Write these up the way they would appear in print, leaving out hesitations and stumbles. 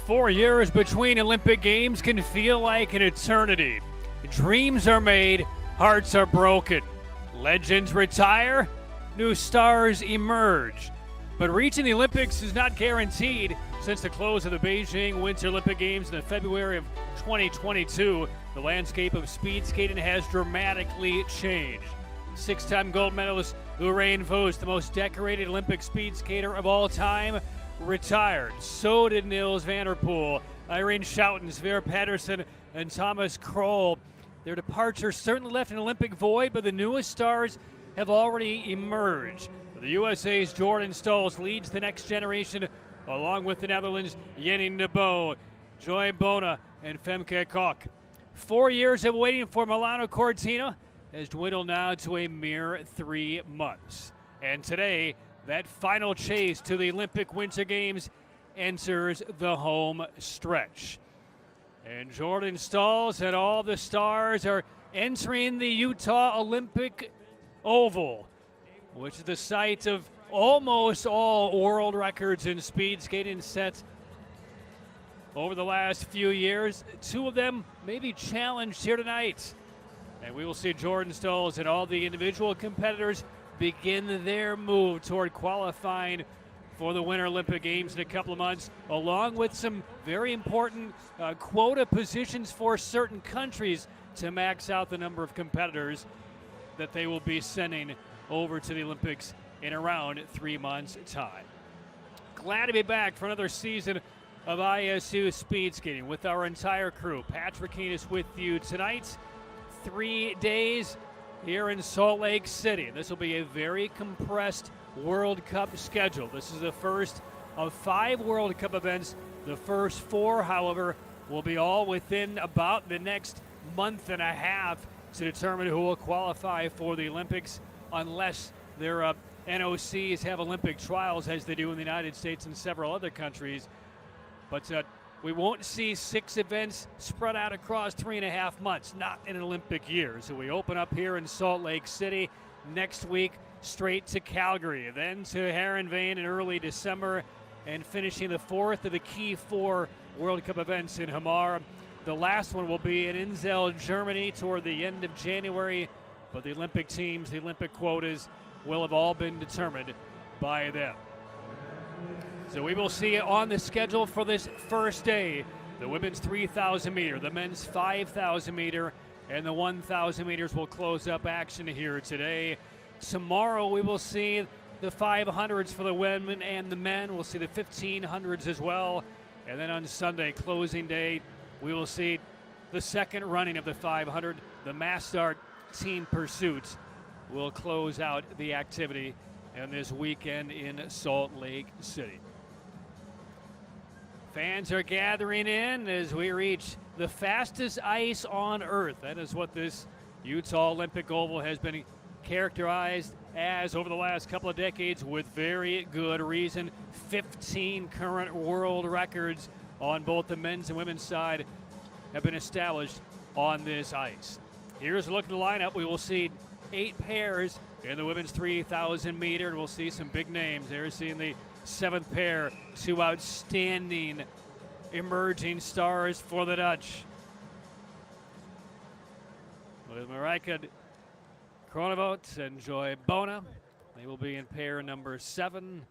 4 years between Olympic Games can feel like an eternity. Dreams are made, hearts are broken. Legends retire, new stars emerge. But reaching the Olympics is not guaranteed. Since the close of the Beijing Winter Olympic Games in February of 2022, the landscape of speed skating has dramatically changed. Six-time gold medalist Lorraine Vos, the most decorated Olympic speed skater of all time, retired. So did Nils van der Poel, Irene Schouten, Sverre Pedersen, and Thomas Kroll. Their departure certainly left an Olympic void, but the newest stars have already emerged. The USA's Jordan Stolz leads the next generation, along with the Netherlands' Jenny Nebo, Joy Bona, and Femke Kok. 4 years of waiting for Milano Cortina has dwindled now to a mere 3 months. And today, that final chase to the Olympic Winter Games enters the home stretch. And Jordan Stolz and all the stars are entering the Utah Olympic Oval, which is the site of almost all world records in speed skating set over the last few years. 2 of them may be challenged here tonight. And we will see Jordan Stolz and all the individual competitors begin their move toward qualifying for the Winter Olympic Games in a couple of months, along with some very important quota positions for certain countries to max out the number of competitors that they will be sending over to the Olympics in around 3 months' time. Glad to be back for another season of ISU speed skating with our entire crew. Patrick Keenis with you tonight. 3 days here in Salt Lake City. This will be a very compressed World Cup schedule. This is the first of 5 World Cup events. The first 4, however, will be all within about the next month and a half to determine who will qualify for the Olympics, unless their NOCs have Olympic trials as they do in the United States and several other countries. But we won't see 6 events spread out across 3.5 months, not in an Olympic year. So we open up here in Salt Lake City next week, straight to Calgary, then to Heerenveen in early December, and finishing the 4th of the key 4 World Cup events in Hamar. The last one will be in Innsbruck, Germany, toward the end of January, but the Olympic teams, the Olympic quotas, will have all been determined by them. So we will see on the schedule for this first day the women's 3,000 meter, the men's 5,000 meter, and the 1,000 meters will close up action here today. Tomorrow we will see the 500s for the women and the men. We'll see the 1,500s as well. And then on Sunday, closing day, we will see the second running of the 500. The mass start team pursuits will close out the activity and this weekend in Salt Lake City. Fans are gathering in as we reach the fastest ice on Earth. That is what this Utah Olympic Oval has been characterized as over the last couple of decades, with very good reason. 15 current world records on both the men's and women's side have been established on this ice. Here's a look at the lineup. We will see 8 pairs in the women's 3,000 meter, and we'll see some big names. There's seeing the 7th pair, 2 outstanding emerging stars for the Dutch. With Marijke Kronenvoet and Joy Bona, they will be in pair number 7.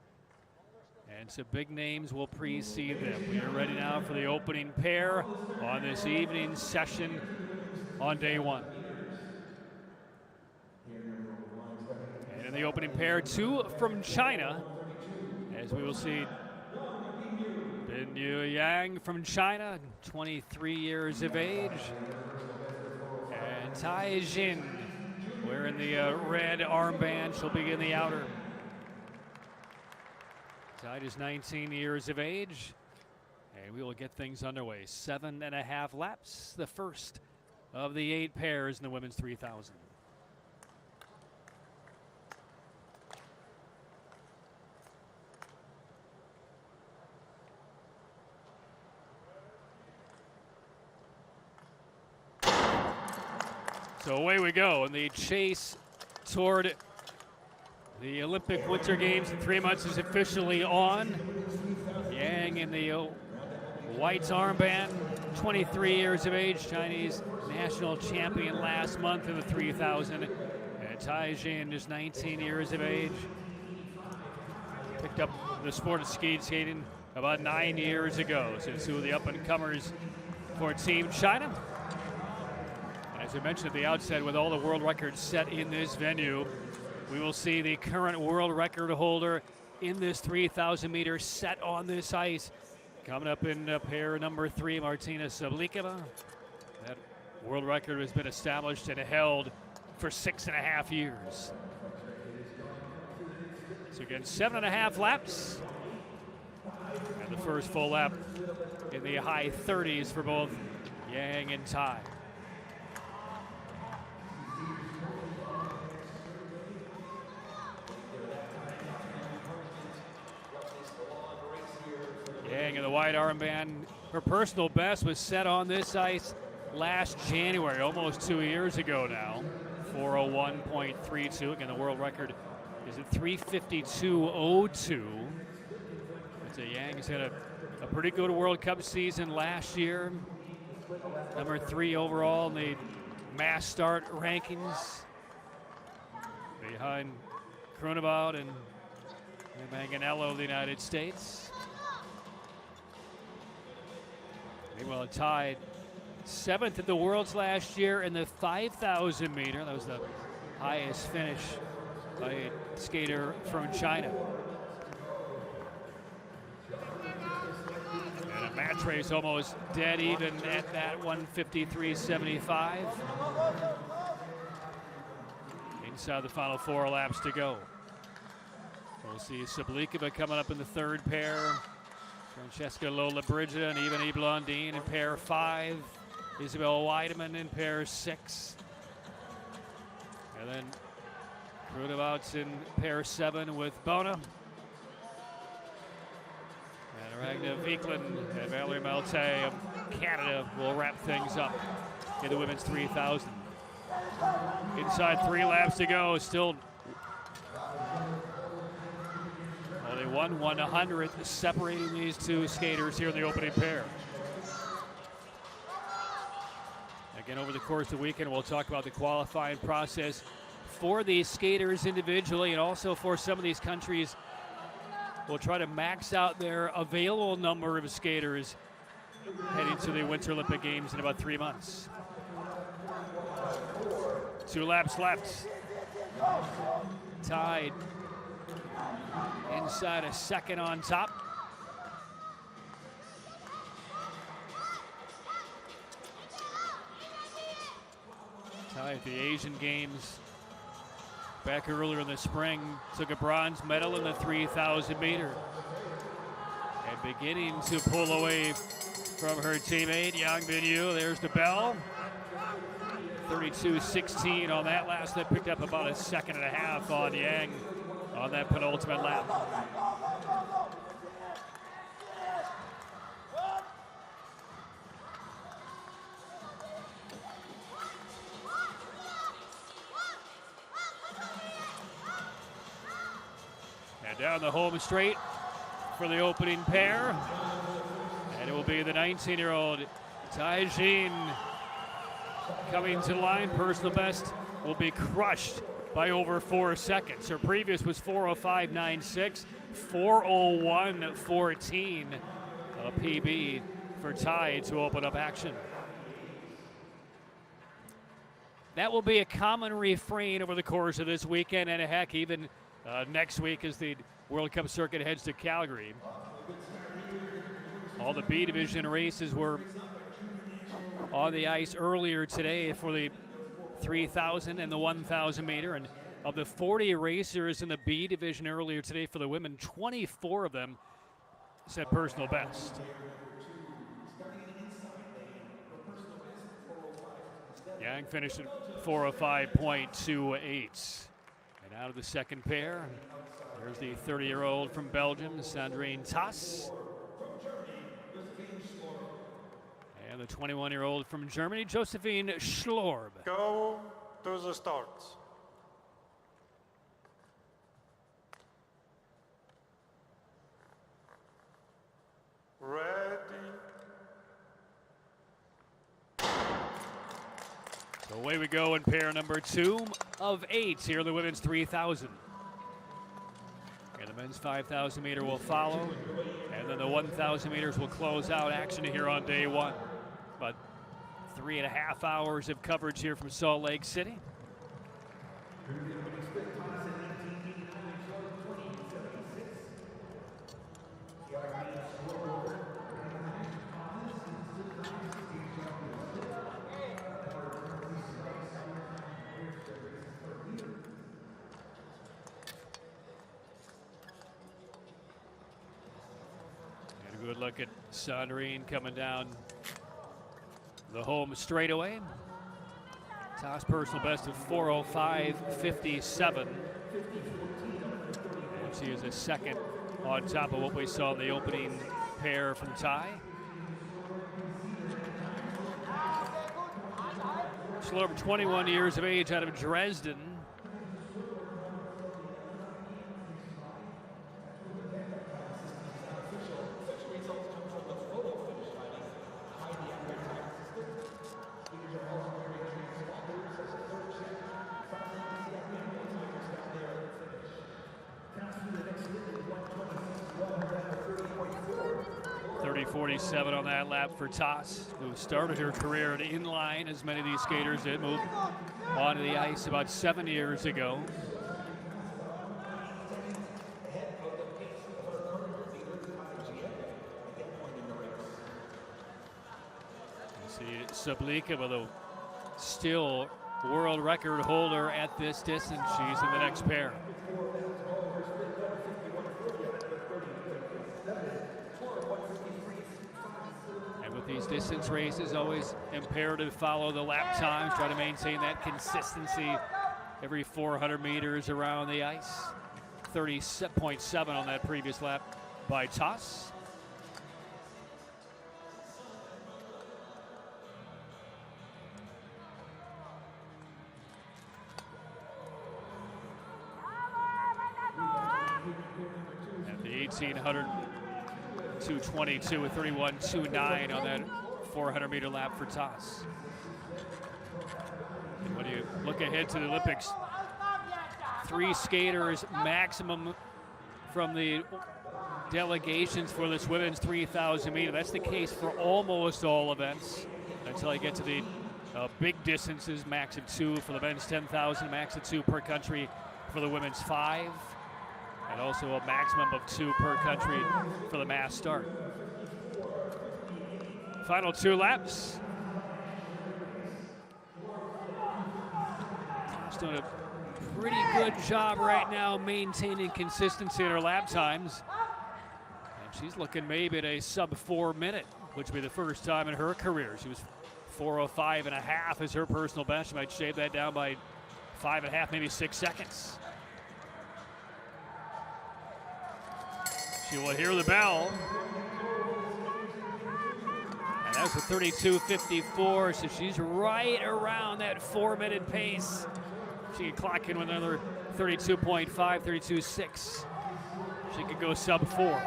And some big names will precede them. We are ready now for the opening pair on this evening session on day 1. And in the opening pair, 2 from China, as we will see Bin Yu Yang from China, 23 years of age, and Tai Jin wearing the red armband. She'll be in the outer. Tai is 19 years of age, and we will get things underway. 7.5 laps, the first of the 8 pairs in the women's 3,000. So away we go in the chase toward the Olympic Winter Games in 3 months is officially on. Yang in the White armband, 23 years of age, Chinese national champion last month in the 3000. And Tai Jin is 19 years of age. Picked up the sport of speed skating about 9 years ago. So two of the up-and-comers for Team China. And as I mentioned at the outset, with all the world records set in this venue, we will see the current world record holder in this 3,000 meters set on this ice. Coming up in pair number 3, Martina Sablikova. That world record has been established and held for 6.5 years. So again, 7.5 laps. And the first full lap in the high 30s for both Yang and Tai. Yang in the white armband. Her personal best was set on this ice last January, almost 2 years ago now. 4:01.32. Again, the world record is at 3:52.02. So Yang's had a pretty good World Cup season last year. Number 3 overall in the mass start rankings. Behind Kronebaud and Manganello of the United States. Meanwhile, tied 7th at the Worlds last year in the 5,000 meter. That was the highest finish by a skater from China. And a match race almost dead even at that 1:53.75. Inside the final 4 laps to go. We'll see Sablikova coming up in the 3rd pair. Francesca Lollobrigida and Ivani Blondin in pair 5. Isabel Weideman in pair 6. And then Kronebaud's in pair 7 with Bona. And Ragnar Viklund and Valerie Malte of Canada will wrap things up in the women's 3,000. Inside 3 laps to go, still only 1/100th separating these two skaters here in the opening pair. Again, over the course of the weekend, we'll talk about the qualifying process for these skaters individually, and also for some of these countries. We'll try to max out their available number of skaters heading to the Winter Olympic Games in about 3 months. 2 laps left. Tied inside a second on top. Tied at the Asian Games back earlier in the spring, took a bronze medal in the 3,000 meter. And beginning to pull away from her teammate, Yang Binyu. There's the bell. 32.16 on that last lap, picked up about 1.5 seconds on Yang on that penultimate lap. And down the home straight for the opening pair. And it will be the 19-year-old Tai Jin coming to the line. Personal best will be crushed by over 4 seconds. Her previous was 4:05.96, 4:01.14, a PB for Tai to open up action. That will be a common refrain over the course of this weekend, and heck, even next week as the World Cup circuit heads to Calgary. All the B division races were on the ice earlier today for the 3,000 and the 1,000 meter, and of the 40 racers in the B division earlier today for the women, 24 of them set personal best. Yang finished at 4:05.28. And out of the second pair, there's the 30-year-old from Belgium, Sandrine Tass. And the 21-year-old from Germany, Josephine Schlorb. Go to the start. Ready, Away we go in pair number 2 of 8 here in the women's 3,000. And the men's 5,000 meter will follow, and then the 1,000 meters will close out action here on day 1. But 3.5 hours of coverage here from Salt Lake City. Good look at Sandrine coming down the home straightaway. Toss personal best of 4:05.57. And she is a second on top of what we saw in the opening pair from Ty. Schlarb, 21 years of age, out of Dresden. .47 on that lap for Toss, who started her career at inline, as many of these skaters did, moved onto the ice about 7 years ago. You see Sablikova, the still world record holder at this distance. She's in the next pair. These distance races, always imperative to follow the lap times, try to maintain that consistency every 400 meters around the ice. 30.7 on that previous lap by Toss. At the 1800, 2:22 with 31.29 on that 400-meter lap for Toss. And when you look ahead to the Olympics, 3 skaters maximum from the delegations for this women's 3,000 meter. That's the case for almost all events until I get to the big distances, max of 2 for the men's 10,000, max of 2 per country for the women's 5. And also a maximum of 2 per country for the mass start. Final 2 laps. She's doing a pretty good job right now maintaining consistency in her lap times. And she's looking maybe at a sub-4 minute, which would be the first time in her career. She was 4:05.5 as her personal best. She might shave that down by 5.5, maybe 6 seconds. She will hear the bell. And that's a 32.54, so she's right around that 4-minute pace. She could clock in with another 32.5, 32.6. She could go sub-4.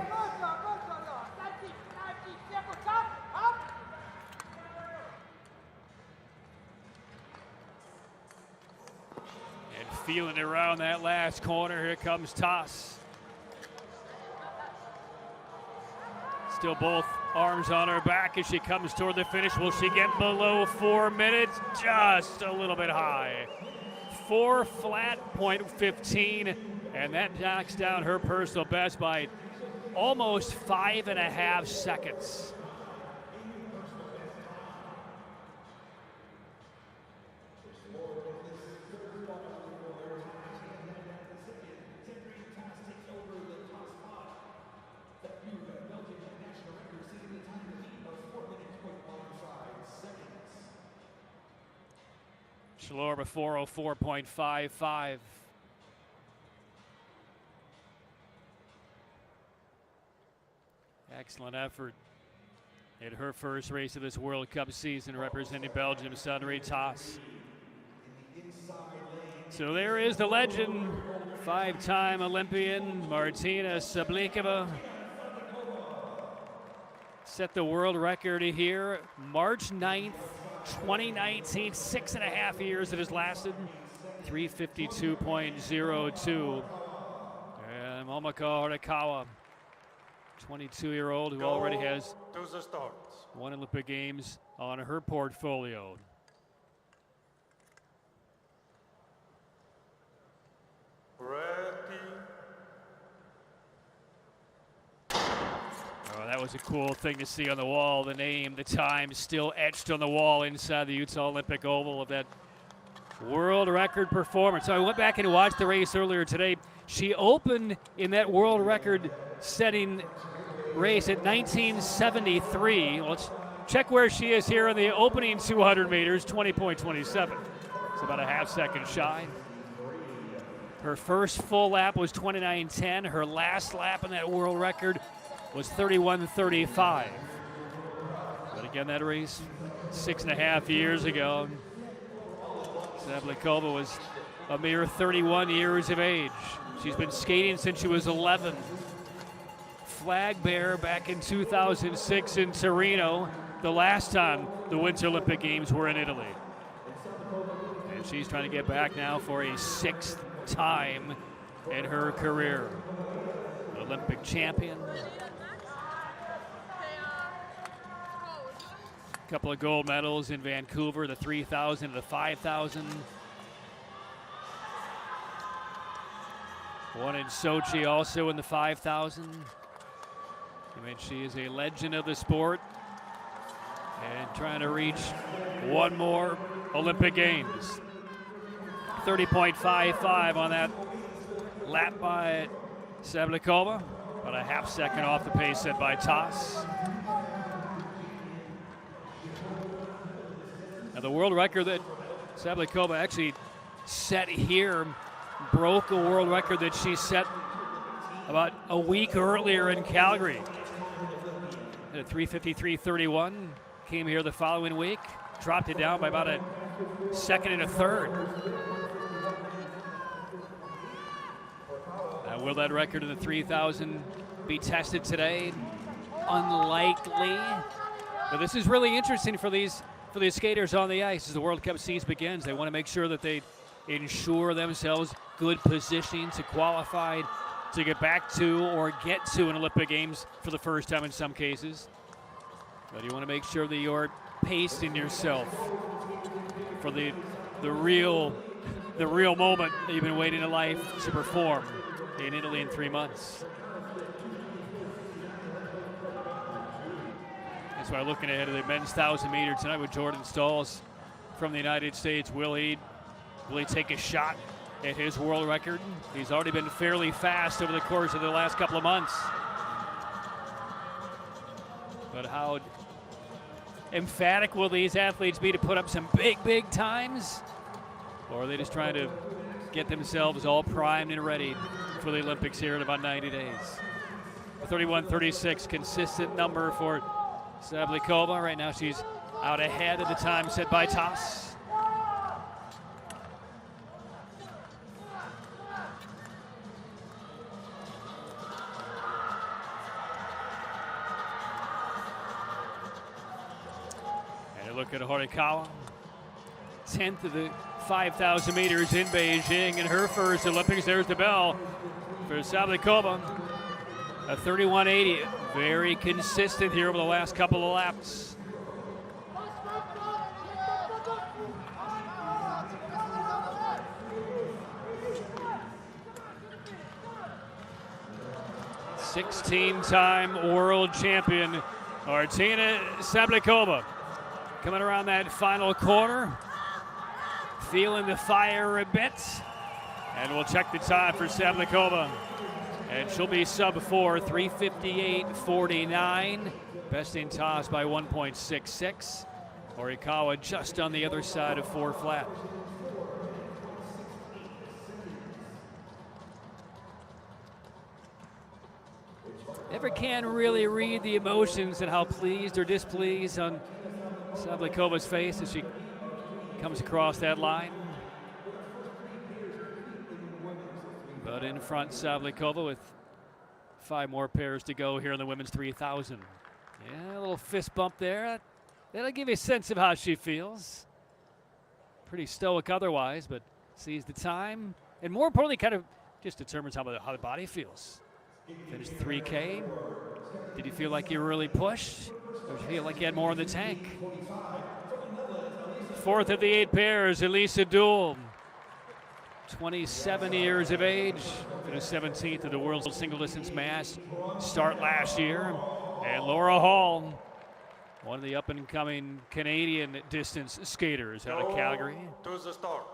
And feeling it around that last corner, here comes Toss. Still both arms on her back as she comes toward the finish. Will she get below 4 minutes? Just a little bit high. 4:15, and that knocks down her personal best by almost 5.5 seconds. Schlarb 4:04.55. Excellent effort in her first race of this World Cup season, representing Belgium, Sandrine Toss. So there is the legend, 5-time Olympian Martina Sablikova. Set the world record here March 9th, 2019, 6.5 years it has lasted. 352.02. And Momoko Horikawa, 22-year-old who already has To the start. 1 Olympic Games on her portfolio. Ready. Oh, that was a cool thing to see on the wall. The name, the time still etched on the wall inside the Utah Olympic Oval of that world record performance. So I went back and watched the race earlier today. She opened in that world record setting race at 1973. Let's check where she is here in the opening 200 meters, 20.27. It's about a half second shy. Her first full lap was 29.10. Her last lap in that world record was 31.35. But again, that race 6.5 years ago. Sablikova was a mere 31 years of age. She's been skating since she was 11. Flag bearer back in 2006 in Torino, the last time the Winter Olympic Games were in Italy. And she's trying to get back now for a 6th time in her career. Olympic champion. A couple of gold medals in Vancouver, the 3,000 and the 5,000. One in Sochi also in the 5,000. I mean, she is a legend of the sport and trying to reach one more Olympic Games. 30.55 on that lap by Sablikova, about a half second off the pace set by Toss. Now the world record that Sablikova actually set here broke a world record that she set about a week earlier in Calgary. At 3:53.31, came here the following week, dropped it down by about a second and a third. Will that record in the 3,000 be tested today? Unlikely. But this is really interesting for these skaters on the ice as the World Cup season begins. They want to make sure that they ensure themselves good positioning to qualify to get back to or get to an Olympic Games for the first time in some cases. But you want to make sure that you're pacing yourself for the real moment that you've been waiting in life to perform in Italy in 3 months. That's why looking ahead of the men's 1,000 meter tonight with Jordan Stalls from the United States. Will he take a shot at his world record? He's already been fairly fast over the course of the last couple of months. But how emphatic will these athletes be to put up some big times? Or are they just trying to get themselves all primed and ready for the Olympics here in about 90 days? 31.36, consistent number for Sablikova. Right now she's out ahead of the time set by Toss. And a look at Horikawa. 10th of the 5,000 meters in Beijing in her first Olympics. There's the bell for Sablikova. A 31.80, very consistent here over the last couple of laps. Sixteen-time world champion Martina Sablikova coming around that final corner. Feeling the fire a bit. And we'll check the time for Sablikova. And she'll be sub 4, 3:58.49. Best in Toss by 1.66. Horikawa just on the other side of 4 flat. Never can really read the emotions and how pleased or displeased on Sablikova's face as she comes across that line. But in front, Sablikova with 5 more pairs to go here in the women's 3,000. Yeah, a little fist bump there. That'll give you a sense of how she feels. Pretty stoic otherwise, but sees the time. And more importantly, kind of just determines how the body feels. Finished 3K. Did you feel like you were really pushed? Or did you feel like you had more in the tank? Fourth of the 8 pairs, Elisa Dool. 27 years of age. Finished 17th of the world's single distance mass start last year. And Laura Hall, one of the up and coming Canadian distance skaters out of Calgary. To the start.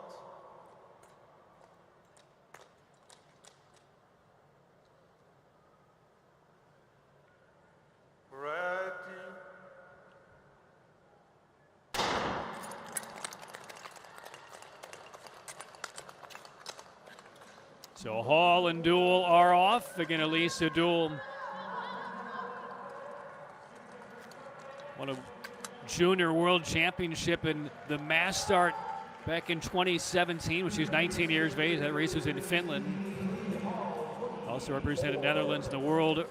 Ready. So Hall and Dool are off. Again, Elisa Dool won a junior world championship in the mass start back in 2017 when she was 19 years of age. That race was in Finland. Also represented Netherlands in the world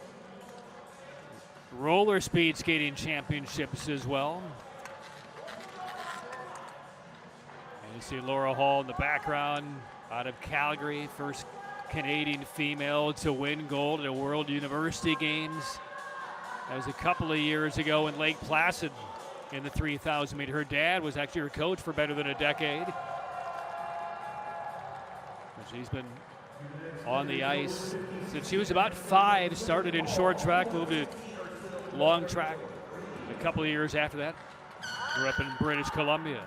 roller speed skating championships as well. And you see Laura Hall in the background out of Calgary, first Canadian female to win gold at a World University Games. That was a couple of years ago in Lake Placid in the 3,000 meter. Her dad was actually her coach for better than a decade. And she's been on the ice since she was about 5, started in short track, moved to long track a couple of years after that. Grew up in British Columbia.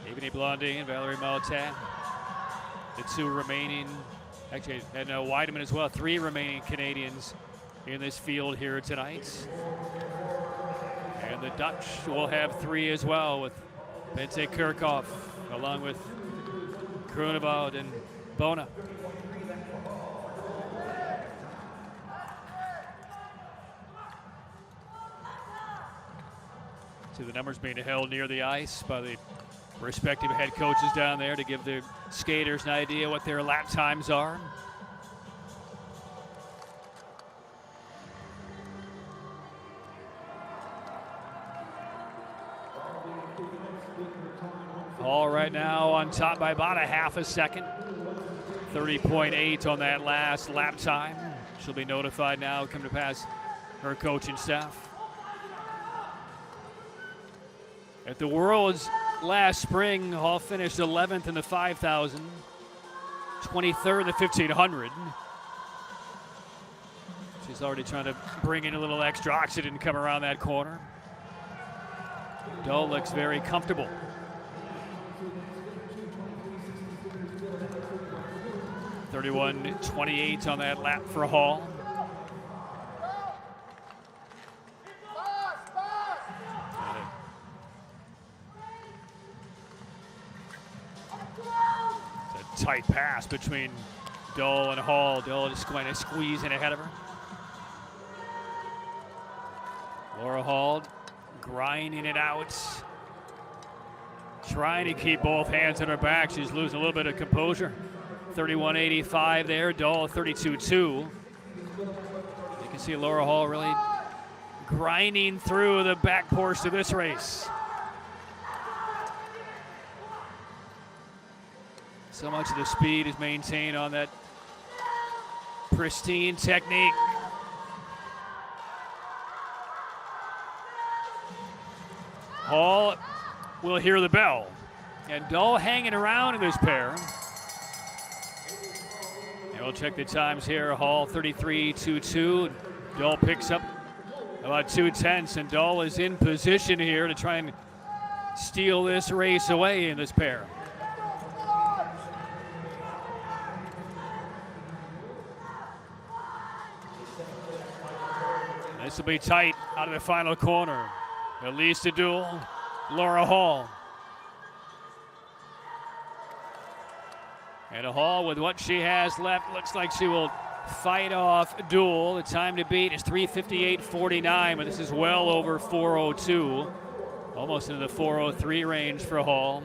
Ebony Blondin and Valerie Maltin, the 2 remaining, actually, and Weideman as well, 3 remaining Canadians in this field here tonight. And the Dutch will have 3 as well, with Bente Kirchhoff along with Groenewoud and Bona. See the numbers being held near the ice by the respective head coaches down there to give the skaters an idea what their lap times are. Hall right now on top by about a half a second. 30.8 on that last lap time. She'll be notified now, come to pass her coaching staff. At the Worlds last spring, Hall finished 11th in the 5,000, 23rd in the 1,500. She's already trying to bring in a little extra oxygen and come around that corner. Doll looks very comfortable. .31.28 on that lap for Hall. It's a tight pass between Doll and Hall. Doll just going to squeeze in ahead of her. Laura Hall grinding it out. Trying to keep both hands on her back. She's losing a little bit of composure. 31.85 there, Doll 32.2. You can see Laura Hall really grinding through the back portion of this race. So much of the speed is maintained on that pristine technique. Hall will hear the bell. And Doll hanging around in this pair. And we'll check the times here. Hall 33.22. Doll picks up about 2/10, and Doll is in position here to try and steal this race away in this pair. This will be tight out of the final corner. Elisa Dool, Laura Hall. And Hall, with what she has left, looks like she will fight off Dool. The time to beat is 3:58.49, but this is well over 4:02. Almost into the 4:03 range for Hall.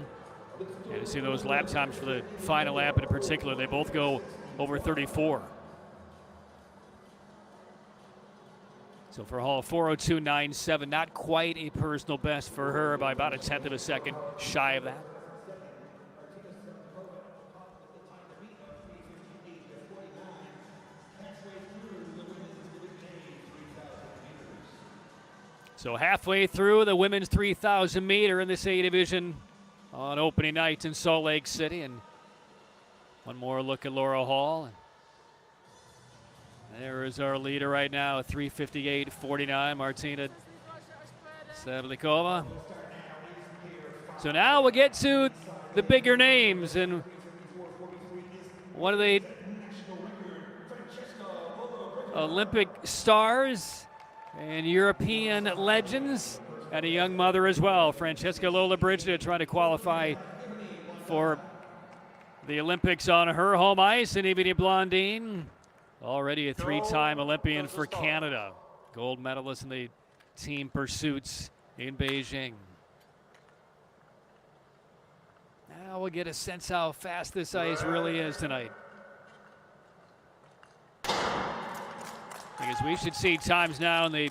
And you see those lap times for the final lap in particular, they both go over 34. So for Hall, 4:02.97, not quite a personal best for her, by about a tenth of a second shy of that. So halfway through the women's 3,000 meter in this A division on opening night in Salt Lake City. And one more look at Laura Hall. There is our leader right now, 3:58.49, Martina Sablikova. So now we'll get to the bigger names, and one of the Olympic stars and European legends, and a young mother as well, Francesca Lollobrigida, trying to qualify for the Olympics on her home ice, and Evgenia Blondin, already a three-time Olympian for Canada, gold medalist in the team pursuits in Beijing. Now we'll get a sense how fast this ice really is tonight. Because we should see times now in the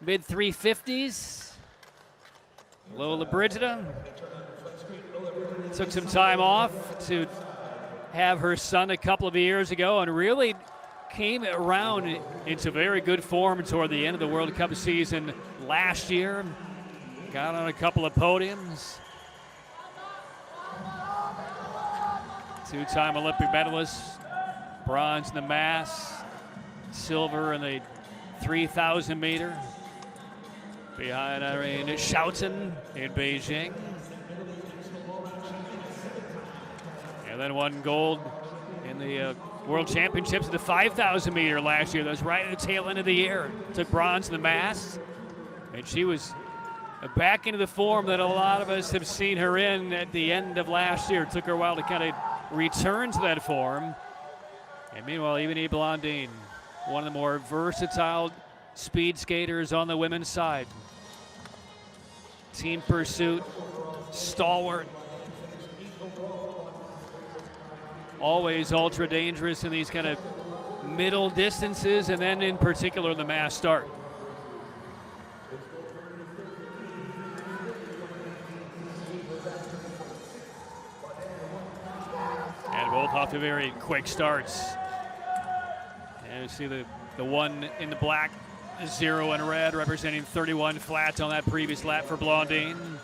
mid-350s. Lollobrigida took some time off to have her son a couple of years ago and really came around into very good form toward the end of the World Cup season last year. Got on a couple of podiums. Two-time Olympic medalist, bronze in the mass, silver in the 3,000 meter, behind Irene Schouten in Beijing. And then won gold in the World Championships in the 5,000 meter last year. That was right at the tail end of the year. Took bronze in the mass, and she was back into the form that a lot of us have seen her in at the end of last year. It took her a while to kind of return to that form. And meanwhile, Evgenia Blondin, one of the more versatile speed skaters on the women's side. Team pursuit, stalwart. Always ultra dangerous in these kind of middle distances, and then in particular the mass start. And both off to very quick starts. And you see the one in the black, 0 in red, representing 31 flats on that previous lap for Blondin.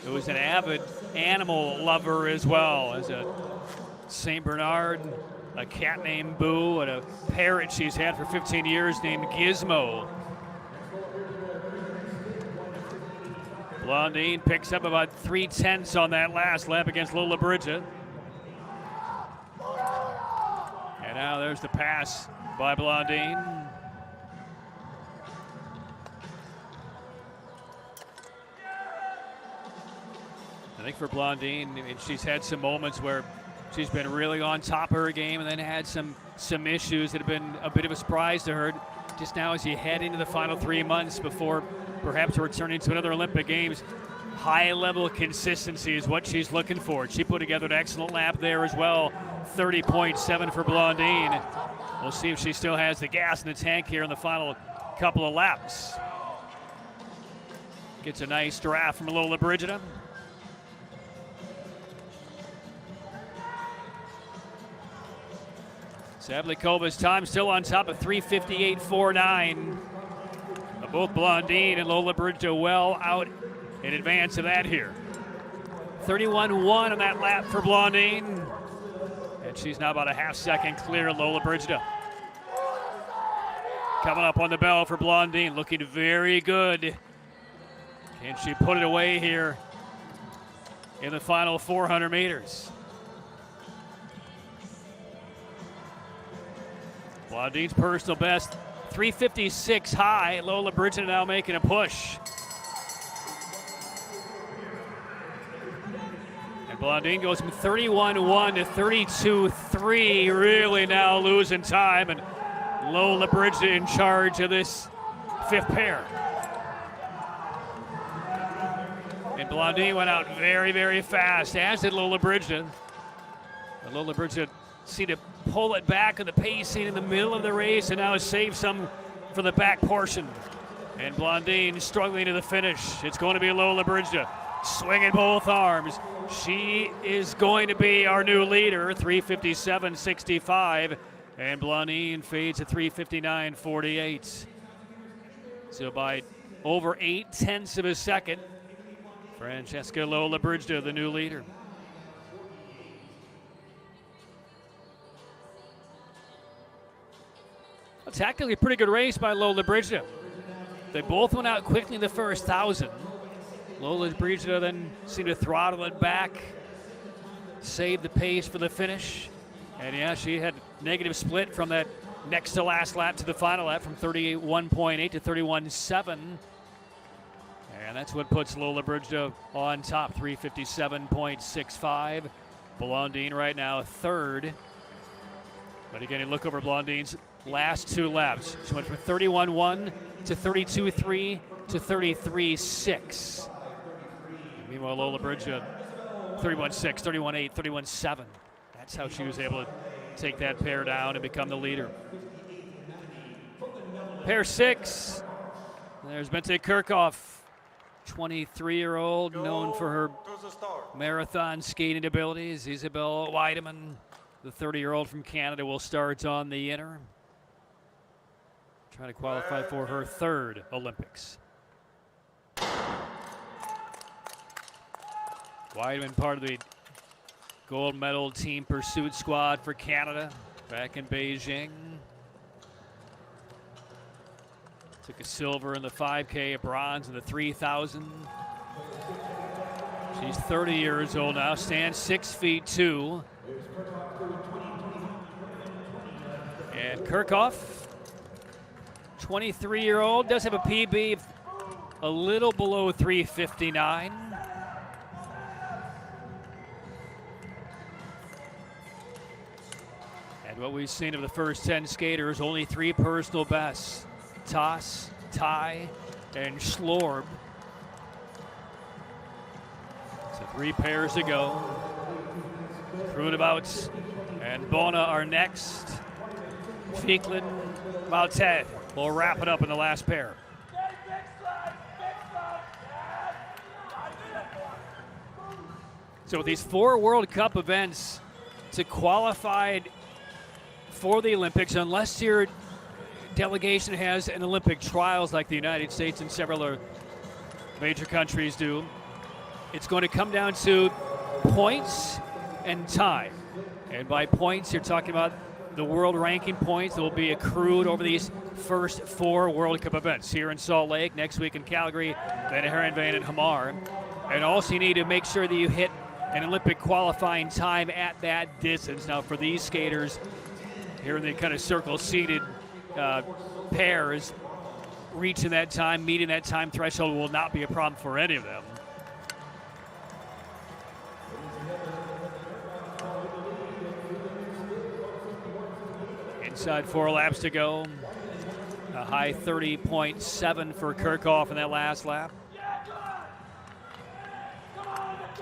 Who was an avid animal lover as well, as a St. Bernard, a cat named Boo, and a parrot she's had for 15 years named Gizmo. Blondin picks up about 3/10 on that last lap against Lollobrigida. And now there's the pass by Blondin. I think for Blondin, I mean, she's had some moments where she's been really on top of her game and then had some issues that have been a bit of a surprise to her. Just now as you head into the final 3 months before perhaps returning to another Olympic Games, high-level consistency is what she's looking for. She put together an excellent lap there as well, 30.7 for Blondin. We'll see if she still has the gas in the tank here in the final couple of laps. Gets a nice draft from Lollobrigida. Sablikova's time still on top of 3:58.49. Both Blondin and Lollobrigida well out in advance of that here. 31.1 on that lap for Blondin. And she's now about a half second clear of Lollobrigida. Coming up on the bell for Blondin, looking very good. Can she put it away here in the final 400 meters? Blondin's personal best, 3:56 high. Lollobrigida now making a push. And Blondin goes from 31.1 to 32.3, really now losing time. And Lollobrigida in charge of this fifth pair. And Blondin went out very, very fast, as did Lollobrigida. Lollobrigida seemed to pull it back on the pacing in the middle of the race and now save some for the back portion. And Blondine struggling to the finish. It's going to be Lola Brigida swinging both arms. She is going to be our new leader, 3:57.65. And Blondine fades at 3:59.48. So by over 0.8 of a second, Francesca Lola Brigida, the new leader. A tactically pretty good race by Lola Brigida. They both went out quickly in the first 1,000. Lola Brigida then seemed to throttle it back, save the pace for the finish. And yeah, she had negative split from that next to last lap to the final lap from 31.8 to 31.7. And that's what puts Lola Brigida on top, 3:57.65. Blondine right now third. But again, you look over Blondine's last 2 laps. She went from 31.1 to 32.3 to 33.6. Meanwhile, Lola Brigida, 31.6, 31.8, 31.7. That's how she was able to take that pair down and become the leader. Pair 6, there's Bente Kirchhoff, 23-year-old, known for her marathon skating abilities. Isabel Weideman, the 30-year-old from Canada, will start on the inner, trying to qualify for her 3rd Olympics. Weideman, part of the gold medal team pursuit squad for Canada back in Beijing. Took a silver in the 5K, a bronze in the 3,000. She's 30 years old now, stands 6'2". And Kirchhoff, 23-year-old, does have a PB a little below 3:59. And what we've seen of the first 10 skaters, only 3 personal bests. Toss, Ty, and Schlorb. So 3 pairs to go. Rudebaut and Bona are next. Fieklin, Maltet will wrap it up in the last pair. So with these 4 World Cup events to qualify for the Olympics, unless your delegation has an Olympic trials like the United States and several other major countries do, it's going to come down to points and time. And by points, you're talking about the world ranking points that will be accrued over these first 4 World Cup events here in Salt Lake, next week in Calgary, then at Heerenveen and Hamar. And also you need to make sure that you hit an Olympic qualifying time at that distance. Now for these skaters here in the kind of circle seated pairs, reaching that time, meeting that time threshold will not be a problem for any of them. Inside 4 laps to go. A high 30.7 for Kirchhoff in that last lap.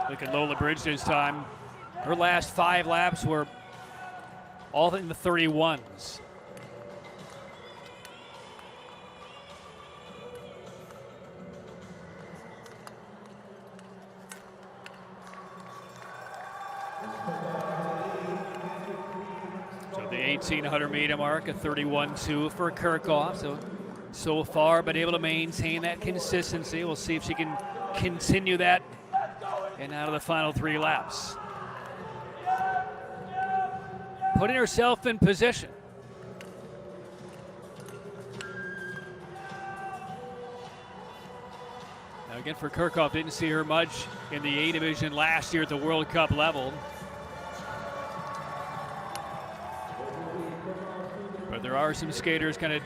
Look at Lola Brigida's time. Her last 5 laps were all in the 31s. The 1,800 meter mark, a 31.2 for Kirchhoff. So far, been able to maintain that consistency. We'll see if she can continue that and out of the final 3 laps. Putting herself in position. Now again for Kirchhoff, didn't see her much in the A division last year at the World Cup level. There are some skaters kind of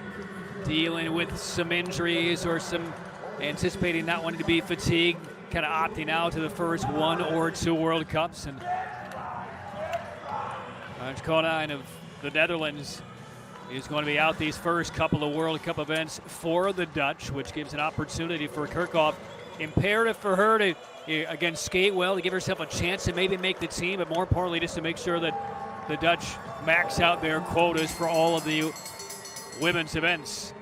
dealing with some injuries or some anticipating not wanting to be fatigued, kind of opting out to the first 1 or 2 World Cups. And Hans Konijn of the Netherlands is going to be out these first couple of World Cup events for the Dutch, which gives an opportunity for Kirchhoff. Imperative for her to, again, skate well, to give herself a chance to maybe make the team, but more importantly, just to make sure that the Dutch max out their quotas for all of the women's events.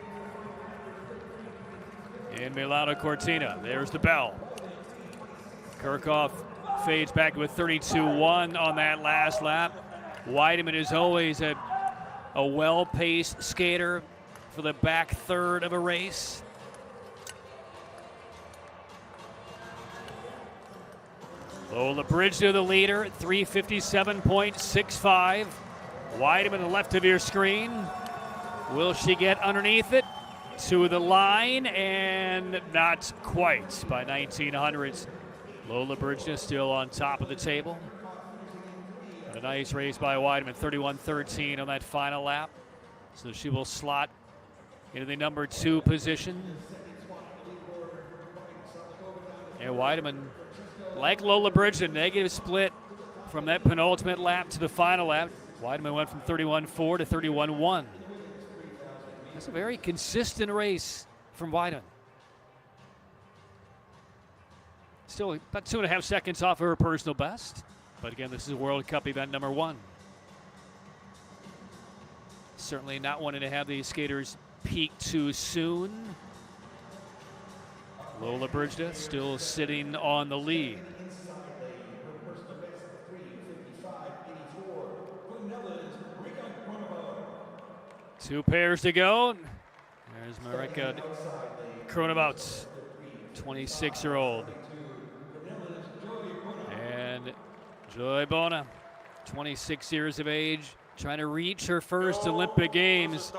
In Milano Cortina, there's the bell. Kirchhoff fades back to a 32-1 on that last lap. Weideman is always a well-paced skater for the back third of a race. Lola Bridger, the leader, 3:57.65. Weideman to the left of your screen. Will she get underneath it? To the line, and not quite by 1900s. Lola Bridger still on top of the table. A nice race by Weideman, 31:13 on that final lap. So she will slot into the number 2 position. And Weideman, like Lola Bridger, negative split from that penultimate lap to the final lap. Weideman went from 31.4 to 31.1. That's a very consistent race from Weideman. Still about 2.5 seconds off of her personal best. But again, this is World Cup event number 1. Certainly not wanting to have these skaters peak too soon. Lola Bridger still sitting on the lead. Two pairs to go. There's Marika Kronebaut, 26-year-old. And Joy Bona, 26 years of age, trying to reach her first Olympic Games.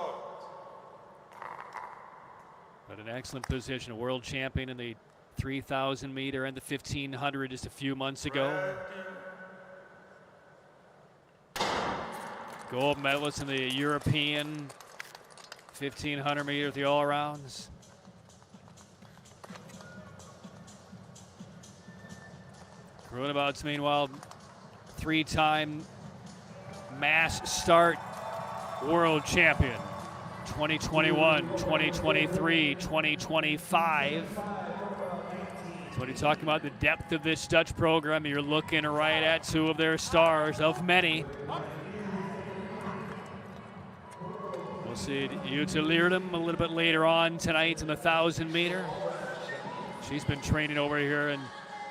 But an excellent position, a world champion in the 3,000 meter and the 1,500 just a few months ago. Gold medalist in the European 1,500 meter at the all-arounds. Kronebaut's meanwhile 3-time mass start world champion. 2021, 2023, 2025. So when you're talking about the depth of this Dutch program, you're looking right at 2 of their stars of many. We'll see Jutta Leerdam a little bit later on tonight in the 1,000 meter. She's been training over here in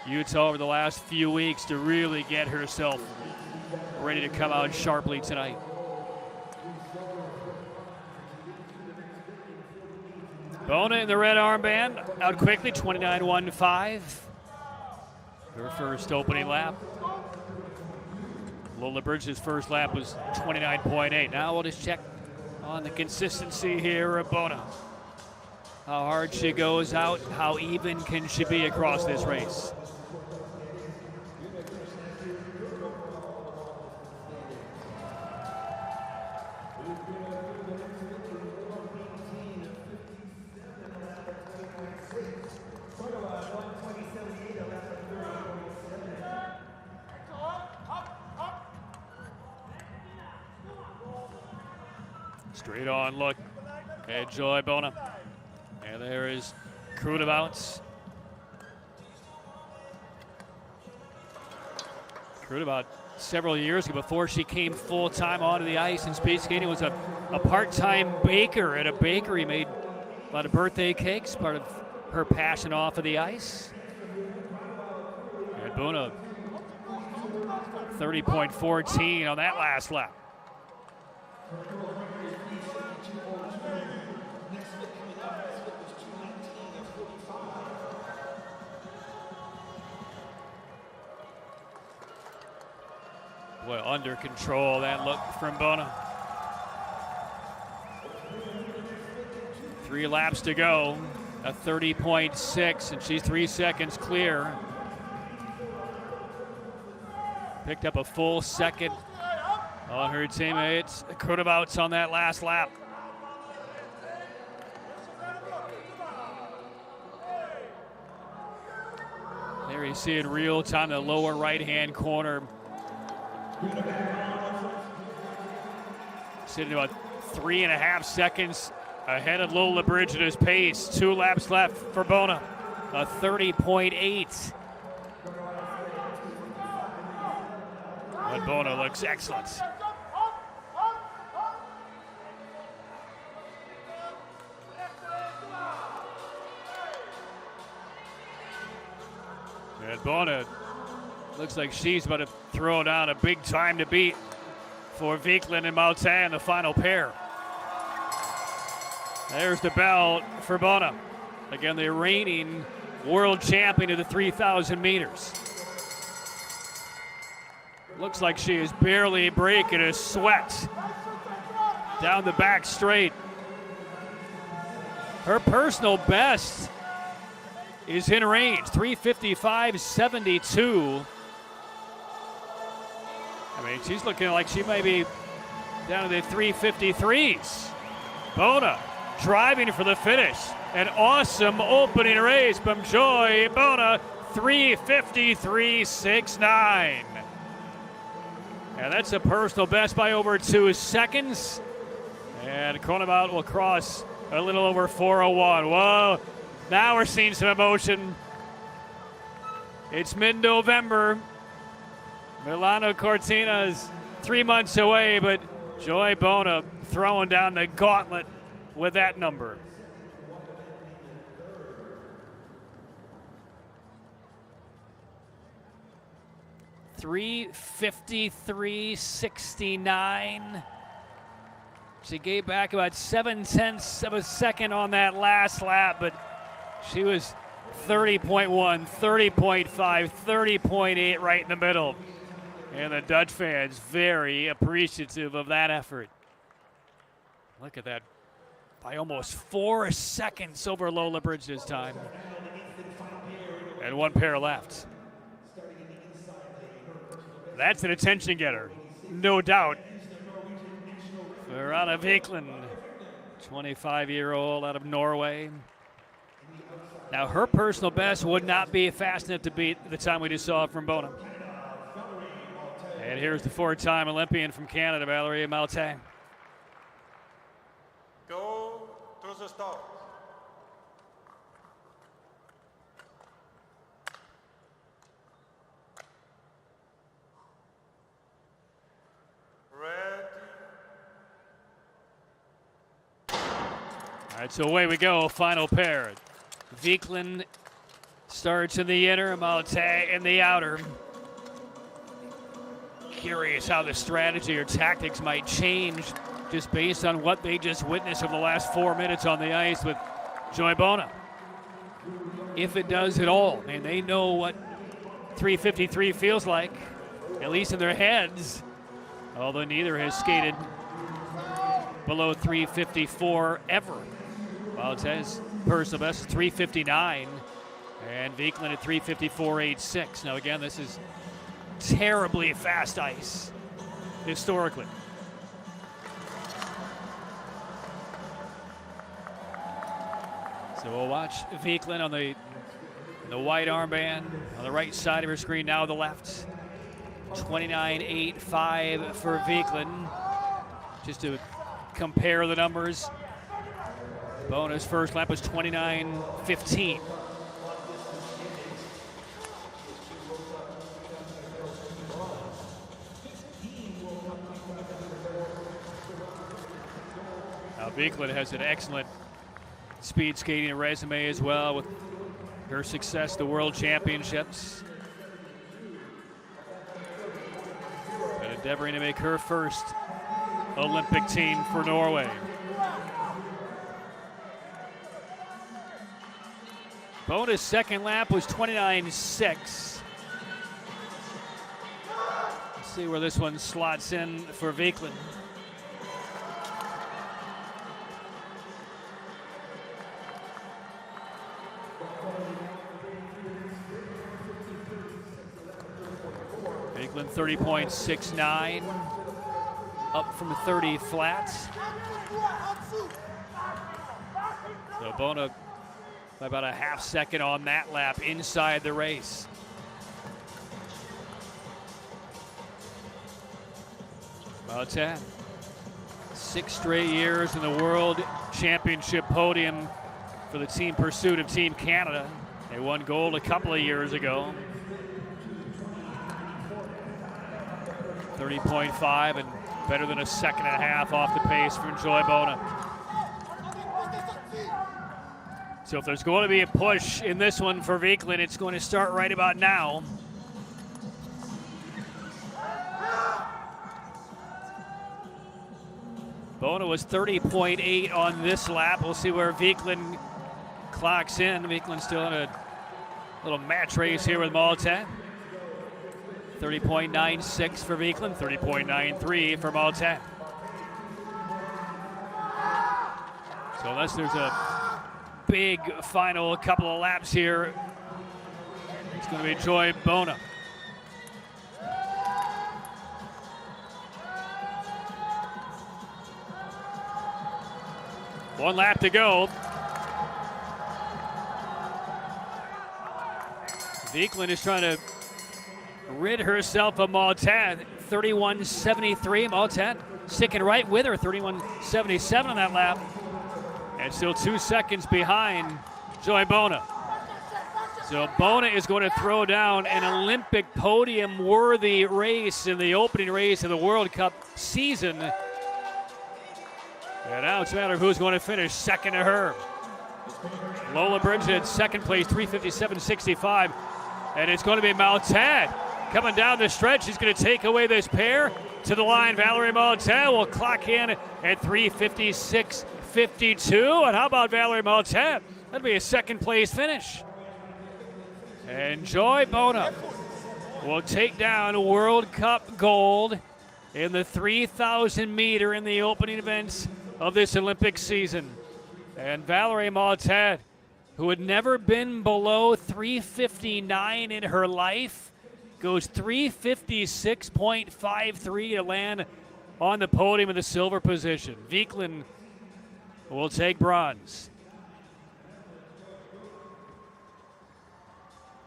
Utah over the last few weeks to really get herself ready to come out sharply tonight. Bona in the red armband, out quickly, 29.15. Her first opening lap. Lola Bridger's first lap was 29.8. Now we'll just check on the consistency here of Bona. How hard she goes out, how even can she be across this race? Straight on look at Joy Bona. And there is Kronebaut. Kronebaut several years ago, before she came full-time onto the ice in speed skating, was a part-time baker at a bakery, made a lot of birthday cakes, part of her passion off of the ice. And Bona, 30.14 on that last lap. Well, under control, that look from Bona. 3 laps to go, a 30.6, and she's 3 seconds clear. Picked up a full second on her teammates. Kronebaut's on that last lap. There you see in real time, the lower right-hand corner. Sitting about 3.5 seconds ahead of Lola Bridger's pace. 2 laps left for Bona, a 30.8. But Bona looks excellent. Bona looks like she's about to throw down a big time to beat for Vikeland and Maltais in the final pair. There's the bell for Bona. Again, the reigning world champion of the 3,000 meters. Looks like she is barely breaking a sweat down the back straight. Her personal best is in range, 3:55.72. I mean, she's looking like she might be down to the 3:53s. Bona driving for the finish. An awesome opening race from Joy Bona, 3:53.69. And that's a personal best by over 2 seconds. And Kronemout will cross a little over 4:01. Whoa, now we're seeing some emotion. It's mid-November. Milano Cortina's 3 months away, but Joy Bona throwing down the gauntlet with that number. $3:53.69. She gave back about 7/10 of a second on that last lap, but she was 30.1, 30.5, 30.8 right in the middle. And the Dutch fans very appreciative of that effort. Look at that. By almost 4 seconds over Lola Bridge this time. And 1 pair left. That's an attention getter, no doubt. For Anna Vikeland, 25-year-old out of Norway. Now, her personal best would not be fast enough to beat the time we just saw from Bona. And here's the 4-time Olympian from Canada, Valerie Maltais. Go to the start. Ready. All right, so away we go, final pair. Vikeland starts in the inner, Maltais in the outer. Curious how the strategy or tactics might change just based on what they just witnessed over the last 4 minutes on the ice with Joy Bona. If it does at all. And they know what 3:53 feels like, at least in their heads, although neither has skated below 3:54 ever. Maltais' personal best is 3:59, and Vikeland at 3:54.86. Now again, this is terribly fast ice, historically. So we'll watch Vikeland on the white armband on the right side of her screen, now the left. 29.85 for Vikeland. Just to compare the numbers, Bona's first lap was 29.15. Now Vikeland has an excellent speed skating resume as well with her success at the World Championships. And endeavoring to make her first Olympic team for Norway. Bona's second lap was 29.6. Let's see where this one slots in for Vikeland. Vikeland 30.69, up from 30 flats. So Bona by about a half second on that lap inside the race. Maltais, 6 straight years in the World Championship podium for the Team Pursuit of Team Canada. They won gold a couple of years ago. 30.5 and better than a second and a half off the pace from Joy Bona. So So if there's going to be a push in this one for Vikeland, it's going to start right about now. Bona was 30.8 on this lap. We'll see where Vikeland clocks in. Vikeland's still in a little match race here with Malta. 30.96 for Vikeland, 30.93 for Malta. So unless there's a big final couple of laps here, it's going to be Joy Bona. One lap to go. Vikeland is trying to rid herself of Maltat. 31.73. Maltat sticking right with her. 31.77 on that lap. And still 2 seconds behind Joy Bona. So Bona is going to throw down an Olympic podium-worthy race in the opening race of the World Cup season. And now it's a matter of who's going to finish second to her. Lola Bridget, second place, 3:57.65. And it's going to be Maltat coming down the stretch. He's going to take away this pair to the line. Valerie Maltat will clock in at 3:56.52. And how about Valerie Maltat? That'll be a second place finish. And Joy Bona will take down World Cup gold in the 3,000 meter in the opening events of this Olympic season. And Valerie Maltat, who had never been below 3:59 in her life, goes 3:56.53 to land on the podium in the silver position. Vikeland will take bronze.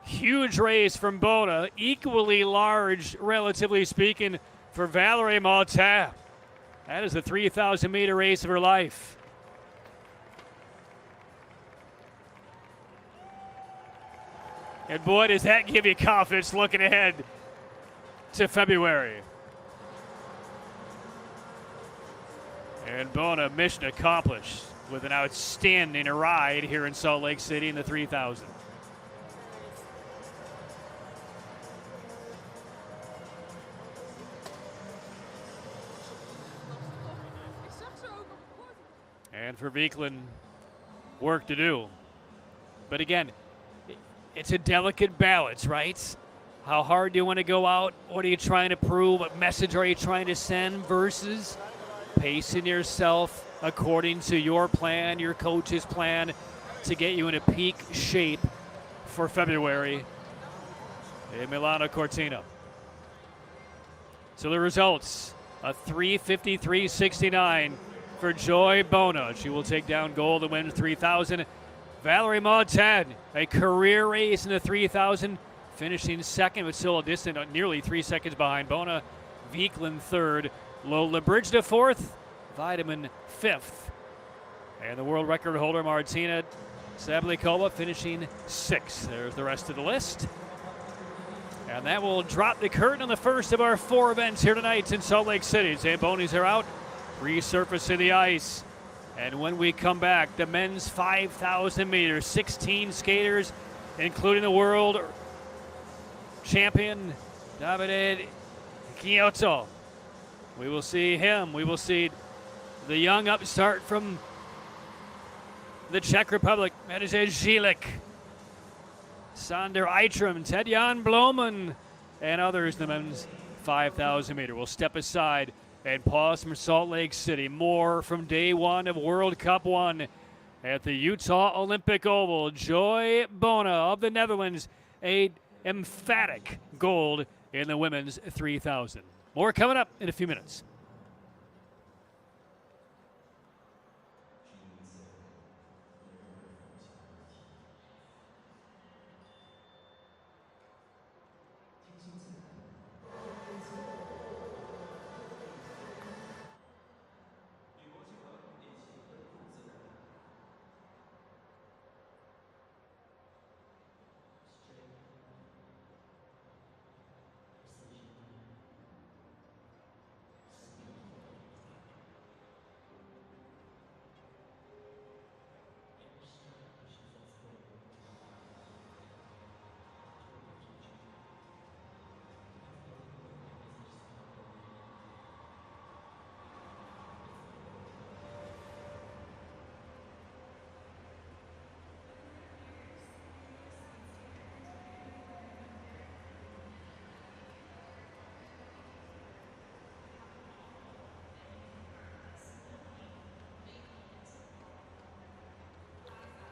Huge race from Bona, equally large, relatively speaking, for Valerie Maltat. That is the 3,000 meter race of her life. And boy, does that give you confidence looking ahead to February. And Bona, mission accomplished with an outstanding ride here in Salt Lake City in the 3,000. And for Vikeland, work to do. But again, it's a delicate balance, right? How hard do you want to go out? What are you trying to prove? What message are you trying to send versus pacing yourself according to your plan, your coach's plan, to get you in a peak shape for February in Milano Cortina. So the results, a 3:53.69 for Joy Bona. She will take down gold and win 3,000. Valerie Maltat, a career race in the 3,000, finishing second, but still a distant, nearly 3 seconds behind Bona. Vikeland third, Lola Bridget fourth, Vitamin fifth. And the world record holder Martina Sablikova finishing sixth. There's the rest of the list. And that will drop the curtain on the first of our 4 events here tonight in Salt Lake City. Zambonis are out, resurfacing the ice. And when we come back, the men's 5,000 meters, 16 skaters, including the world champion, Davide Giotto. We will see him. We will see the young upstart from the Czech Republic, Medved Žilik, Sander Eitram, Ted-Jan Bloman, and others in the men's 5,000 meter. We'll step aside and pause from Salt Lake City. More from day one of World Cup 1 at the Utah Olympic Oval. Joy Bona of the Netherlands, a emphatic gold in the women's 3,000. More coming up in a few minutes.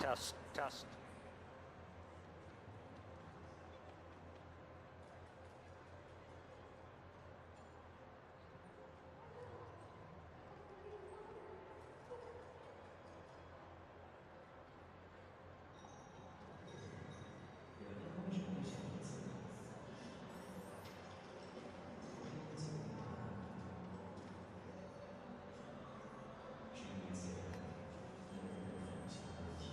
Test, test.他为什么会选择自杀？我也不怎么明白，是因为自然，因为人的风险问题。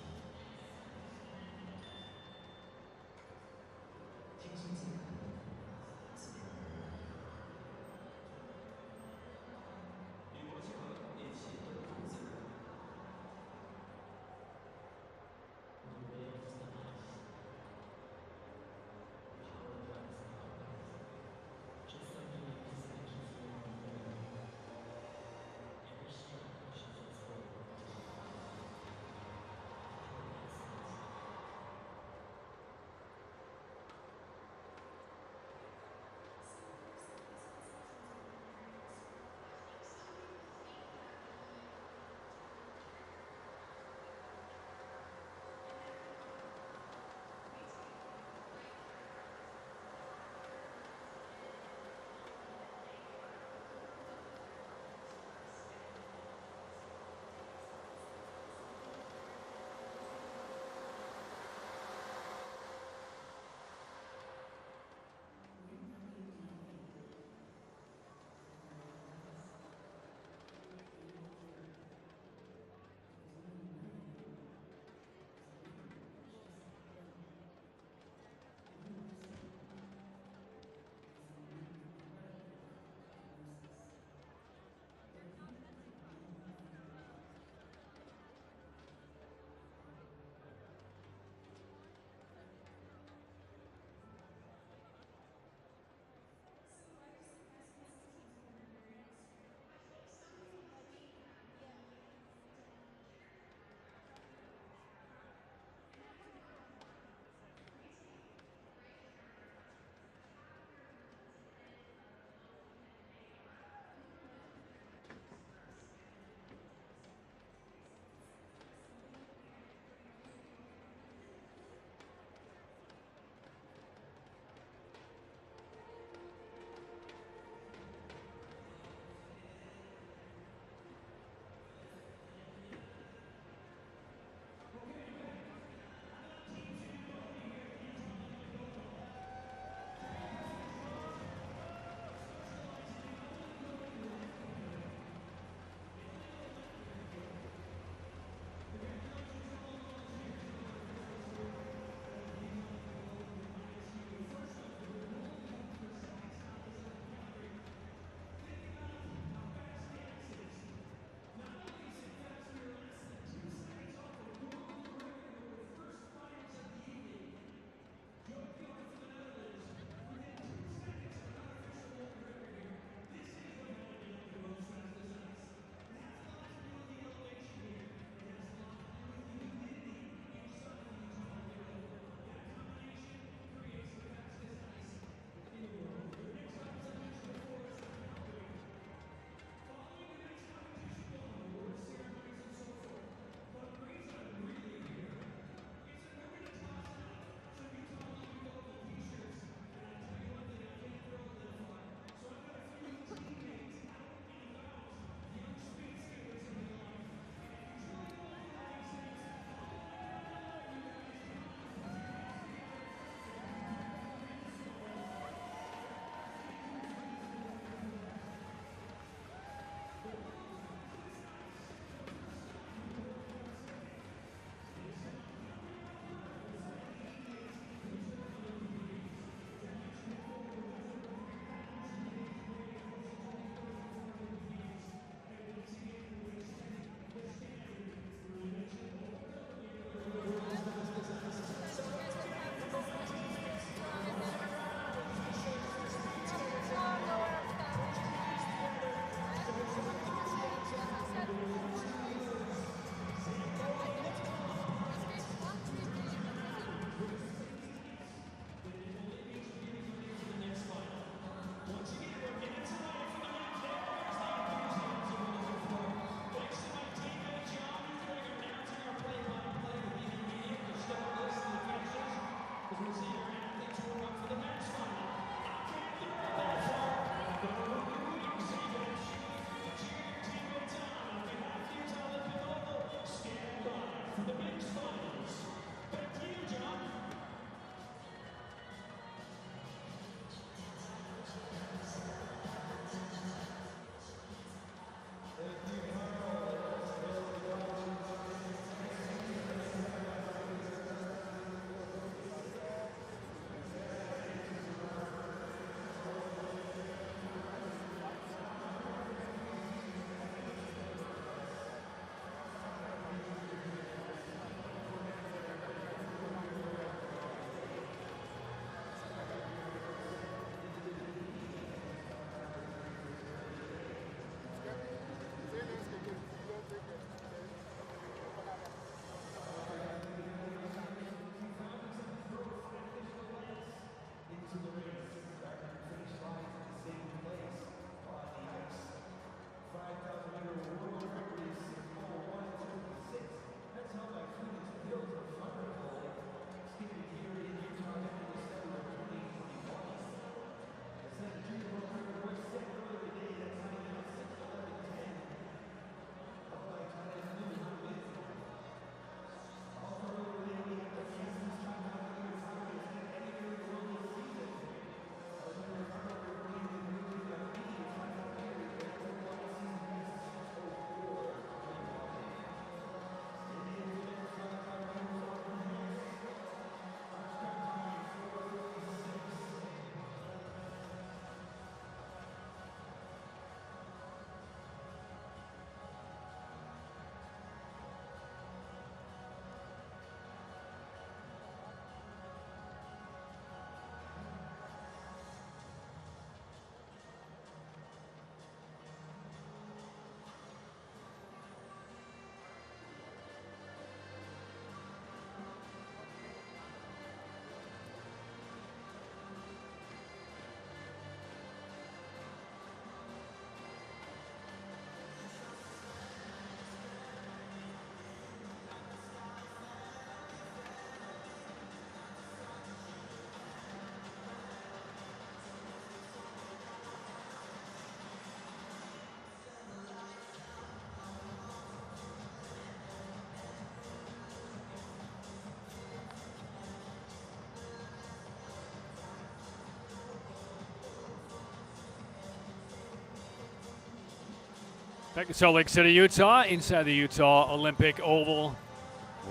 Back to Salt Lake City, Utah, inside the Utah Olympic Oval.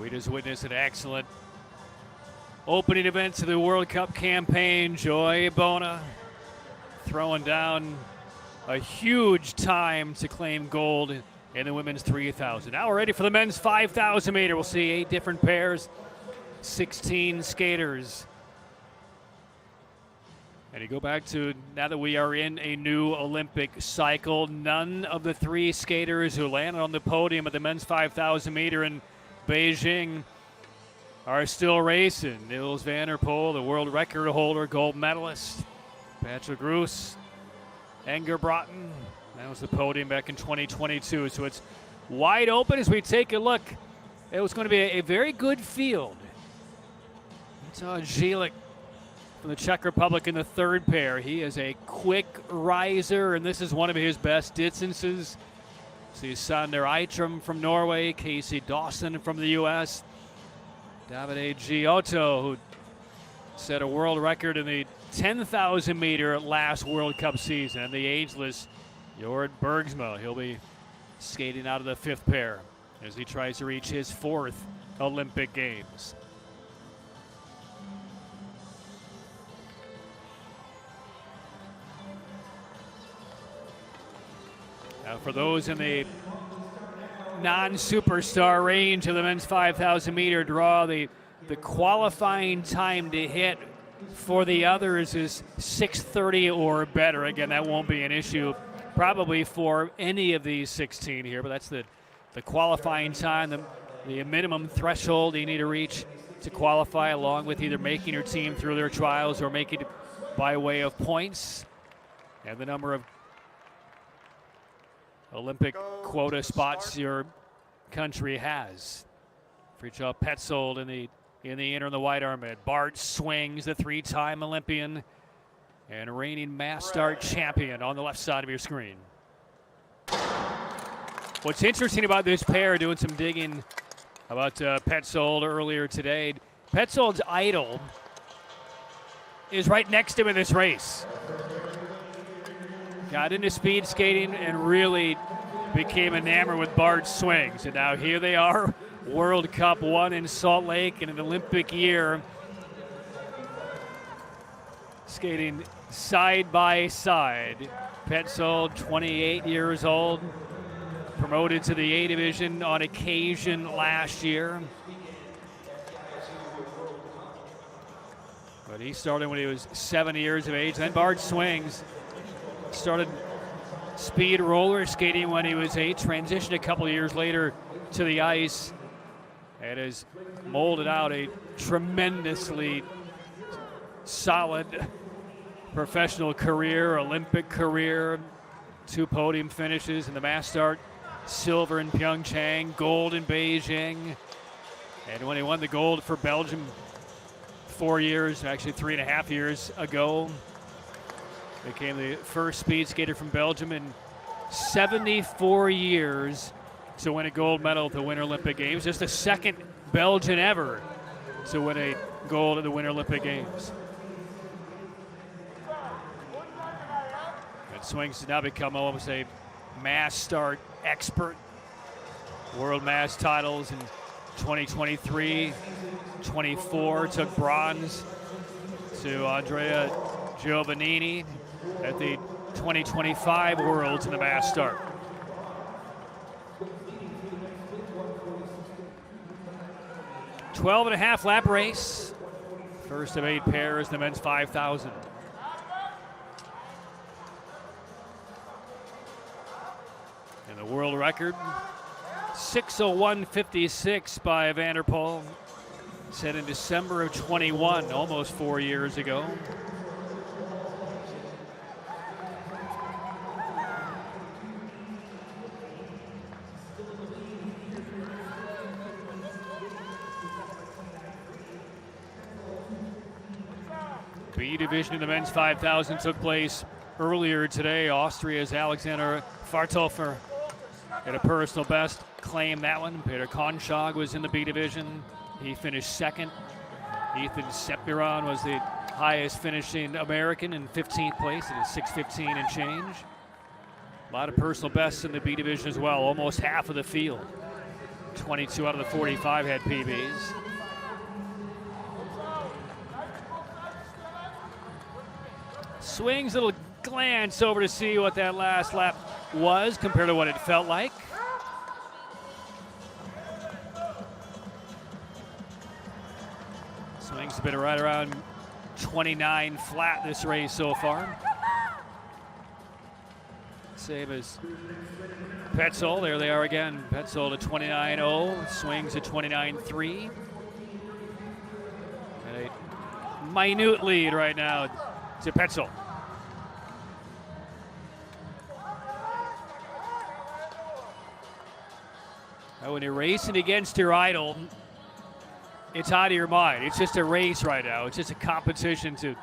We just witnessed an excellent opening event to the World Cup campaign. Joy Bona throwing down a huge time to claim gold in the women's 3,000. Now we're ready for the men's 5,000 meter. We'll see 8 different pairs, 16 skaters. And you go back to now that we are in a new Olympic cycle, none of the 3 skaters who landed on the podium at the men's 5,000 meter in Beijing are still racing. Niels van der Poel, the world record holder, gold medalist. Patrick Roos, Enger Broughton. That was the podium back in 2022. So it's wide open as we take a look. It was going to be a very good field. It's Jelic from the Czech Republic in the 3rd pair. He is a quick riser, and this is one of his best distances. See Sander Eitram from Norway, Casey Dawson from the U.S., Davide Giotto, who set a world record in the 10,000 meter last World Cup season, and the ageless Jord Bergsma. He'll be skating out of the 5th pair as he tries to reach his 4th Olympic Games. Now for those in the non-superstar range of the men's 5,000 meter draw, the qualifying time to hit for the others is 6:30 or better. Again, that won't be an issue probably for any of these 16 here, but that's the qualifying time, the minimum threshold you need to reach to qualify, along with either making your team through their trials or making it by way of points, and the number of Olympic quota spots your country has. Fridtjof Petzold in the inner and the white armband. Bart Swings, the 3-time Olympian and reigning mass start champion, on the left side of your screen. What's interesting about this pair, doing some digging about Petzold earlier today, Petzold's idol is right next to him in this race. Got into speed skating and really became enamored with Bart Swings. And now here they are, World Cup won in Salt Lake in an Olympic year, skating side by side. Petzold, 28 years old, promoted to the A division on occasion last year. But he started when he was 7 years of age. Then Bart Swings started speed roller skating when he was 8, transitioned a couple of years later to the ice, and has molded out a tremendously solid professional career, Olympic career. 2 podium finishes in the mass start, silver in Pyeongchang, gold in Beijing, and when he won the gold for Belgium 4 years, actually 3.5 years ago, became the first speed skater from Belgium in 74 years to win a gold medal at the Winter Olympic Games. Just the second Belgian ever to win a gold at the Winter Olympic Games. And Swings has now become almost a mass start expert. World mass titles in 2023, 24, took bronze to Andrea Giovannini at the 2025 Worlds in the mass start. "12.5 lap race. First of 8 pairs, the men's 5,000. And the world record, 6:01.56 by van der Poel, set in December of 21, almost 4 years ago. B division in the men's 5,000 took place earlier today. Austria's Alexander Farthofer had a personal best, claimed that one. Peter Konchag was in the B division. He finished second. Ethan Sepiron was the highest finishing American in 15th place at a 6:15 and change. A lot of personal bests in the B division as well. Almost half of the field. 22 out of the 45 had PBs. Swings a little glance over to see what that last lap was compared to what it felt like. Swings have been right around 29 flat this race so far. Same as Petzold. There they are again. Petzold at 29.0. Swings at 29.3. And a minute lead right now to Petzold. Now when you're racing against your idol, it's out of your mind. It's just a race right now. It's just a competition to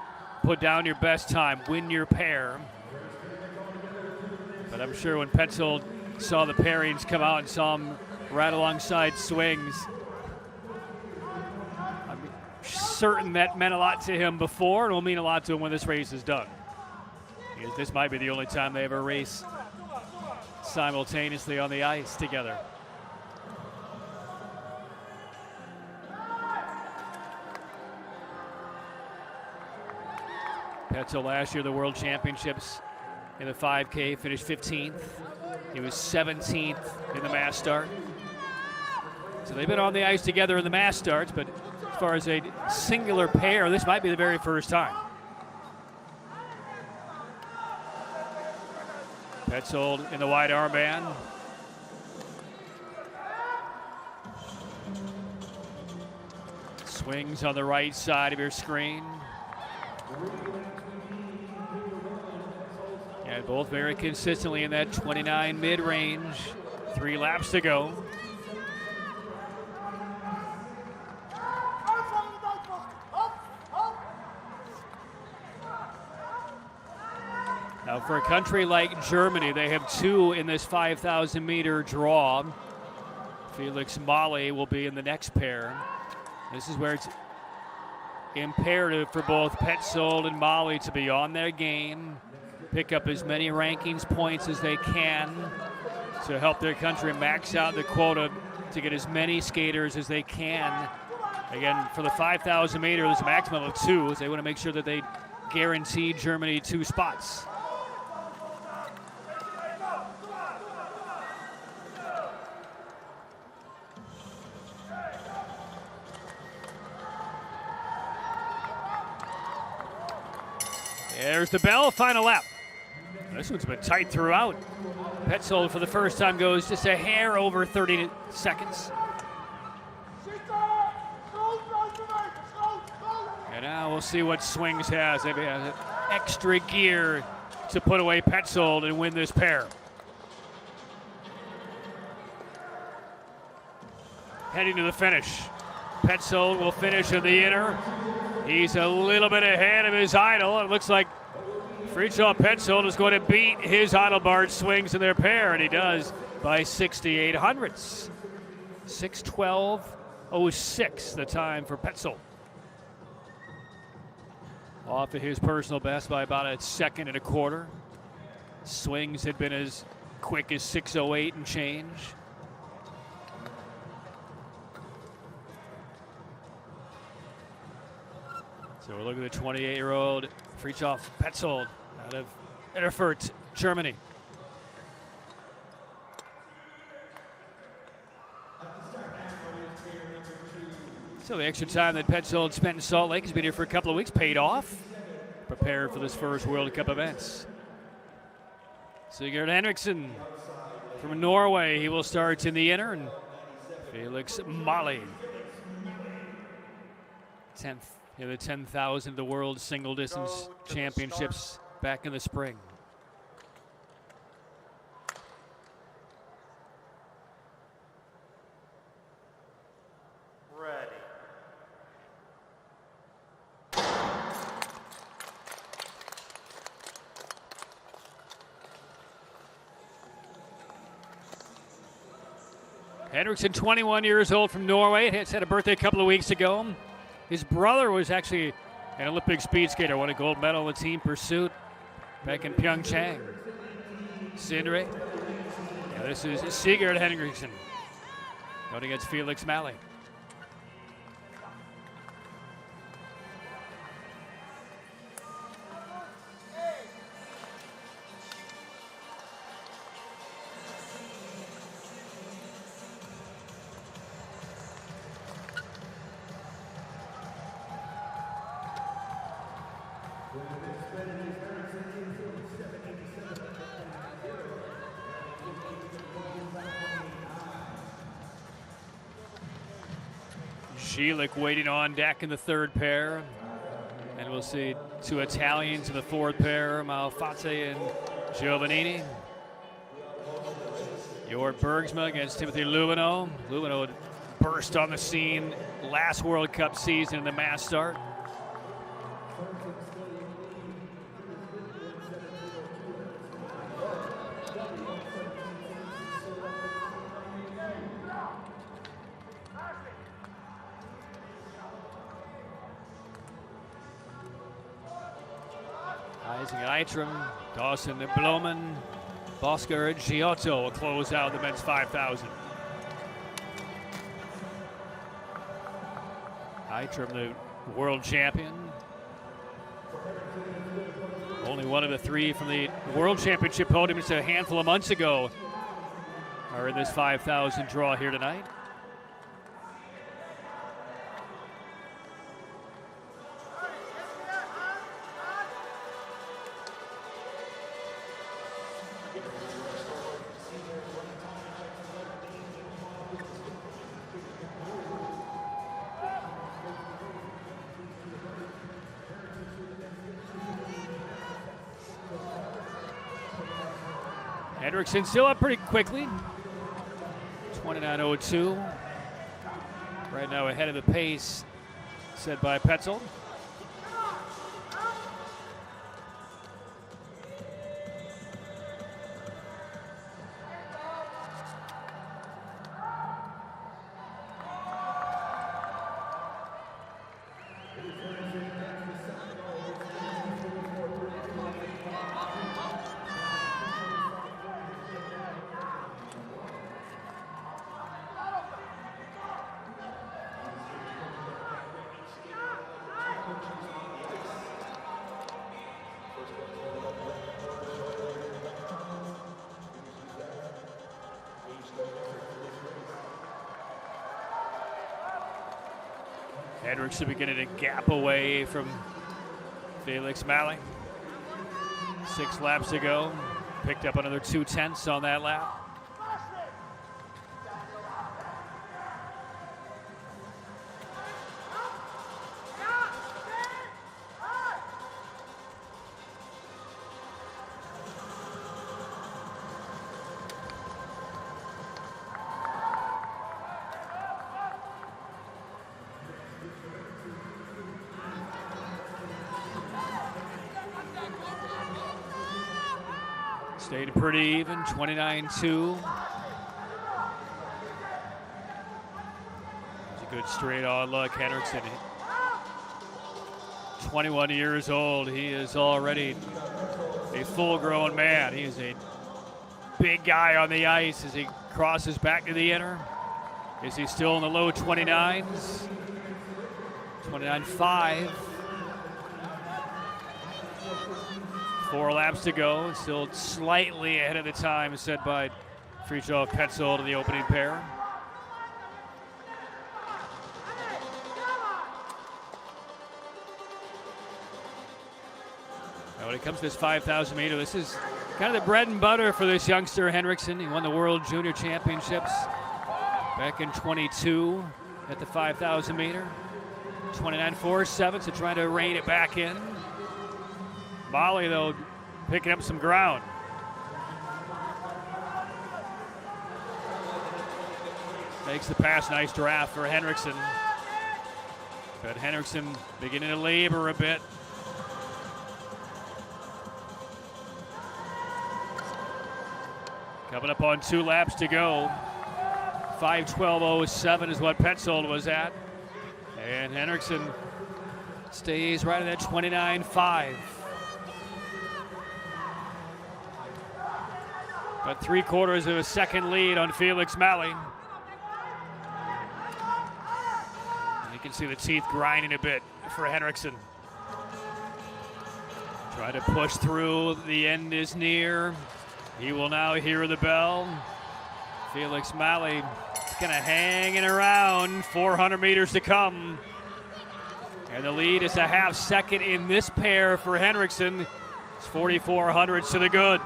put down your best time, win your pair. But I'm sure when Petzold saw the pairings come out and saw him right alongside Swings, I'm certain that meant a lot to him before and will mean a lot to him when this race is done. Because this might be the only time they ever race simultaneously on the ice together. Petzold last year, the World Championships in the 5K, finished 15th. He was 17th in the mass start. So they've been on the ice together in the mass starts, but as far as a singular pair, this might be the very first time. Petzold in the wide armband. Swings on the right side of your screen. Yeah, both very consistently in that 29 mid-range. 3 laps to go. Now for a country like Germany, they have 2 in this 5,000 meter draw. Felix Mahle will be in the next pair. This is where it's imperative for both Petzold and Mahle to be on their game, pick up as many rankings points as they can to help their country max out the quota to get as many skaters as they can. Again, for the 5,000 meter, there's a maximum of 2, as they want to make sure that they guarantee Germany 2 spots. There's the bell, final lap. This one's been tight throughout. Petzold for the first time goes just a hair over 30 seconds. And now we'll see what Swings has. Maybe has extra gear to put away Petzold and win this pair. Heading to the finish. Petzold will finish in the inner. He's a little bit ahead of his idol. It looks like Fridtjof Petzold is going to beat his idol Bart Swings in their pair, and he does by 68 hundredths. 6:12.06 the time for Petzold. Off of his personal best by about a second and a quarter. Swings had been as quick as 6:08 and change. So we're looking at the 28-year-old Fridtjof Petzold out of Erfurt, Germany. So the extra time that Petzold spent in Salt Lake, has been here for a couple of weeks, paid off. Prepared for this first World Cup events. Sigurd Henriksen from Norway, he will start in the inner, and Felix Mahle, 10th. In the 10,000 of the World Single Distance Championships back in the spring. Ready. Henriksen, 21 years old from Norway. He had a birthday a couple of weeks ago. His brother was actually an Olympic speed skater, won a gold medal in the team pursuit back in Pyeongchang. Sindre. Yeah, this is Sigurd Henriksson going against Felix Malley. Gielik waiting on deck in the third pair. And we'll see two Italians in the fourth pair, Malfatti and Giovannini. Jort Bergsma against Timothy Lubino. Lubino burst on the scene last World Cup season in the mass start. Eitram, Dawson and Bloman, Bosca and Giotto will close out the men's 5,000. Eitram, the world champion. Only one of the three from the world championship podium just a handful of months ago are in this 5,000 draw here tonight. Henriksen still up pretty quickly. 29.02. Right now ahead of the pace set by Petzold. Henriksen beginning to gap away from Felix Malley. 6 laps to go. Picked up another 0.2 on that lap. Stayed pretty even, 29.2. It's a good straight on look. Henriksen, 21 years old. He is already a full-grown man. He is a big guy on the ice as he crosses back to the inner. Is he still in the low 29s? 29.5. 4 laps to go, still slightly ahead of the time set by Fridtjof Petzold in the opening pair. Now when it comes to this 5,000 meter, this is kind of the bread and butter for this youngster Henriksen. He won the World Junior Championships back in 22 at the 5,000 meter. 29.47, so trying to rein it back in. Malley, though, picking up some ground. Makes the pass, nice draft for Henriksen. But Henriksen beginning to labor a bit. Coming up on 2 laps to go. 5:12.07 is what Petzold was at. And Henriksen stays right at that 29.5. But 3/4 of a second lead on Felix Malley. You can see the teeth grinding a bit for Henriksen. Try to push through. The end is near. He will now hear the bell. Felix Malley kind of hanging around. 400 meters to come. And the lead is a half second in this pair for Henriksen. It's 4,400 to the good.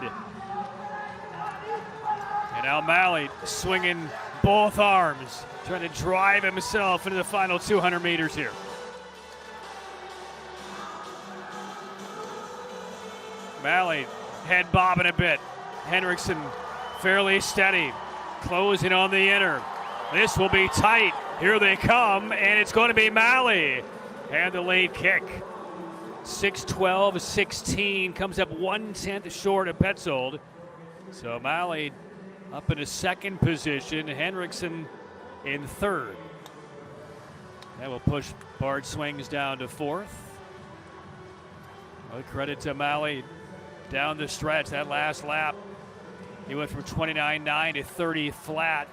And now Malley swinging both arms, trying to drive himself into the final 200 meters here. Malley head bobbing a bit. Henriksen fairly steady, closing on the inner. This will be tight. Here they come, and it's going to be Malley. And the late kick. 6:12.16 comes up 1/10 short of Petzold. So Malley up in a second position. Henriksen in third. That will push Bart Swings down to fourth. Well, credit to Malley down the stretch. That last lap, he went from 29.9 to 30 flat.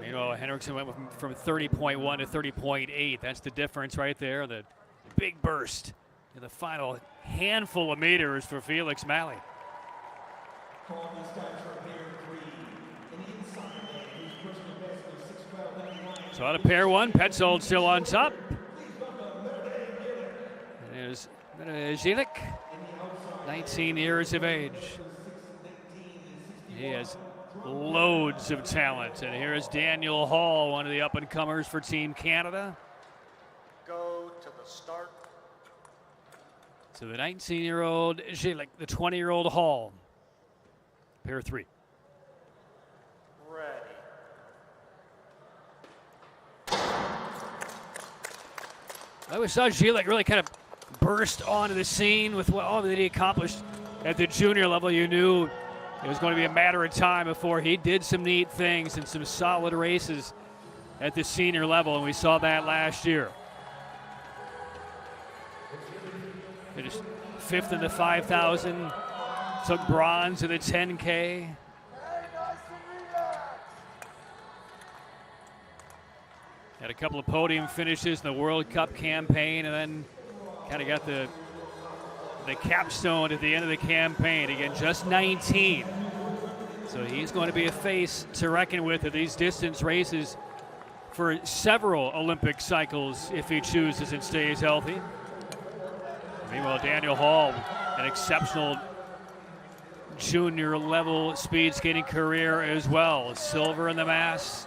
Meanwhile, Henriksen went from 30.1 to 30.8. That's the difference right there. The big burst in the final handful of meters for Felix Malley. So out of pair one, Petzold still on top. There's Zilik, 19 years of age. He has loads of talent. And here's Daniel Hall, one of the up-and-comers for Team Canada. Go to the start. So the 19-year-old Zilik, the 20-year-old Hall. Pair three. Ready. I always saw Zilik really kind of burst onto the scene with all that he accomplished at the junior level. You knew it was going to be a matter of time before he did some neat things and some solid races at the senior level, and we saw that last year. Finished fifth in the 5,000, took bronze in the 10K. Had a couple of podium finishes in the World Cup campaign, and then kind of got the capstone at the end of the campaign. Again, just 19. So he's going to be a face to reckon with at these distance races for several Olympic cycles if he chooses and stays healthy. Meanwhile, Daniel Hall, an exceptional junior level speed skating career as well. Silver in the mass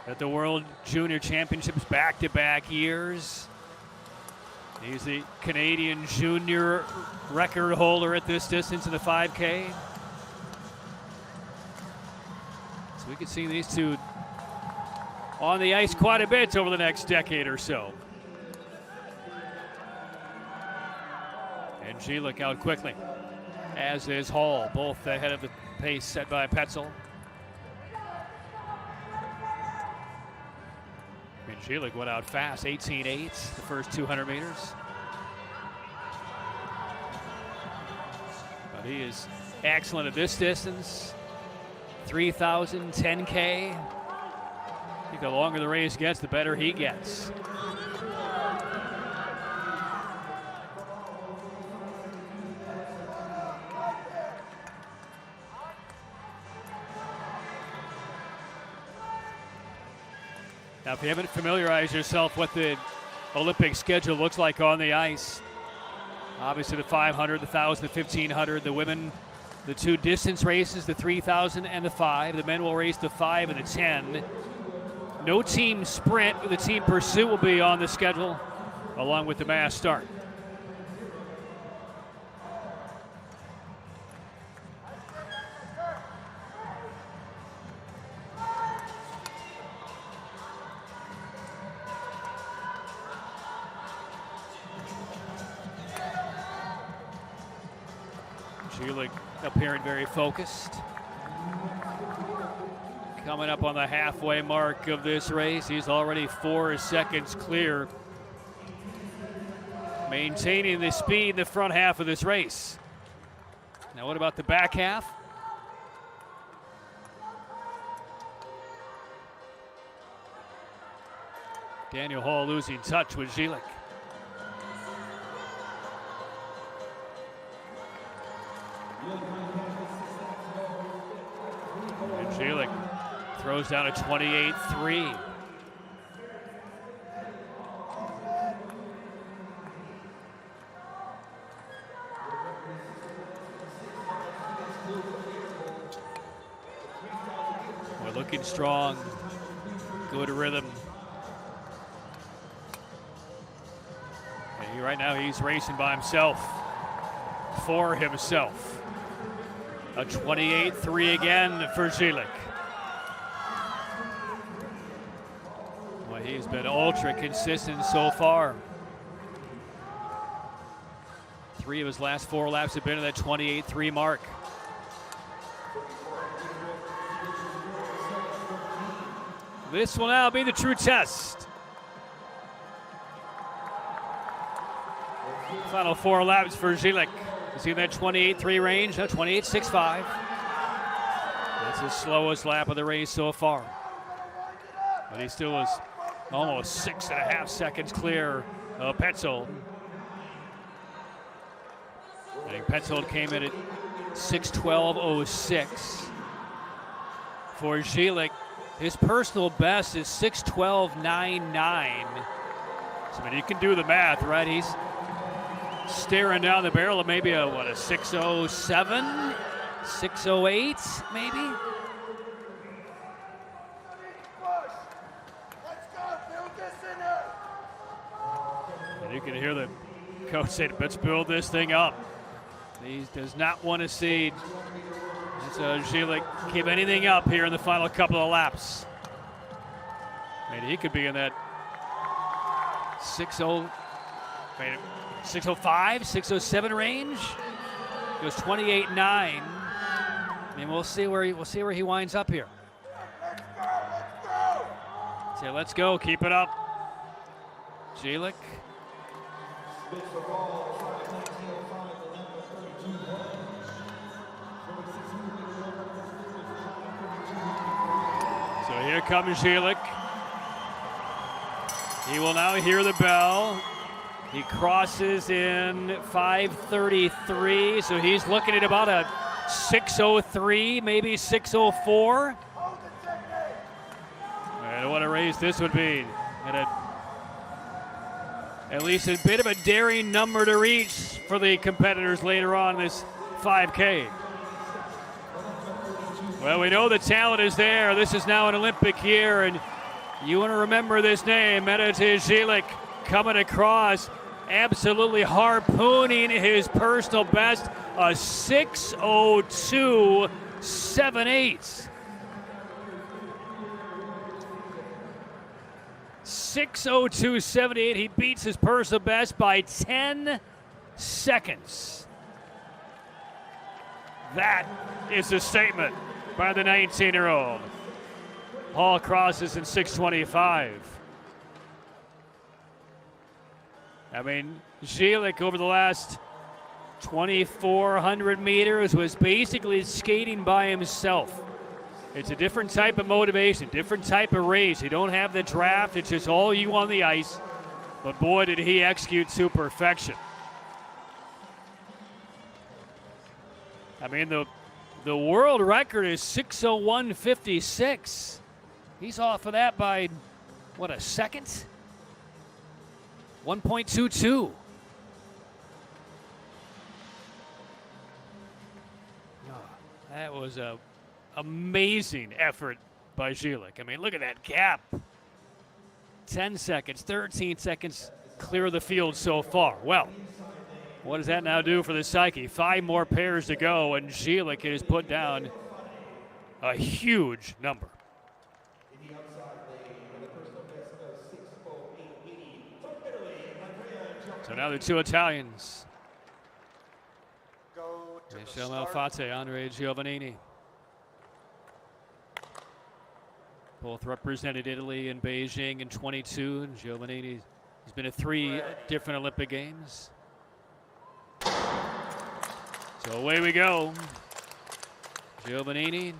at the World Junior Championships back-to-back years. He's the Canadian junior record holder at this distance in the 5K. So we could see these two on the ice quite a bit over the next decade or so. And Zilik out quickly, as is Hall, both ahead of the pace set by Petzold. Zilik went out fast, 18.8 the first 200 meters. But he is excellent at this distance. 3,000, 10K. I think the longer the race gets, the better he gets. Now, if you haven't familiarized yourself what the Olympic schedule looks like on the ice, obviously the 500, the 1,000, the 1,500, the women, the two distance races, the 3,000 and the 5. The men will race the 5 and the 10. No team sprint, the team pursuit will be on the schedule along with the mass start. Zilik appearing very focused. Coming up on the halfway mark of this race, he's already 4 seconds clear. maintaining the speed in the front half of this race. Now what about the back half? Daniel Hall losing touch with Gilek. And Gilek throws down a 28-3. We're looking strong, good rhythm. And right now he's racing by himself, for himself. A 28-3 again for Gilek. Well, he's been ultra consistent so far. 3 of his last 4 laps have been at that 28-3 mark. This will now be the true test. Final 4 laps for Gilek. You see that 28-3 range, 28.65. That's his slowest lap of the race so far. But he still is almost 6.5 seconds clear of Petzold. I think Petzold came in at 6:12.06. For Gilek, his personal best is 6:12.99. So, I mean, you can do the math, right? He's staring down the barrel of maybe a 6:07, 6:08, maybe. And you can hear the coach say, "Let's build this thing up." He does not want to see Gilek keep anything up here in the final couple of laps. Maybe he could be in that 6:05, 6:07 range. Goes 28.9. I mean, we'll see where he winds up here. Say, let's go, keep it up. Gilek. So here comes Gilek. He will now hear the bell. He crosses in 5:33, so he's looking at about a 6:03, maybe 6:04. And what a race this would be. And at least a bit of a daring number to reach for the competitors later on in this 5K. Well, we know the talent is there. This is now an Olympic year, and you want to remember this name, Medete Gilek, coming across, absolutely harpooning his personal best, a 6:02.78. 6:02.78. He beats his personal best by 10 seconds. That is a statement by the 19-year-old. Hall crosses in 6:25. I mean, Gilek over the last 2,400 meters was basically skating by himself. It's a different type of motivation, different type of race. You don't have the draft, it's just all you on the ice. But boy, did he execute to perfection. I mean, the world record is 6:01.56. He's off of that by, what, a second? 1.22. That was a amazing effort by Gilek. I mean, look at that gap. 10 seconds, 13 seconds clear of the field so far. Well, what does that now do for the psyche? 5 more pairs to go, and Gilek has put down a huge number. So now the 2 Italians. Go to the Michele start. Malfatti, Andre Giovannini. Both represented Italy in Beijing in 22, and Giovannini He's been at 3 different Olympic Games. So away we go. Giovannini,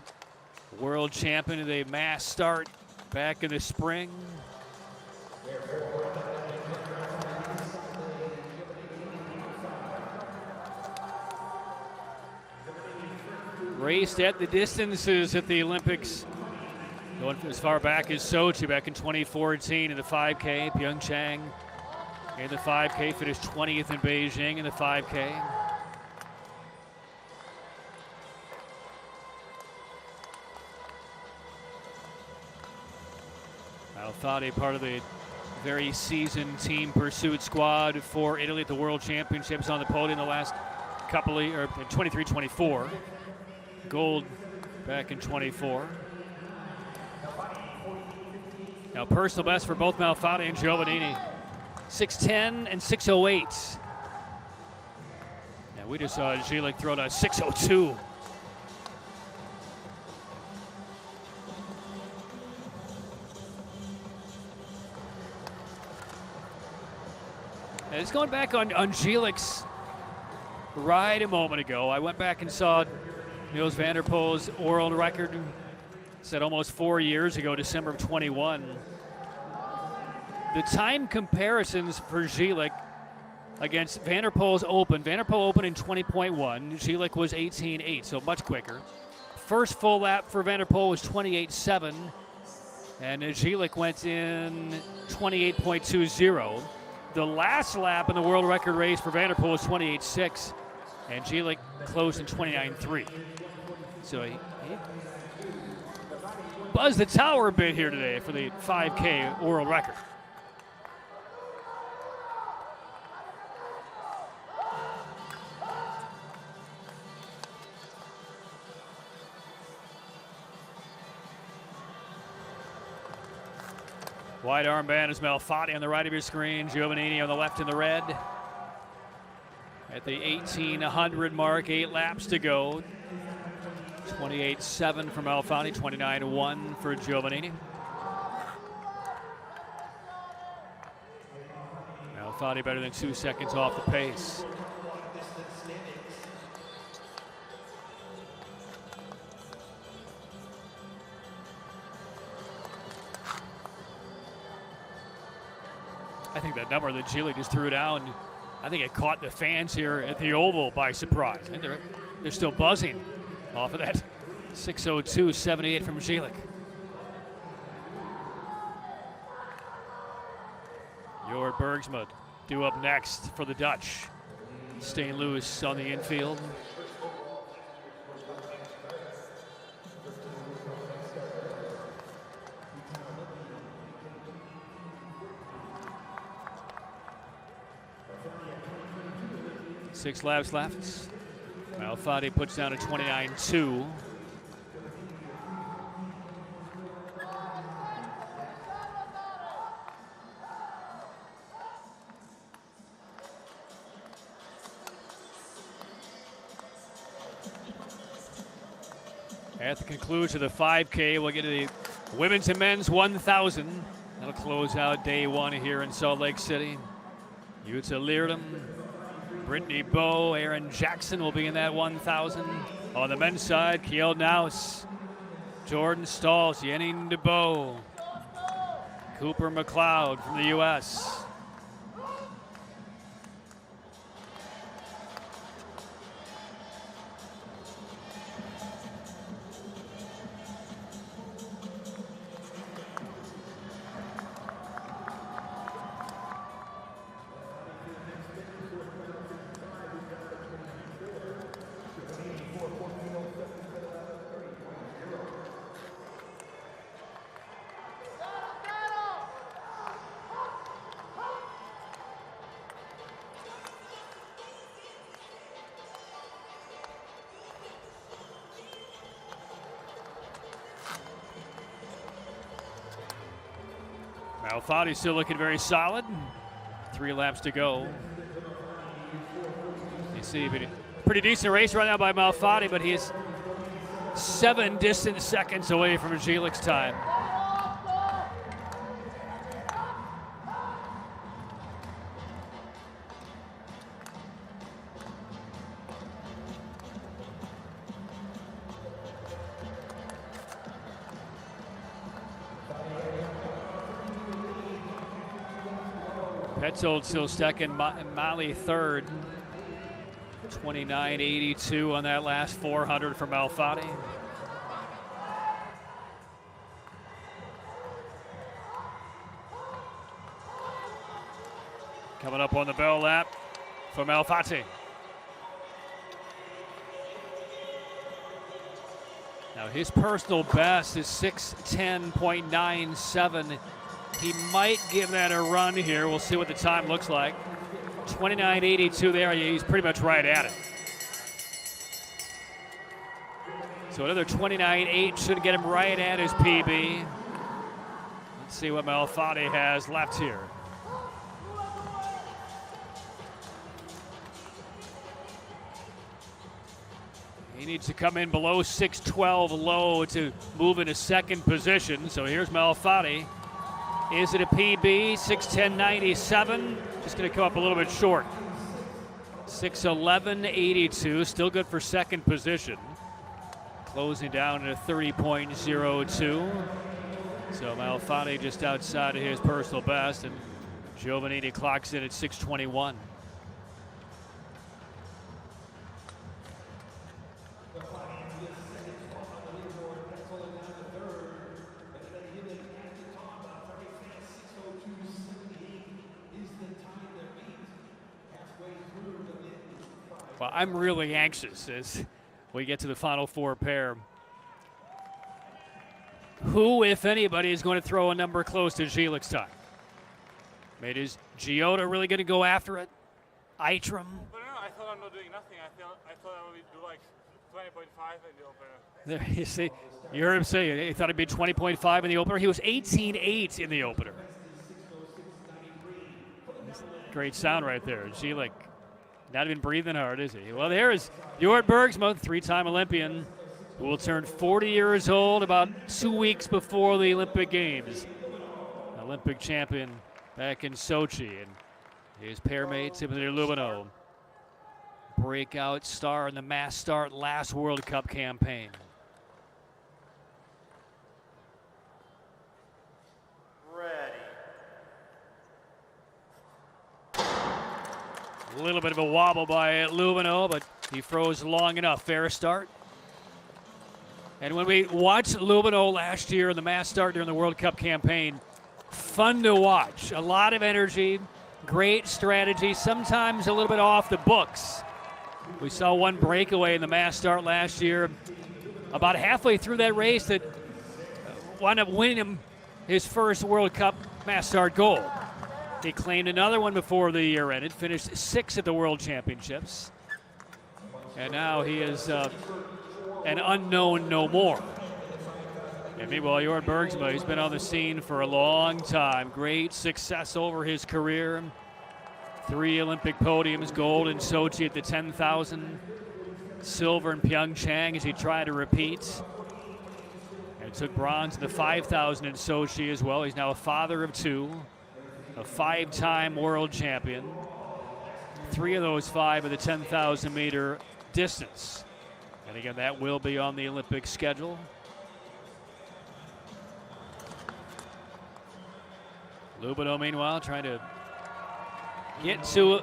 world champion of the mass start back in the spring. Raced at the distances at the Olympics, going as far back as Sochi back in 2014 in the 5K, Pyeongchang in the 5K, finished 20th in Beijing in the 5K. Alfati, part of the very seasoned team pursuit squad for Italy at the World Championships, on the podium the last couple of, or 23-24. Gold back in 24. Now personal best for both Malfatti and Giovannini, 6:10 and 6:08. And we just saw Gilek throw to 6:02. And it's going back on Gilek's ride a moment ago. I went back and saw Niels van der Poel's world record set almost 4 years ago, December of 21. The time comparisons for Gilek against Van der Poel's Open. Van der Poel Open in 20.1. Gilek was 18.8, so much quicker. First full lap for Van der Poel was 28.7, and Gilek went in 28.20. The last lap in the world record race for Van der Poel was 28.6, and Gilek closed in 29.3. So he buzzed the tower a bit here today for the 5K world record. White armband is Malfatti on the right of your screen, Giovannini on the left in the red. At the 1800 mark, 8 laps to go. 28.7 for Malfatti, 29.1 for Giovannini. Malfatti better than 2 seconds off the pace. I think that number that Gilek just threw down, I think it caught the fans here at the Oval by surprise. I think they're still buzzing off of that 6:02.78 from Gilek. Jorrit Bergsma due up next for the Dutch. Staying loose on the infield. Six laps left. Malfatti puts down a 29.2. At the conclusion of the 5K, we'll get to the women's and men's 1,000. That'll close out day one here in Salt Lake City. Jutta Leerdam, Brittany Bowe, Aaron Jackson will be in that 1,000. On the men's side, Kjeld Naus, Jordan Stahls, Yenning DeBow, Cooper McLeod from the U.S. Malfatti still looking very solid. 3 laps to go. You see, pretty decent race right now by Malfatti, but he is 7 distant seconds away from Gilek's time. Petzold still second, Mali third. 29.82 on that last 400 from Malfatti. Coming up on the bell lap for Malfatti. Now his personal best is 6:10.97. He might give that a run here. We'll see what the time looks like. 29.82 there. He's pretty much right at it. So another 29.8 should get him right at his PB. Let's see what Malfatti has left here. He needs to come in below 6:12 low to move into second position. So here's Malfatti. Is it a PB? 6:10.97. Just going to come up a little bit short. 6:11.82. Still good for second position. Closing down at a 30.02. So Malfatti just outside of his personal best, and Giovannini clocks in at 6:21. Well, I'm really anxious as we get to the final four pair. Who, if anybody, is going to throw a number close to Gielic's time? Is Giota really going to go after it? Eitram? No, I thought I'm not doing nothing. I thought I would do like 20.5 in the opener. There, you see, you heard him say he thought he'd be 20.5 in the opener. He was 18.8 in the opener. Great sound right there. Gielik not even breathing hard, is he? Well, there is Jorrit Bergsma, three-time Olympian, who will turn 40 years old about 2 weeks before the Olympic Games. Olympic champion back in Sochi, and his pairmate Timothy Lubino, breakout star in the mass start last World Cup campaign. A little bit of a wobble by Lubino, but he froze long enough. Fair start. And when we watched Lubino last year in the mass start during the World Cup campaign, fun to watch. A lot of energy, great strategy, sometimes a little bit off the books. We saw one breakaway in the mass start last year, about halfway through that race, that wound up winning him his first World Cup mass start gold. He claimed another one before the year ended, finished 6th at the World Championships. And now he is an unknown no more. And meanwhile, Jorrit Bergsma, he's been on the scene for a long time. Great success over his career. 3 Olympic podiums, gold in Sochi at the 10,000, silver in Pyeongchang as he tried to repeat. And took bronze in the 5,000 in Sochi as well. He's now a father of 2. A 5-time world champion. 3 of those 5 of the 10,000 meter distance. And again, that will be on the Olympic schedule. Lubino, meanwhile, trying to get to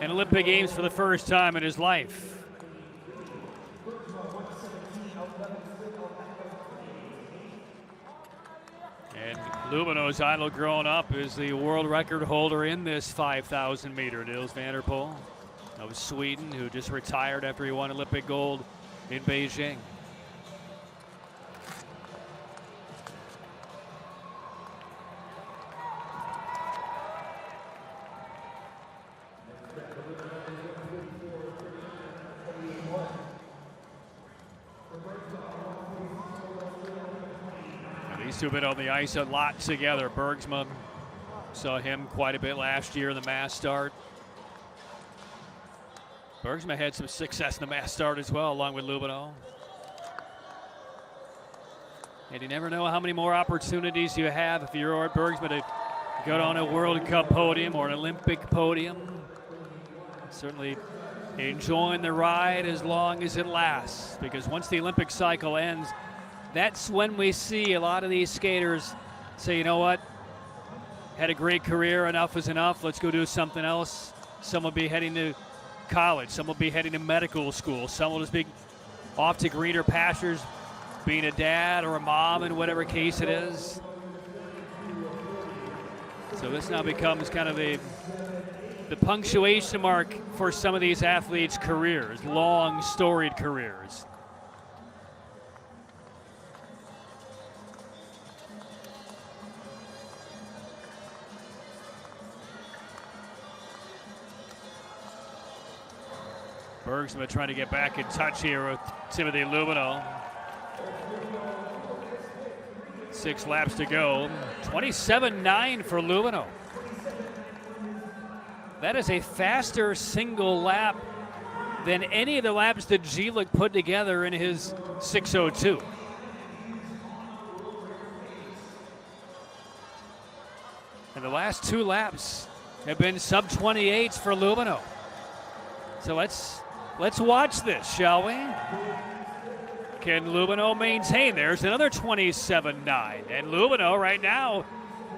an Olympic Games for the first time in his life. And Lubino's idol growing up is the world record holder in this 5,000 meter, Niels van der Poel of Sweden, who just retired after he won Olympic gold in Beijing. These two have been on the ice a lot together. Bergsma, saw him quite a bit last year in the mass start. Bergsma had some success in the mass start as well, along with Lubino. And you never know how many more opportunities you have if you're Jorrit Bergsma to go on a World Cup podium or an Olympic podium. Certainly enjoying the ride as long as it lasts, because once the Olympic cycle ends, that's when we see a lot of these skaters say, you know what, had a great career, enough is enough, let's go do something else. Some will be heading to college, some will be heading to medical school, some will just be off to greener pastures, being a dad or a mom in whatever case it is. So this now becomes kind of the punctuation mark for some of these athletes' careers, long, storied careers. Bergsma trying to get back in touch here with Timothy Lubino. 6 laps to go. 27.9 for Lubino. That is a faster single lap than any of the laps that Gielich put together in his 6:02. And the last 2 laps have been sub-28s for Lubino. So let's watch this, shall we? Can Lubino maintain? There's another 27.9. And Lubino right now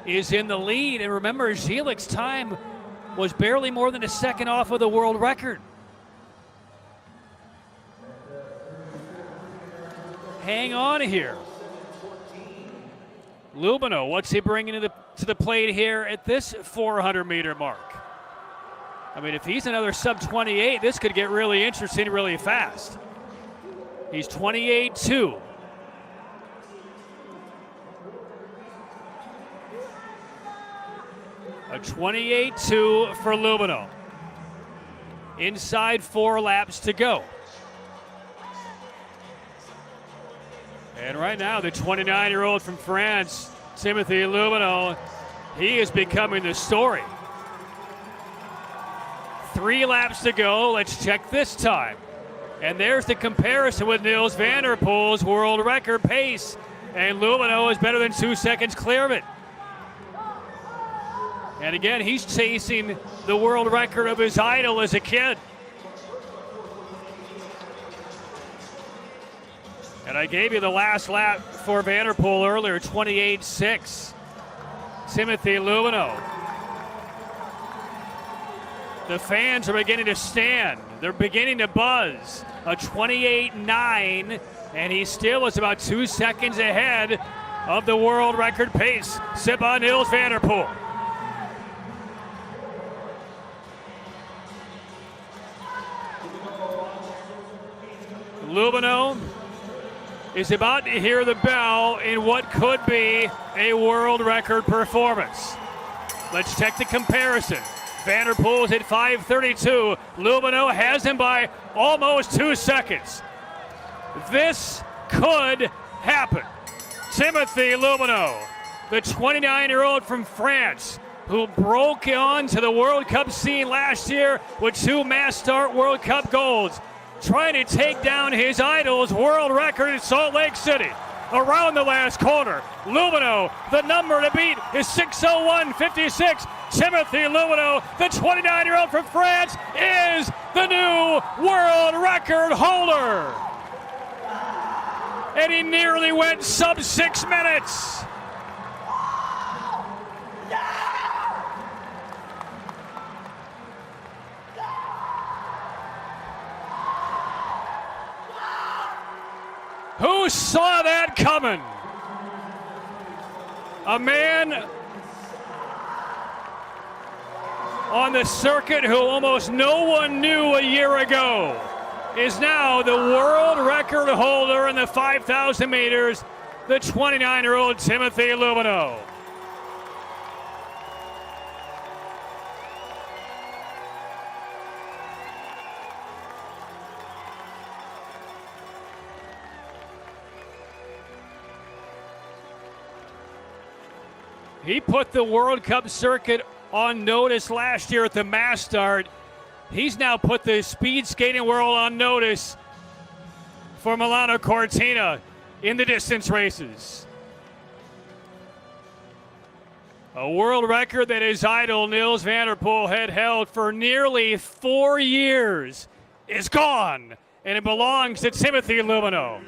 is in the lead. And remember, Gielich's time was barely more than a second off of the world record. Hang on here. Lubino, what's he bringing to the plate here at this 400-meter mark? I mean, if he's another sub-28, this could get really interesting really fast. He's 28.2. A 28.2 for Lubino. Inside 4 laps to go. And right now, the 29-year-old from France, Timothy Lubino, he is becoming the story. 3 laps to go. Let's check this time. And there's the comparison with Niels van der Poel's world record pace. And Lubino is better than 2 seconds clear of it. And again, he's chasing the world record of his idol as a kid. And I gave you the last lap for Van der Poel earlier, 28.6. Timothy Lubino. The fans are beginning to stand. They're beginning to buzz. A 28.9, and he still is about 2 seconds ahead of the world record pace set by Niels van der Poel. Lubino is about to hear the bell in what could be a world record performance. Let's check the comparison. Van der Poel's at 5:32. Lubino has him by almost 2 seconds. This could happen. Timothy Lubino, the 29-year-old from France, who broke onto the World Cup scene last year with 2 mass start World Cup golds, trying to take down his idol's world record in Salt Lake City. Around the last corner, Lubino, the number to beat is 6:01.56. Timothy Lubino, the 29-year-old from France, is the new world record holder. And he nearly went sub 6 minutes. Who saw that coming? A man on the circuit who almost no one knew a year ago is now the world record holder in the 5,000 meters, the 29-year-old Timothy Lubino. He put the World Cup circuit on notice last year at the mass start. He's now put the speed skating world on notice for Milano Cortina in the distance races. A world record that his idol Niels van der Poel had held for nearly 4 years is gone, and it belongs to Timothy Lubino.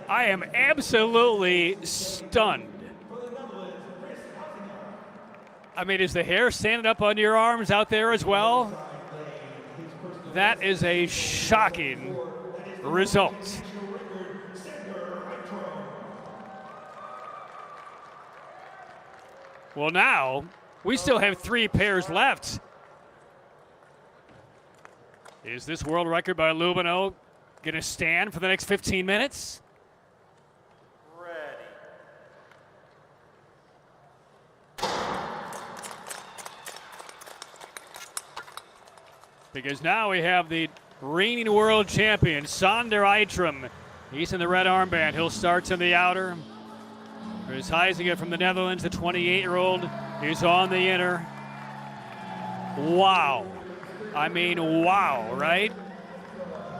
I am absolutely stunned. I mean, is the hair standing up on your arms out there as well? That is a shocking result. Well, now we still have 3 pairs left. Is this world record by Lubino going to stand for the next 15 minutes? Ready. Because now we have the reigning world champion, Sander Eitram. He's in the red armband. He'll start in the outer. There's Huizinga from the Netherlands, the 28-year-old. He's on the inner. Wow. I mean, wow, right?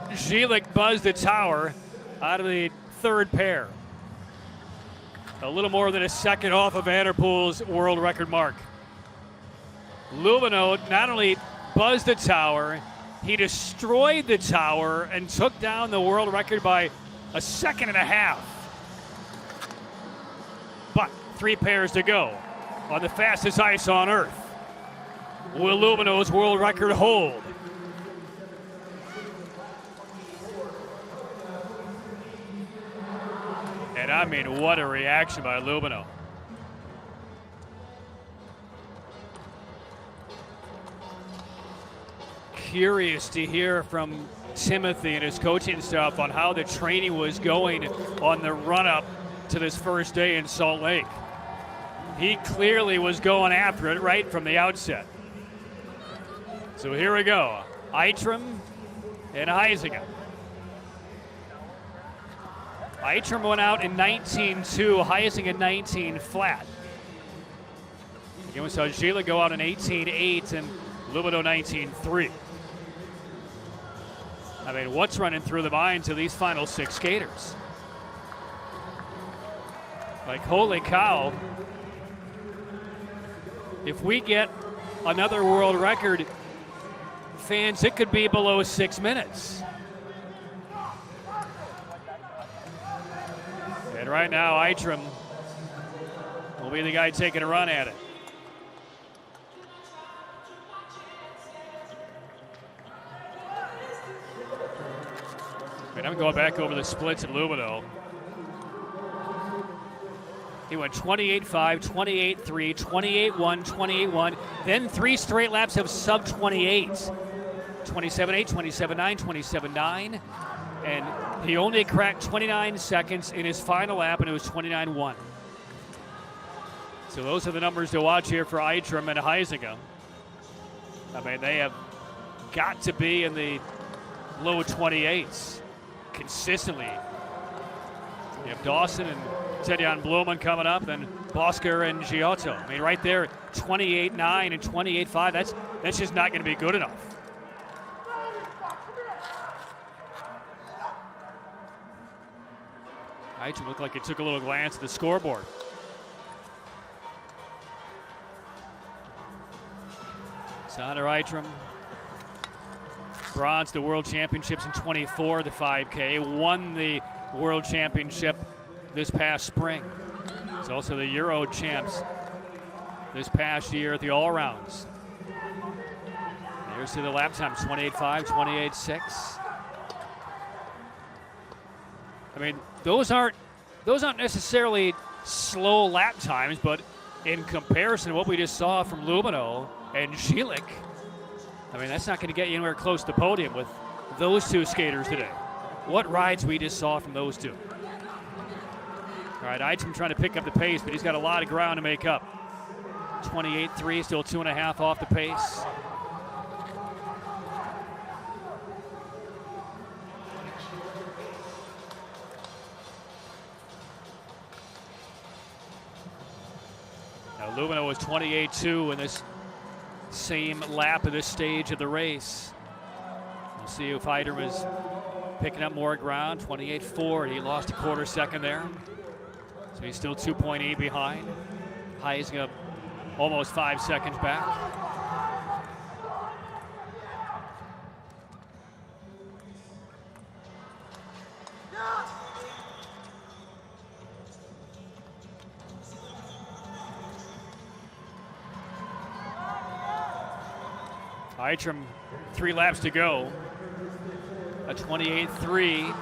Gielik buzzed the tower out of the 3rd pair. A little more than a second off of Vanderpool's world record mark. Lubino not only buzzed the tower, he destroyed the tower and took down the world record by a second and a half. But 3 pairs to go on the fastest ice on earth. Will Lubino's world record hold? And I mean, what a reaction by Lubino. Curious to hear from Timothy and his coaching staff on how the training was going on the run-up to this first day in Salt Lake. He clearly was going after it right from the outset. So here we go. Eitram and Huizinga. Eitram went out in 19.2, Huizinga 19 flat. Again, we saw Gielik go out in 18.8 and Lubino 19.3. I mean, what's running through the minds of these final 6 skaters? Like, holy cow. If we get another world record, fans, it could be below 6 minutes. And right now, Eitram will be the guy taking a run at it. And I'm going back over the splits at Lubino. He went 28.5, 28.3, 28.1, 28.1, then 3 straight laps of sub 28. 27.8, 27.9, 27.9, and he only cracked 29 seconds in his final lap, and it was 29.1. So those are the numbers to watch here for Eitram and Huizinga. I mean, they have got to be in the low 28s consistently. You have Dawson and Tedjan Blumen coming up, then Bosker and Giotto. I mean, right there, 28.9 and 28.5. That's just not going to be good enough. Eitram looked like he took a little glance at the scoreboard. Sander Eitram bronzed the World Championships in 24, the 5K, won the World Championship this past spring. He's also the Euro champs this past year at the All-Rounds. Here's to the lap times, 28.5, 28.6. I mean, those aren't necessarily slow lap times, but in comparison to what we just saw from Lubino and Gielik, I mean, that's not going to get you anywhere close to the podium with those 2 skaters today. What rides we just saw from those 2. All right, Eitram trying to pick up the pace, but he's got a lot of ground to make up. 28.3, still 2.5 off the pace. Now, Lubino was 28.2 in this same lap of this stage of the race. We'll see if Eitram is picking up more ground. 28.4, he lost a quarter second there. So he's still 2.8 behind. Huizinga almost 5 seconds back. Eitram, 3 laps to go. A 28.3.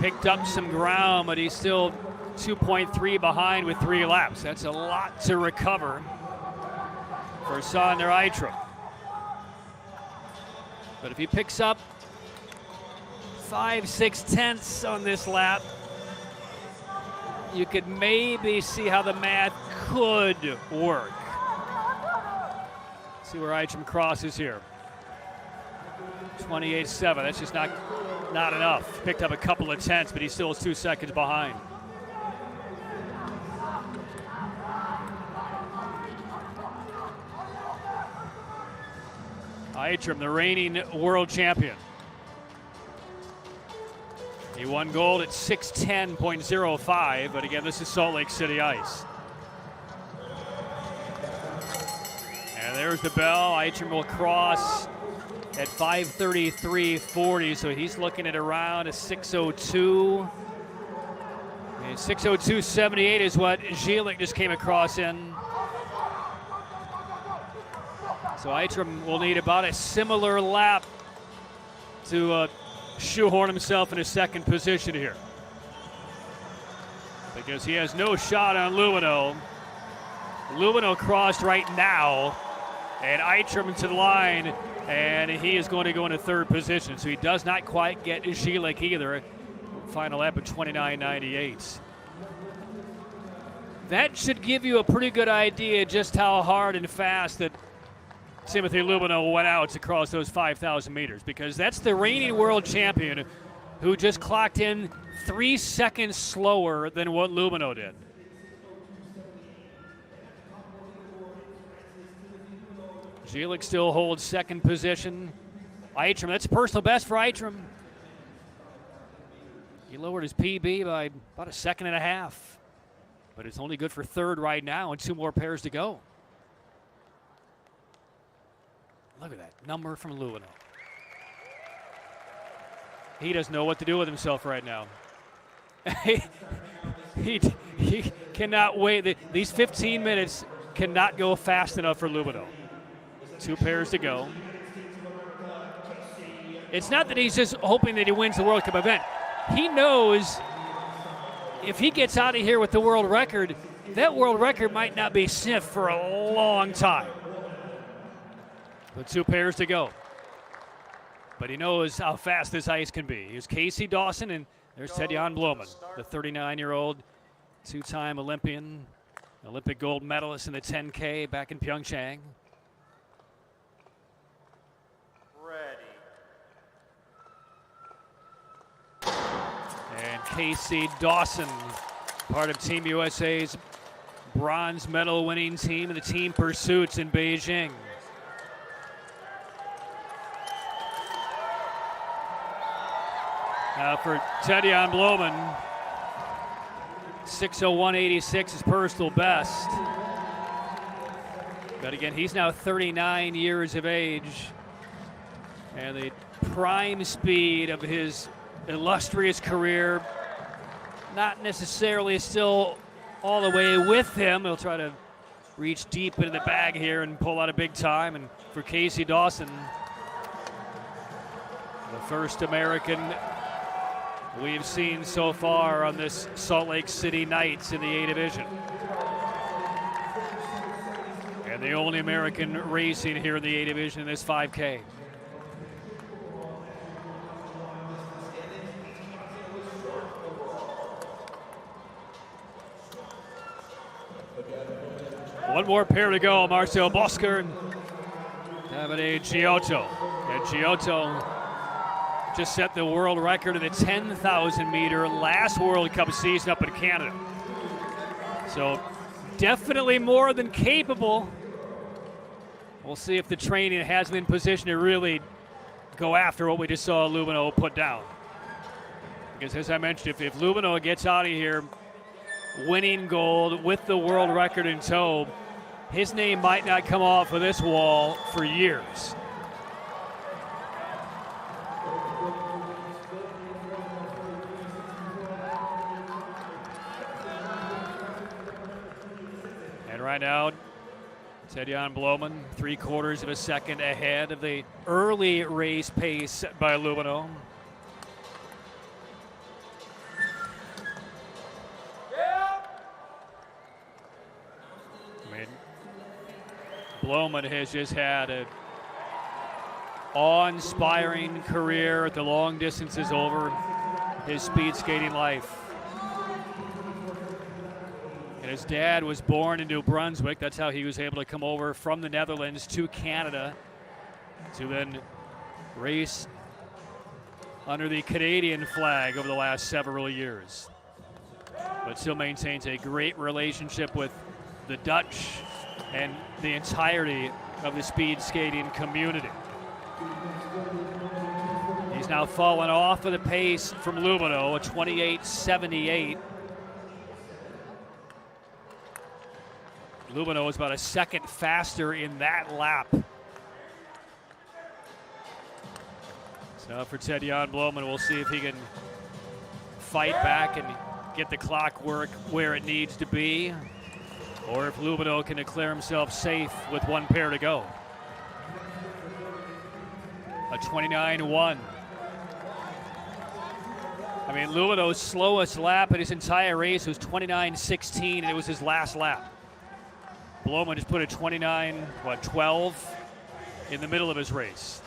Picked up some ground, but he's still 2.3 behind with 3 laps. That's a lot to recover for Sander Eitram. But if he picks up 5-6 tenths on this lap, you could maybe see how the math could work. See where Eitram crosses here. 28.7. That's just not enough. Picked up a couple of tenths, but he still is 2 seconds behind. Eitram, the reigning world champion. He won gold at 6:10.05, but again, this is Salt Lake City ice. And there's the bell. Eitram will cross at 5:33.40, so he's looking at around a 6:02. And 6:02.78 is what Gielik just came across in. So Eitram will need about a similar lap to shoehorn himself in a second position here, because he has no shot on Lumino. Lumino crossed right now, and Eitram to the line, and he is going to go into third position. So he does not quite get Gielik either. Final lap of 29.98. That should give you a pretty good idea just how hard and fast that Timothy Lumino went out across those 5,000 meters, because that's the reigning world champion who just clocked in 3 seconds slower than what Lumino did. Gielik still holds second position. Eitram, that's a personal best for Eitram. He lowered his PB by about 1.5 seconds, but it's only good for third right now and 2 more pairs to go. Look at that number from Lumino. He doesn't know what to do with himself right now. he cannot wait. These 15 minutes cannot go fast enough for Lumino. 2 pairs to go. It's not that he's just hoping that he wins the World Cup event. He knows if he gets out of here with the world record, that world record might not be sniffed for a long time. With 2 pairs to go. But he knows how fast this ice can be. Here's Casey Dawson, and there's Ted-Jan Bloemen, the 39-year-old two-time Olympian, Olympic gold medalist in the 10K back in Pyeongchang. Ready. And Casey Dawson, part of Team USA's bronze medal winning team in the team pursuits in Beijing. Now for Ted-Jan Bloemen, 6:01.86 is personal best. But again, he's now 39 years of age, and the prime speed of his illustrious career not necessarily still all the way with him. He'll try to reach deep into the bag here and pull out a big time. And for Casey Dawson, the first American we've seen so far on this Salt Lake City Knights in the A division. And the only American racing here in the A division in this 5K. One more pair to go. Marcel Bosker and Davide Giotto. And Giotto just set the world record in the 10,000 meter last World Cup season up in Canada. So definitely more than capable. We'll see if the training has him in position to really go after what we just saw Lumino put down. Because as I mentioned, if Lumino gets out of here winning gold with the world record in tow, his name might not come off of this wall for years. And right now, Ted-Jan Bloemen, 3/4 of a second ahead of the early race pace by Lubino. I mean, Bloemen has just had an awe-inspiring career at the long distances over his speed skating life. And his dad was born in New Brunswick. That's how he was able to come over from the Netherlands to Canada to then race under the Canadian flag over the last several years. But still maintains a great relationship with the Dutch and the entirety of the speed skating community. He's now fallen off of the pace from Lubino, a 28.78. Lubino was about a second faster in that lap. So for Ted-Jan Bloemen, we'll see if he can fight back and get the clock work where it needs to be, or if Lubino can declare himself safe with one pair to go. A 29.1. I mean, Lubino's slowest lap in his entire race was 29.16, and it was his last lap. Bloemen just put a 29.12 in the middle of his race.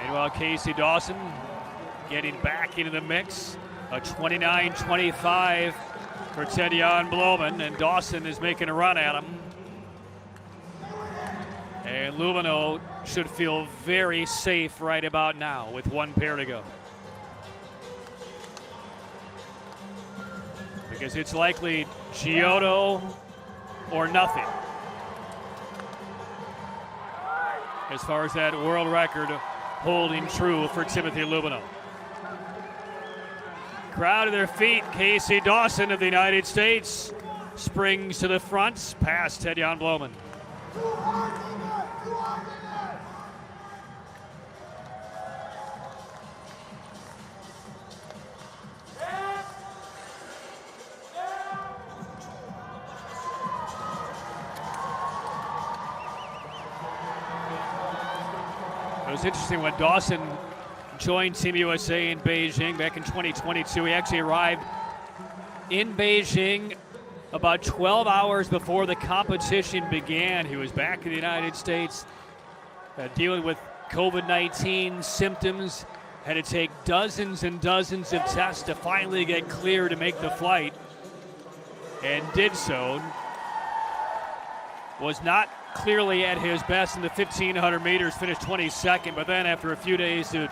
Meanwhile, Casey Dawson getting back into the mix. A 29.25 for Ted-Jan Bloemen, and Dawson is making a run at him. And Lubino should feel very safe right about now with one pair to go. Because it's likely Giotto or nothing as far as that world record holding true for Timothy Lubino. Crowd to their feet. Casey Dawson of the United States springs to the front past Ted-Jan Bloemen. It was interesting when Dawson joined Team USA in Beijing back in 2022. He actually arrived in Beijing about 12 hours before the competition began. He was back in the United States dealing with COVID-19 symptoms. Had to take dozens and dozens of tests to finally get clear to make the flight, and did so. Was not clearly at his best in the 1,500 meters, finished 22nd, but then after a few days to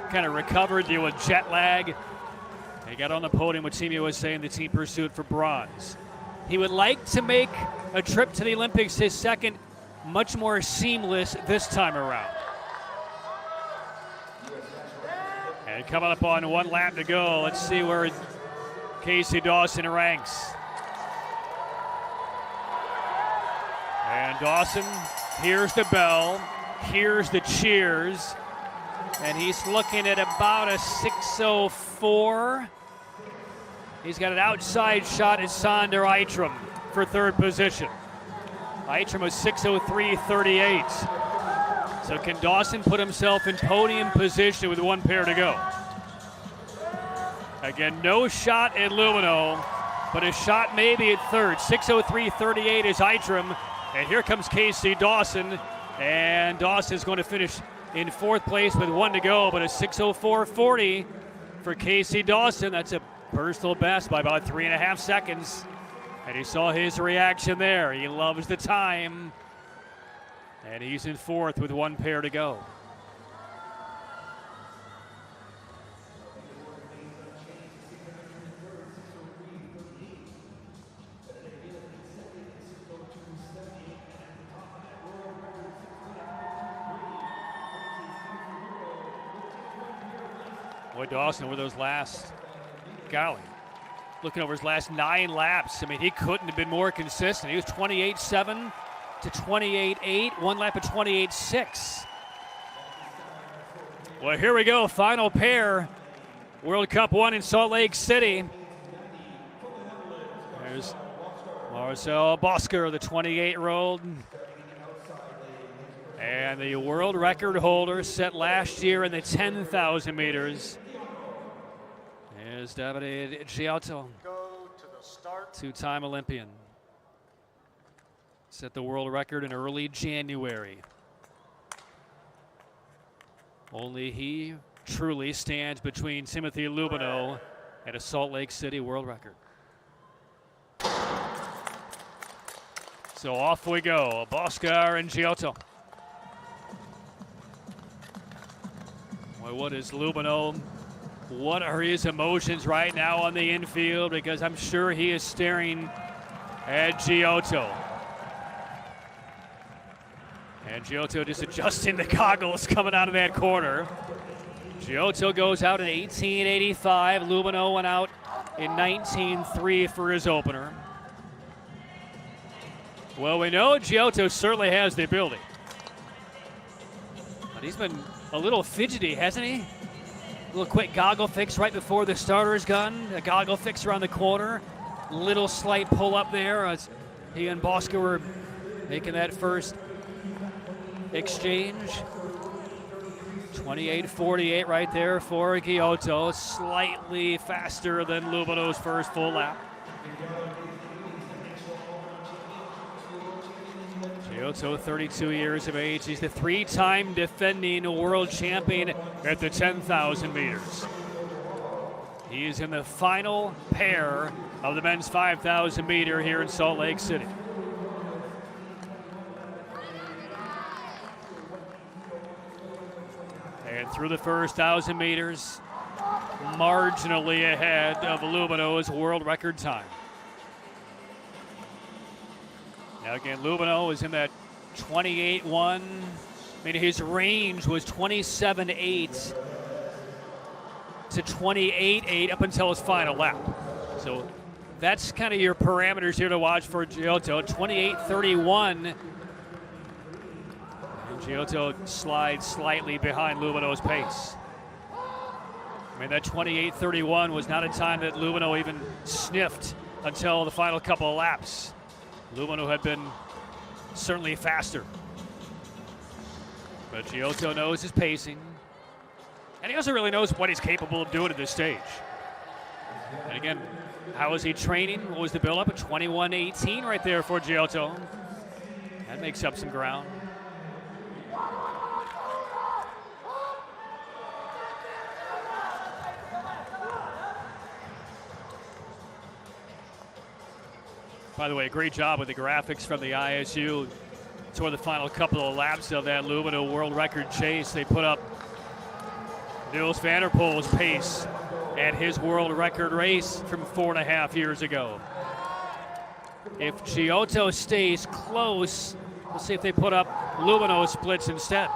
kind of recover, deal with jet lag, he got on the podium with Team USA in the team pursuit for bronze. He would like to make a trip to the Olympics, his second, much more seamless this time around. And coming up on one lap to go, let's see where Casey Dawson ranks. And Dawson hears the bell, hears the cheers, and he's looking at about a 6:04. He's got an outside shot at Sander Eitram for third position. Eitram was 6:03.38. So can Dawson put himself in podium position with one pair to go? Again, no shot at Lubino, but a shot maybe at third. 6:03.38 is Eitram. And here comes Casey Dawson, and Dawson's going to finish in fourth place with one to go, but a 6:04.40 for Casey Dawson. That's a personal best by about 3.5 seconds. And he saw his reaction there. He loves the time, and he's in fourth with one pair to go. Boy, Dawson over those last, golly, looking over his last 9 laps. I mean, he couldn't have been more consistent. He was 28.7 to 28.8, one lap at 28.6. Well, here we go. Final pair. World Cup 1 in Salt Lake City. There's Marcel Bosker, the 28-year-old. And the world record holder set last year in the 10,000 meters is Davide Giotto, Go to the start. two-time Olympian. Set the world record in early January. Only he truly stands between Timothy Lubino and a Salt Lake City world record. So off we go, Bosker and Giotto. Boy, what is Lubino? What are his emotions right now on the infield? Because I'm sure he is staring at Giotto. And Giotto just adjusting the goggles coming out of that corner. Giotto goes out in 1885. Lubino went out in 1903 for his opener. Well, we know Giotto certainly has the ability. But he's been a little fidgety, hasn't he? A little quick goggle fix right before the starter's gun. A goggle fix around the corner. Little slight pull up there as he and Bosker were making that first exchange. 28:48 right there for Giotto. Slightly faster than Lubino's first full lap. Giotto, 32 years of age. He's the three-time defending world champion at the 10,000 meters. He is in the final pair of the men's 5,000 meter here in Salt Lake City. And through the first 1,000 meters, marginally ahead of Lubino's world record time. Now again, Lubino is in that 28.1. I mean, his range was 27.8 to 28.8 up until his final lap. So that's kind of your parameters here to watch for Giotto. 28.31. And Giotto slides slightly behind Lubino's pace. I mean, that 28.31 was not a time that Lubino even sniffed until the final couple of laps. Lubino had been certainly faster. But Giotto knows his pacing. And he also really knows what he's capable of doing at this stage. And again, how is he training? What was the build-up? At 21.18 right there for Giotto. That makes up some ground. By the way, great job with the graphics from the ISU toward the final couple of laps of that Lubino world record chase. They put up Niels van der Poel's pace at his world record race from 4.5 years ago. If Giotto stays close, we'll see if they put up Lubino splits instead.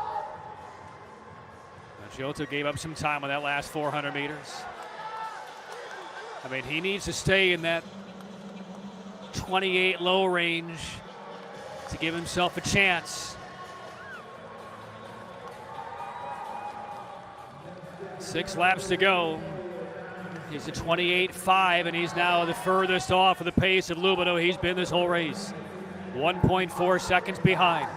Now, Giotto gave up some time on that last 400 meters. I mean, he needs to stay in that 28 low range to give himself a chance. 6 laps to go. He's at 28.5, and he's now the furthest off of the pace of Lubino he's been this whole race. 1.4 seconds behind.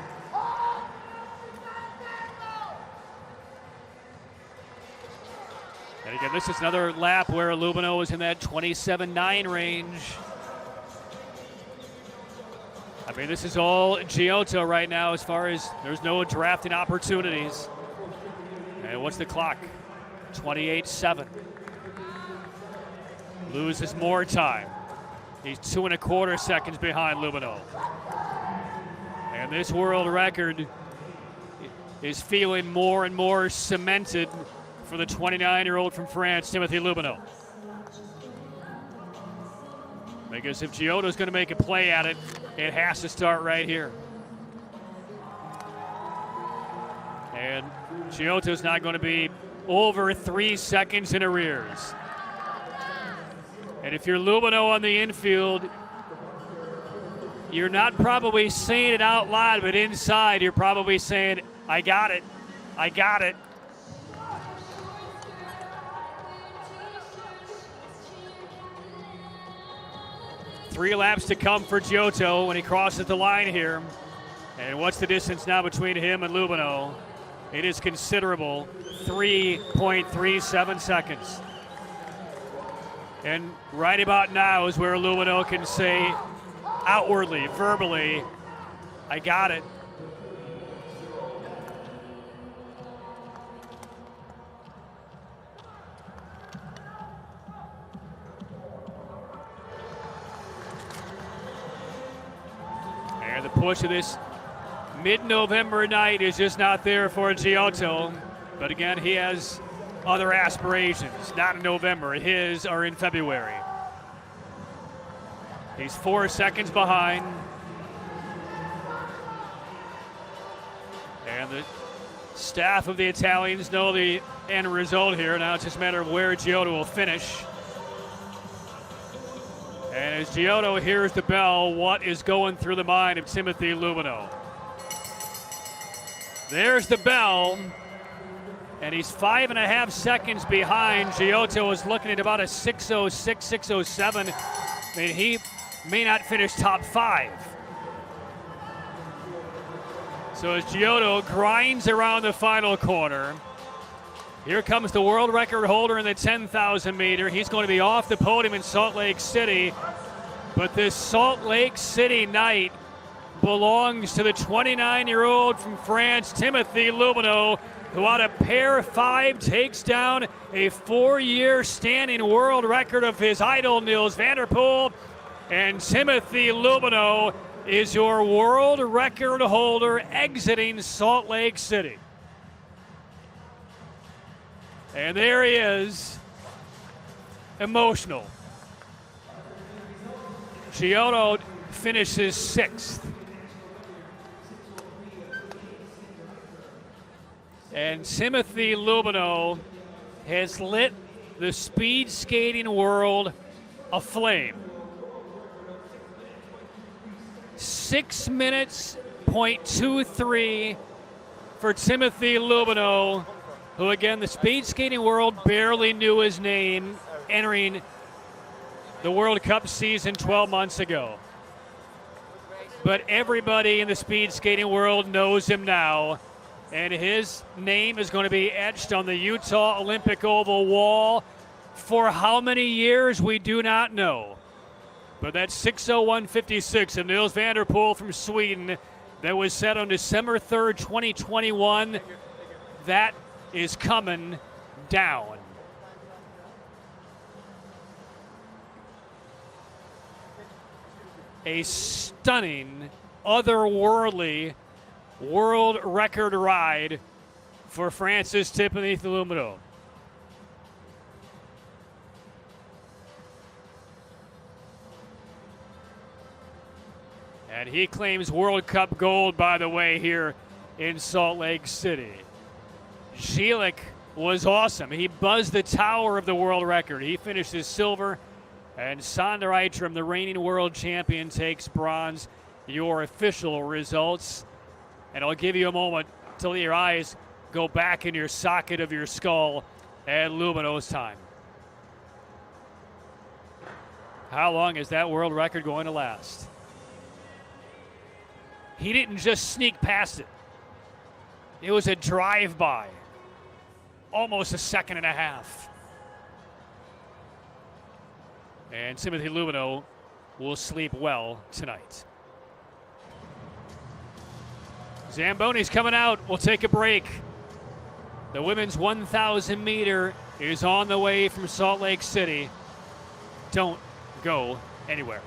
And again, this is another lap where Lubino was in that 27.9 range. I mean, this is all Giotto right now as far as there's no drafting opportunities. And what's the clock? 28.7. Loses more time. He's 2.25 seconds behind Lubino. And this world record is feeling more and more cemented for the 29-year-old from France, Timothy Lubino. Because if Giotto's going to make a play at it, it has to start right here. And Giotto's not going to be over 3 seconds in arrears. And if you're Lubino on the infield, you're not probably saying it out loud, but inside you're probably saying, I got it, I got it. 3 laps to come for Giotto when he crosses the line here. And what's the distance now between him and Lubino? It is considerable, 3.37 seconds. And right about now is where Lubino can say outwardly, verbally, I got it. And the push of this mid-November night is just not there for Giotto. But again, he has other aspirations, not in November. His are in February. He's 4 seconds behind. And the staff of the Italians know the end result here. Now it's just a matter of where Giotto will finish. And as Giotto hears the bell, what is going through the mind of Timothy Lubino? There's the bell, and he's 5.5 seconds behind. Giotto is looking at about a 6:06, 6:07. I mean, he may not finish top 5. So as Giotto grinds around the final corner, here comes the world record holder in the 10,000 meter. He's going to be off the podium in Salt Lake City, but this Salt Lake City night belongs to the 29-year-old from France, Timothy Lubino, who out of pair 5 takes down a 4-year standing world record of his idol, Niels van der Poel. And Timothy Lubino is your world record holder exiting Salt Lake City. And there he is, emotional. Giotto finishes 6th. And Timothy Lubino has lit the speed skating world aflame. 6 minutes, .23 for Timothy Lubino, who again, the speed skating world barely knew his name entering the World Cup season 12 months ago. But everybody in the speed skating world knows him now, and his name is going to be etched on the Utah Olympic Oval wall for how many years we do not know. But that 6:01.56 of Niels van der Poel from Sweden that was set on December 3rd, 2021, that is coming down. A stunning, otherworldly world record ride for France's Timothy Lubino. And he claims World Cup gold, by the way, here in Salt Lake City. Schielik was awesome. He buzzed the tower of the world record. He finishes silver. And Sander Eitram, the reigning world champion, takes bronze. Your official results. And I'll give you a moment to let your eyes go back in your socket of your skull at Lubino's time. How long is that world record going to last? He didn't just sneak past it. It was a drive-by. Almost a second and a half. And Timothy Lubino will sleep well tonight. Zamboni's coming out. We'll take a break. The women's 1,000 meter is on the way from Salt Lake City. Don't go anywhere.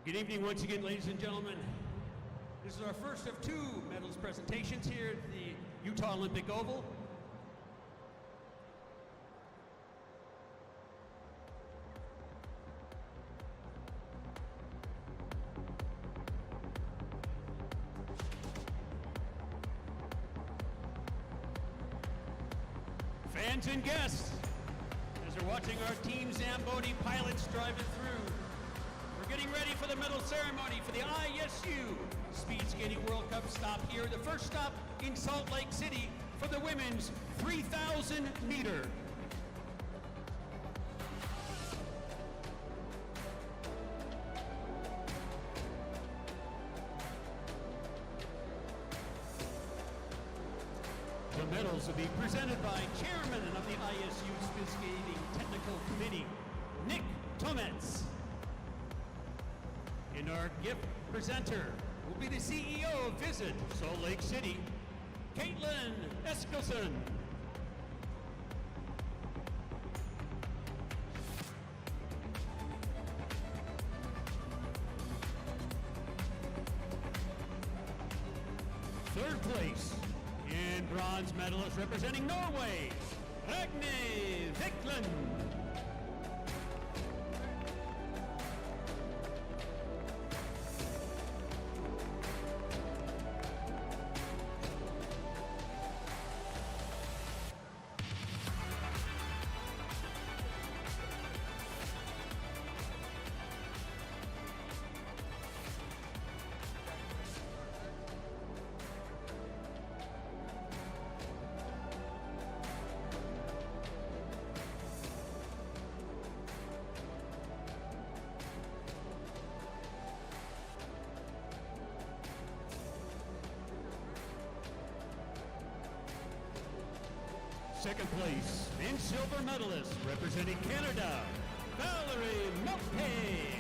Good evening once again, ladies and gentlemen. This is our first of two medals presentations here at the Utah Olympic Oval. Fans and guests, as we're watching our Team Zamboni pilots driving through, we're getting ready for the medal ceremony for the ISU Speed Skating World Cup stop here. The first stop in Salt Lake City for the women's 3,000 meter. The medals will be presented by Chairman of the ISU Speed Skating Technical Committee, Nick Tometz. And our gift presenter will be the CEO of Visit Salt Lake City, Caitlin Eskelson. Third place in bronze medalist representing Norway, Ragne Vikland. Second place in silver medalist representing Canada, Valerie Mulcahy.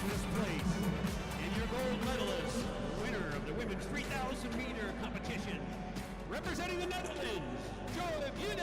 First place and your gold medalist, winner of the women's 3,000 meter competition, representing the Netherlands, Joy Bude.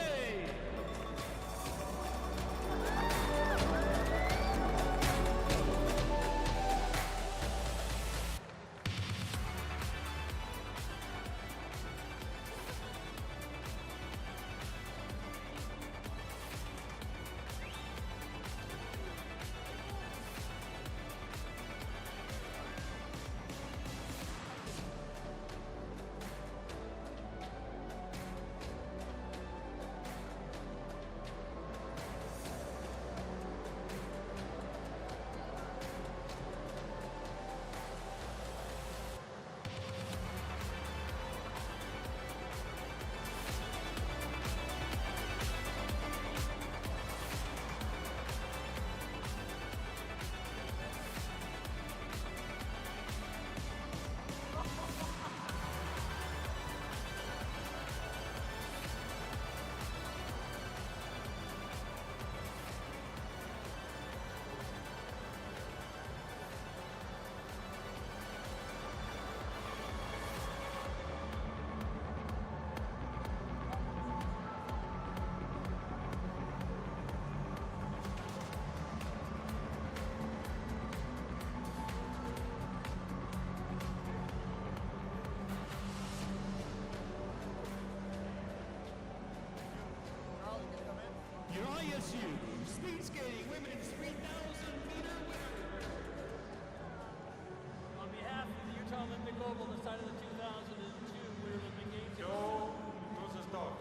Your ISU Speed Skating Women's 3,000 meter winner. On behalf of the Utah Olympic Oval, the site of the 2002 Winter Olympic Games. Go to the start.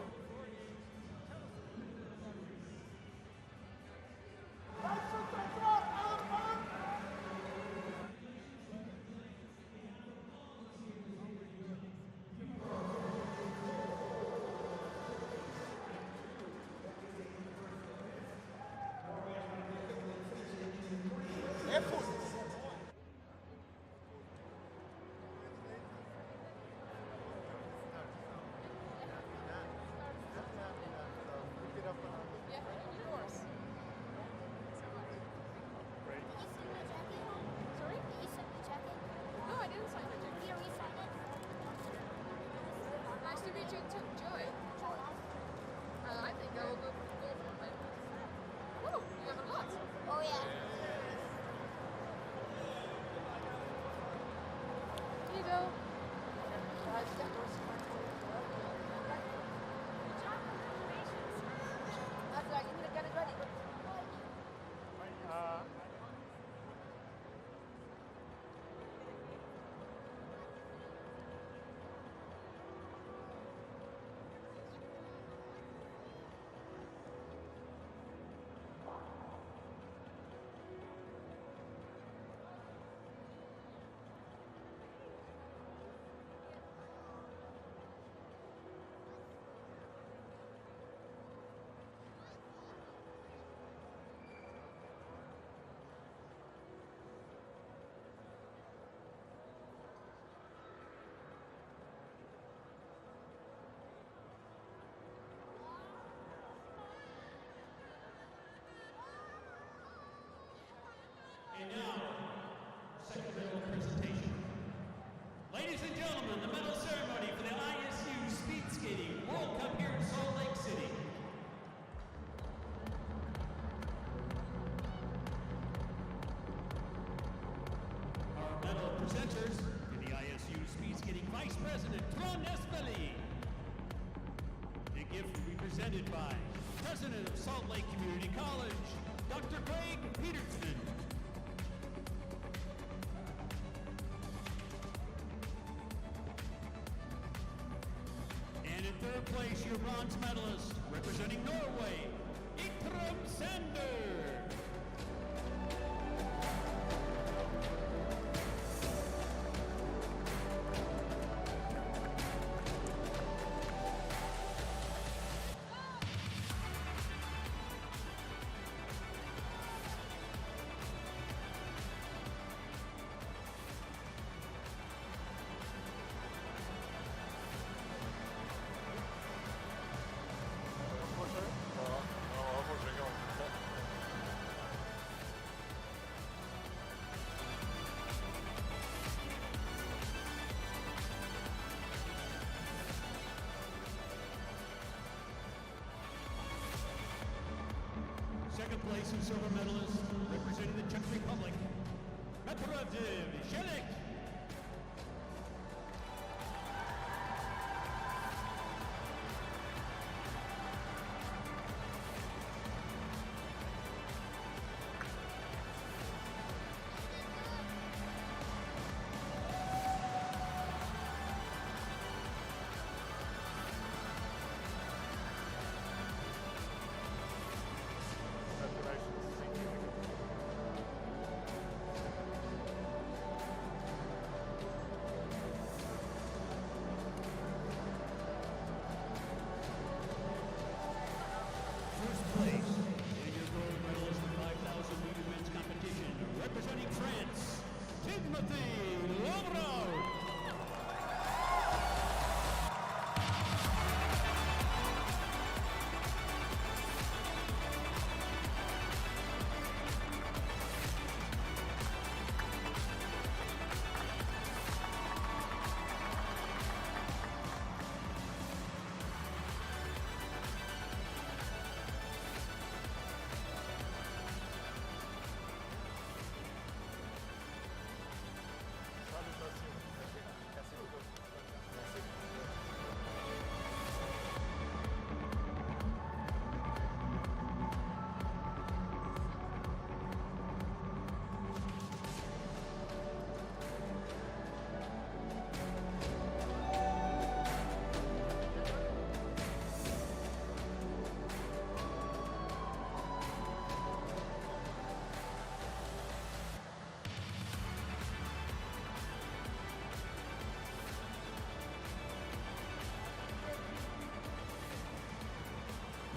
presented by President of Salt Lake Community College, Dr. Craig Peterson. And in third place, your bronze medalist, representing Norway, Sander. Second place and silver medalist, representing the Czech Republic, Shelik.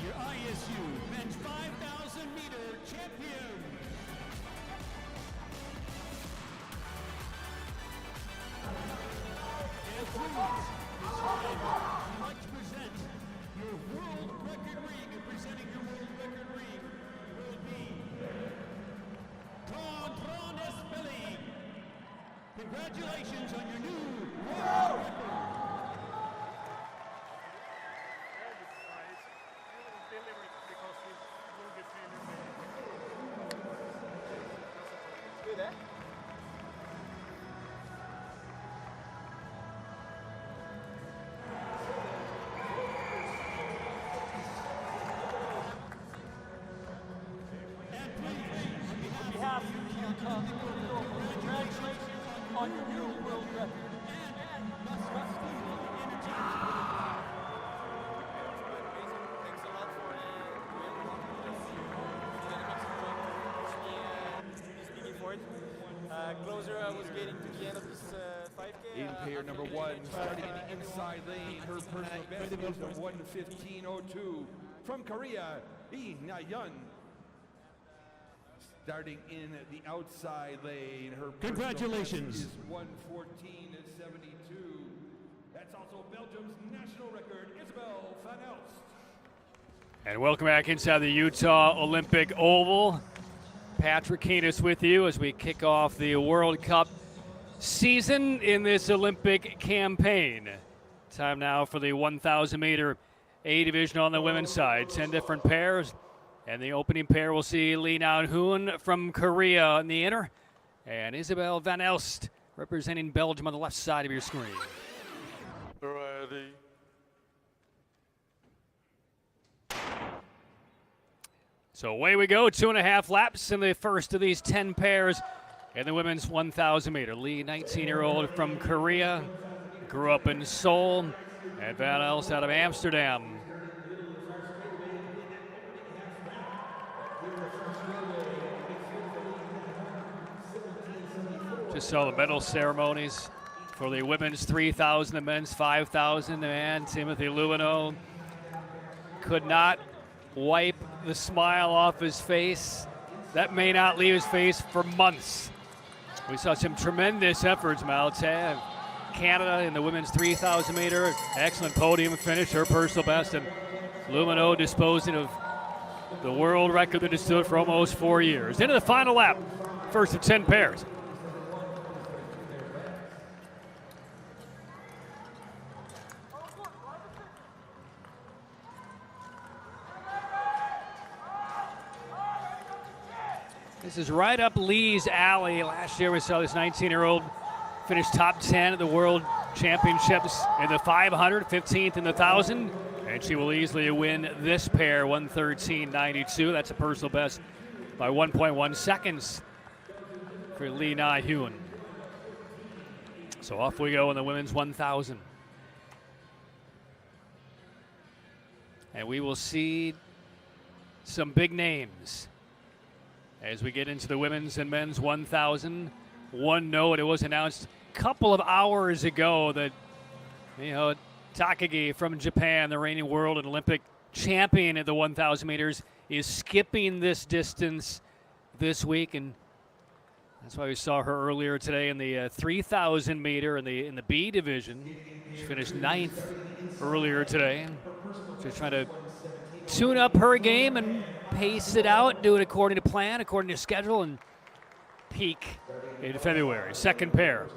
Your ISU men's 5,000 meter champion. And please, this time, we'd like to present your world record ring, and presenting your world record ring will be Tron Espelli. Congratulations on your new world record. On your new world record. Thanks a lot for speaking for it. Closer, I was getting to the end of this 5K. In pair number one, starting in the inside lane, her personal best is a 1:15.02 from Korea, Lee Na-yeon. Starting in the outside lane, her Congratulations. is 1:14.72. That's also Belgium's national record, Isabel van Elst. And welcome back inside the Utah Olympic Oval. Patrick Keenis with you as we kick off the World Cup season in this Olympic campaign. Time now for the 1,000 meter A division on the women's side. 10 different pairs. And the opening pair will see Lee Na-yeon from Korea in the inner, and Isabel van Elst representing Belgium on the left side of your screen. Ready. So away we go, 2.5 laps in the first of these 10 pairs in the women's 1,000 meter. Lee, 19-year-old from Korea, grew up in Seoul, and Van Els out of Amsterdam. Just saw the medal ceremonies for the women's 3,000, the men's 5,000, and Timothy Lumino could not wipe the smile off his face. That may not leave his face for months. We saw some tremendous efforts, Malte. Canada in the women's 3,000 meter, excellent podium finish, her personal best, and Lumino disposing of the world record that has stood for almost 4 years. Into the final lap, first of 10 pairs. This is right up Lee's alley. Last year we saw this 19-year-old finish top 10 at the World Championships in the 500, 15th in the 1,000. And she will easily win this pair, 1:13.92. That's a personal best by 1.1 seconds for Lee Na-Hyun. So off we go in the women's 1,000. And we will see some big names as we get into the women's and men's 1,000. One note, it was announced a couple of hours ago that, Takagi from Japan, the reigning world and Olympic champion at the 1,000 meters, is skipping this distance this week, and that's why we saw her earlier today in the 3,000 meter in the B division. She finished 9th earlier today. She's trying to tune up her game and pace it out, do it according to plan, according to schedule, and peak in February. Second pair,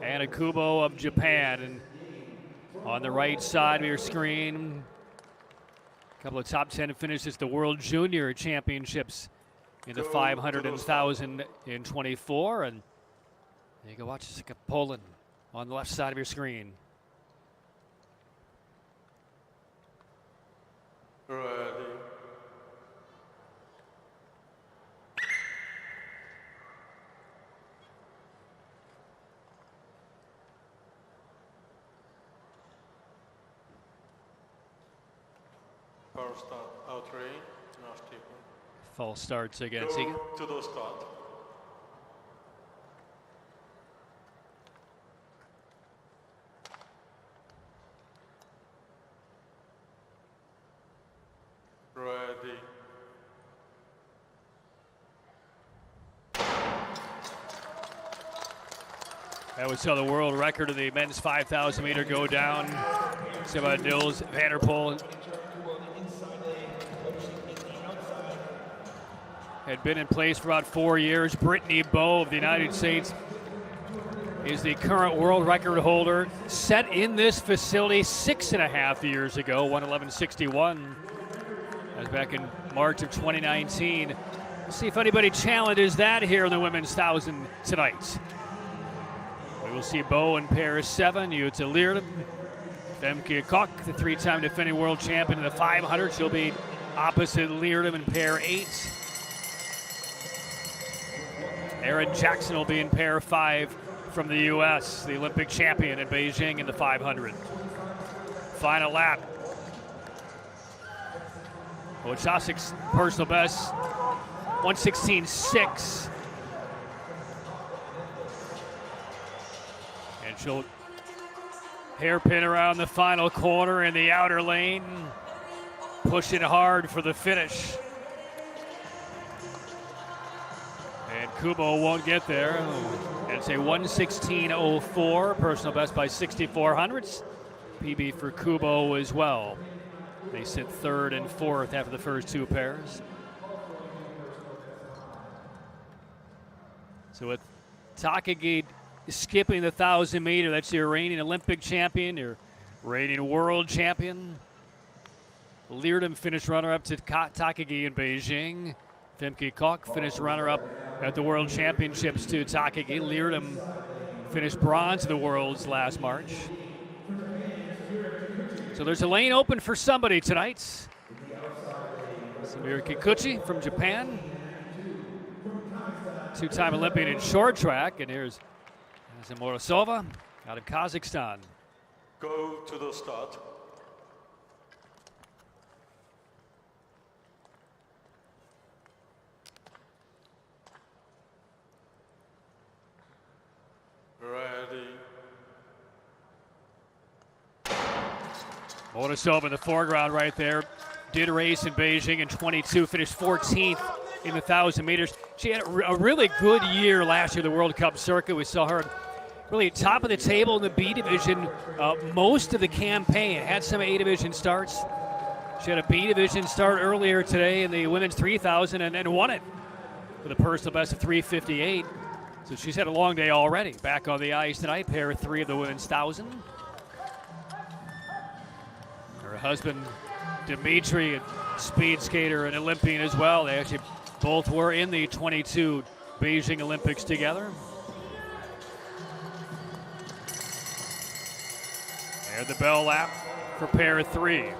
Anna Kubo of Japan. And on the right side of your screen, a couple of top 10 finishes at the World Junior Championships in the 500 and 1,000 in 24. And there you go, watch Jessica Poland on the left side of your screen. Ready. Power start, out ready, now steepen. False starts again. Go to the start. Ready. That was how the world record of the men's 5,000 meter go down. Seba Nils van der Poel had been in place for about 4 years. Brittany Bowe of the United States is the current world record holder, set in this facility 6.5 years ago, 1:11.61. That was back in March of 2019. Let's see if anybody challenges that here in the women's 1,000 tonight. We will see Bowe in pair 7, Jutta Leerdam. Femke Kok, the 3-time defending world champion in the 500. She'll be opposite Leerdam in pair 8. Erin Jackson will be in pair 5 from the U.S., the Olympic champion in Beijing in the 500. Final lap. Wojcic's personal best, 1:16.6. And she'll hairpin around the final corner in the outer lane, pushing hard for the finish. And Kubo won't get there. And it's a 1:16.04, personal best by 64 hundredths. PB for Kubo as well. They sit 3rd and 4th after the first 2 pairs. So with Takagi skipping the 1,000 meter, that's your reigning Olympic champion, your reigning world champion. Leerdam finished runner-up to Takagi in Beijing. Femke Kok finished runner-up at the World Championships to Takagi. Leerdam finished bronze at the Worlds last March. So there's a lane open for somebody tonight. Samir Kikuchi from Japan, two-time Olympian in short track. And here's Morozova out of Kazakhstan. Go to the start. Ready. Morozova in the foreground right there. Did a race in Beijing in 22, finished 14th in the 1,000 meters. She had a really good year last year, the World Cup circuit. We saw her really top of the table in the B division most of the campaign. Had some A division starts. She had a B division start earlier today in the women's 3,000 and won it with a personal best of 3:58. So she's had a long day already. Back on the ice tonight, pair 3 of the women's 1,000. Her husband, Dimitri, a speed skater and Olympian as well. They actually both were in the 22 Beijing Olympics together. And the bell lap for pair 3.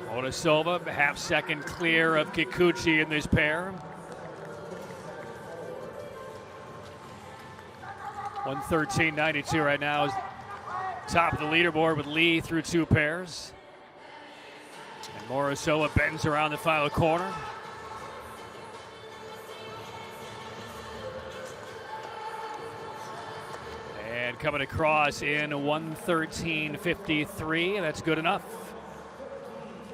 Morozova, half second clear of Kikuchi in this pair. 1:13.92 right now is top of the leaderboard with Lee through 2 pairs. And Morozova bends around the final corner. And coming across in 1:13.53, that's good enough.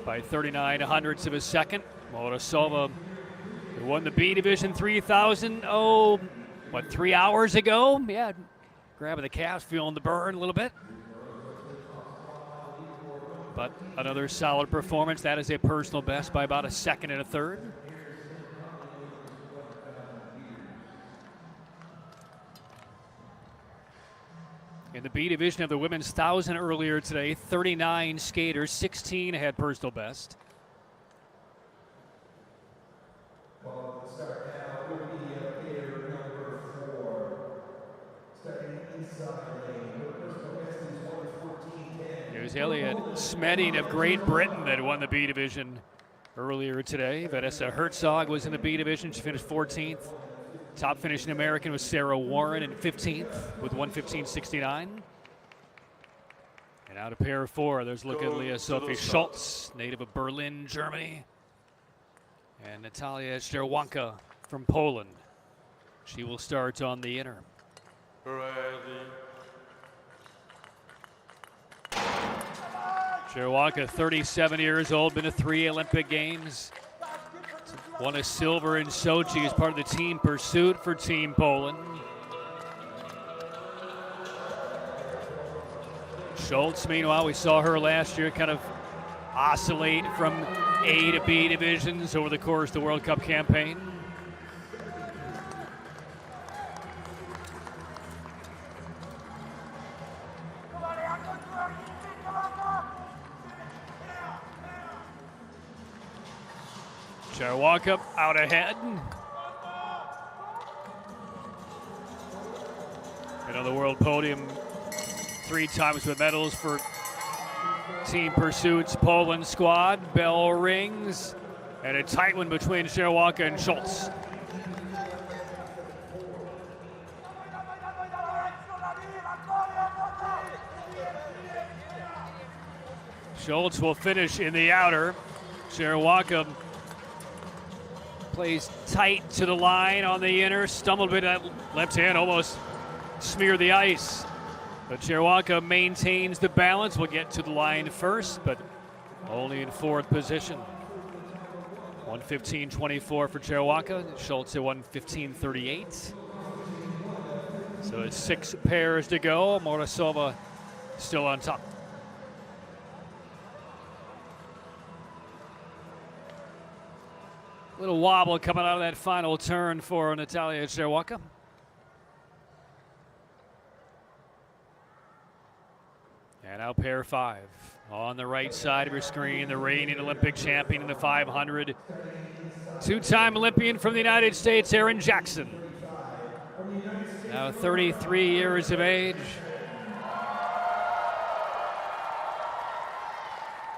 By 39 hundredths of a second. Morozova won the B Division 3,000, 3 hours ago? Yeah, grabbing the calves, feeling the burn a little bit. But another solid performance. That is a personal best by about a second and a third. In the B division of the women's 1,000 earlier today, 39 skaters, 16 had personal best. Well, start now will be pair number 4. Starting inside lane. Her personal best is 1:14.10. There's Elliot Smeding of Great Britain that won the B division earlier today. Vanessa Herzog was in the B division. She finished 14th. Top finishing American was Sarah Warren in 15th with 1:15.69. And out of pair 4, there's look at Leah Sophie Schultz, native of Berlin, Germany. And Natalia Sterwanka from Poland. She will start on the inner. Ready. Sterwanka, 37 years old, been to 3 Olympic Games. Won a silver in Sochi as part of the team pursuit for Team Poland. Schultz, meanwhile, we saw her last year kind of oscillate from A to B divisions over the course of the World Cup campaign. Sterwanka out ahead. And on the world podium 3 times with medals for Team Pursuit's Poland squad. Bell rings, and a tight one between Sterwanka and Schultz. Schultz will finish in the outer. Sterwanka plays tight to the line on the inner, stumbled a bit at left hand, almost smeared the ice. But Sterwanka maintains the balance. We'll get to the line first, but only in 4th position. 1:15.24 for Sterwanka, Schultz at 1:15.38. So it's 6 pairs to go. Morozova still on top. Little wobble coming out of that final turn for Natalia Sterwanka. And now pair 5. On the right side of your screen, the reigning Olympic champion in the 500. 2-time Olympian from the United States, Erin Jackson. Now 33 years of age.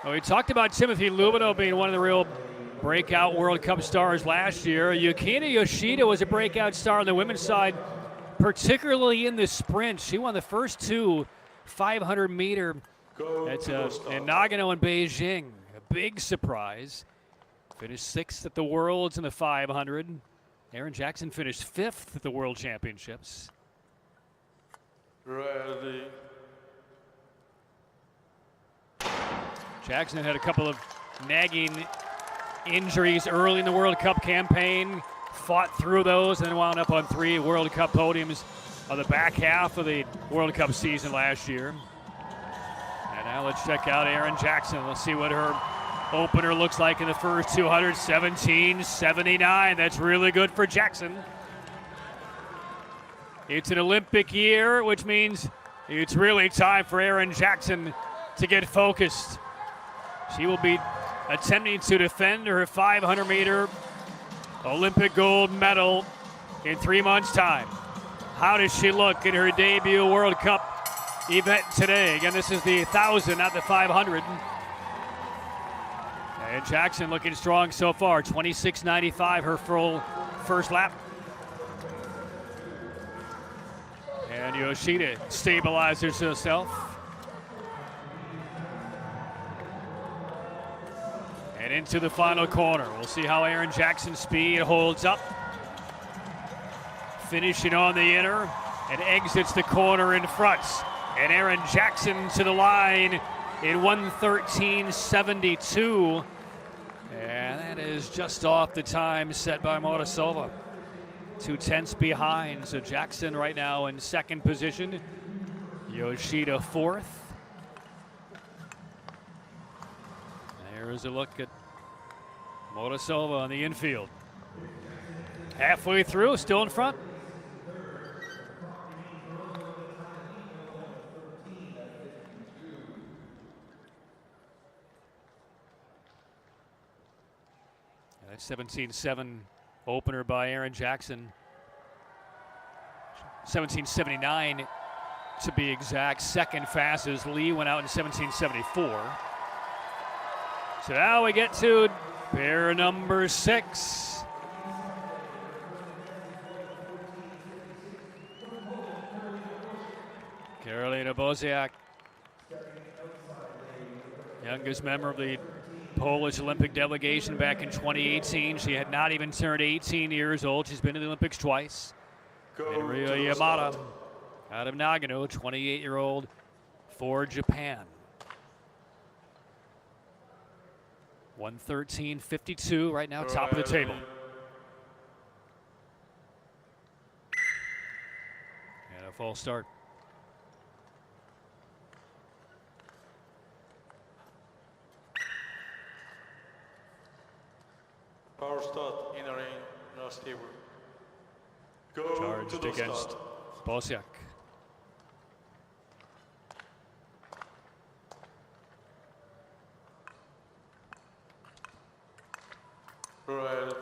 Well, we talked about Timothy Lubino being one of the real breakout World Cup stars last year. Yukina Yoshida was a breakout star on the women's side, particularly in the sprint. She won the first two 500-meter in Nagano and Beijing. A big surprise. Finished 6th at the Worlds in the 500. Erin Jackson finished 5th at the World Championships. Ready. Jackson had a couple of nagging injuries early in the World Cup campaign, fought through those, and then wound up on 3 World Cup podiums on the back half of the World Cup season last year. And now let's check out Erin Jackson. Let's see what her opener looks like in the first 200, 17:79. That's really good for Jackson. It's an Olympic year, which means it's really time for Erin Jackson to get focused. She will be attempting to defend her 500-meter Olympic gold medal in 3 months' time. How does she look in her debut World Cup event today? Again, this is the 1,000, not the 500. And Jackson looking strong so far, 26.95 her full first lap. And Yoshida stabilizes herself. And into the final corner. We'll see how Erin Jackson's speed holds up. Finishing on the inner and exits the corner in front. And Erin Jackson to the line in 1:13.72. And that is just off the time set by Motasova. 2/10 behind. So Jackson right now in second position. Yoshida fourth. There's a look at Motasova on the infield. Halfway through, still in front. That's 17.7 opener by Erin Jackson. 17.79 to be exact. Second fastest. Lee went out in 17.74. So now we get to pair number 6. Karolina Boziak, youngest member of the Polish Olympic delegation back in 2018. She had not even turned 18 years old. She's been to the Olympics twice. And Rio Yamada out of Nagano, 28-year-old for Japan. 1:13.52 right now, top of the table. And a false start. Power start, inner ring, no stable. Go Charged to the against start. Bosiak. Ready.